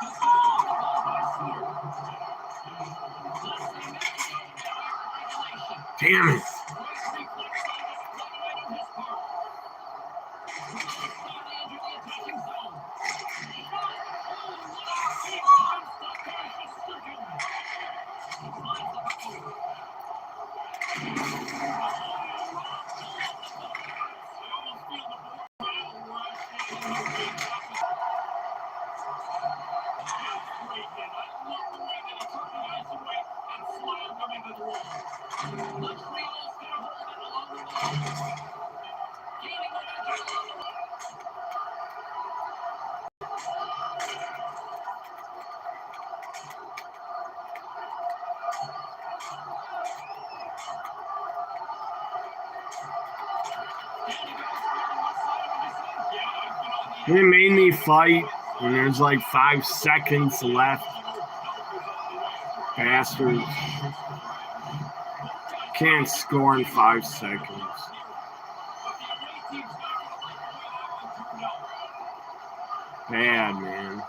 This is on the ball by Suter. Less than a minute to go in the regulation. Damn it. They made me fight, and there's like 5 seconds left. Bastards. Can't score in 5 seconds. Bad, man.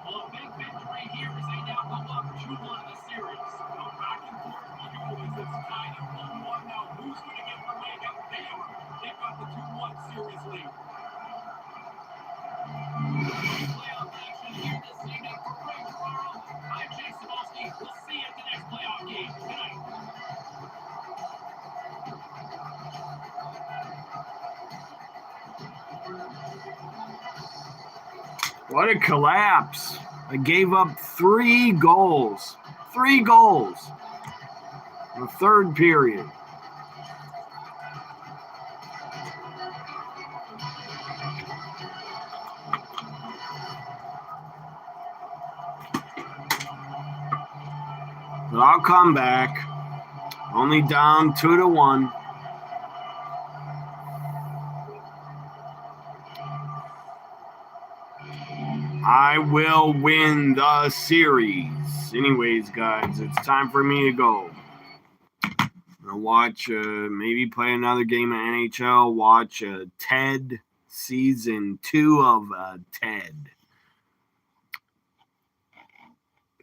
Well, a big victory here as they now go up 2-1 in the series. Go back and forth like always. It's kind of 1-1 now. Who's going to get the leg up there? They've got the 2-1 series lead. Playoff action here this evening for Greg Ferraro. I'm Jay Samolsky. We'll see you at the next playoff game. Good night. What a collapse. I gave up 3 goals. 3 goals. In the 3rd period. But I'll come back. Only down 2-1. I will win the series. Anyways, guys, it's time for me to go. I'm gonna watch, maybe play another game of NHL. Watch Ted, season 2 of Ted.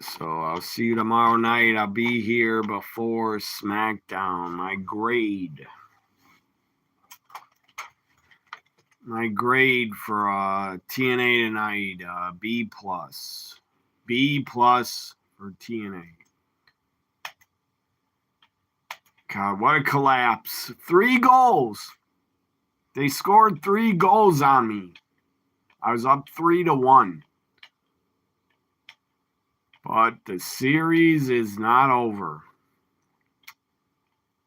So I'll see you tomorrow night. I'll be here before SmackDown. My grade for TNA tonight, B+. B+ for TNA. God, what a collapse. 3 goals. They scored 3 goals on me. I was up 3-1. But the series is not over.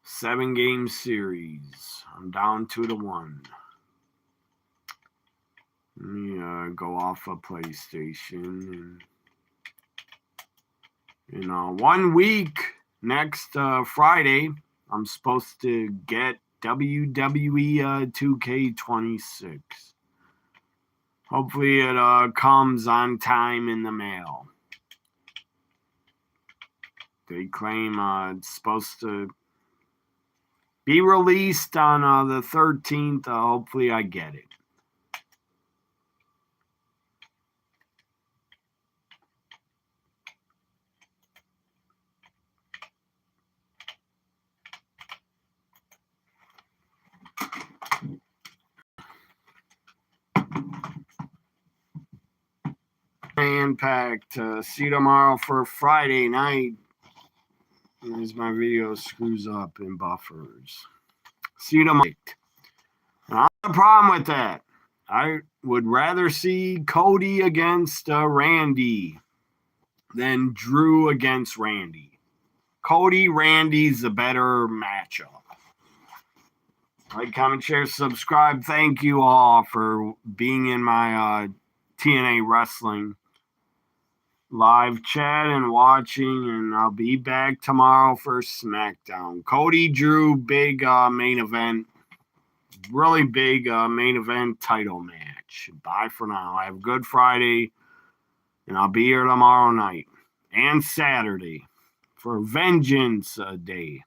7-game series. I'm down 2-1. Let me go off a PlayStation. And in 1 week, next Friday, I'm supposed to get WWE 2K26. Hopefully it comes on time in the mail. They claim it's supposed to be released on the 13th. Hopefully I get it. jam-packed. See you tomorrow for Friday night. As my video screws up and buffers. See you tomorrow. And I don't have a problem with that. I would rather see Cody against Randy than Drew against Randy. Randy's a better matchup. Like, comment, share, subscribe. Thank you all for being in my TNA Wrestling live chat and watching, and I'll be back tomorrow for SmackDown. Cody Drew, big main event. Really big main event title match. Bye for now. Have a good Friday, and I'll be here tomorrow night and Saturday for Vengeance Day.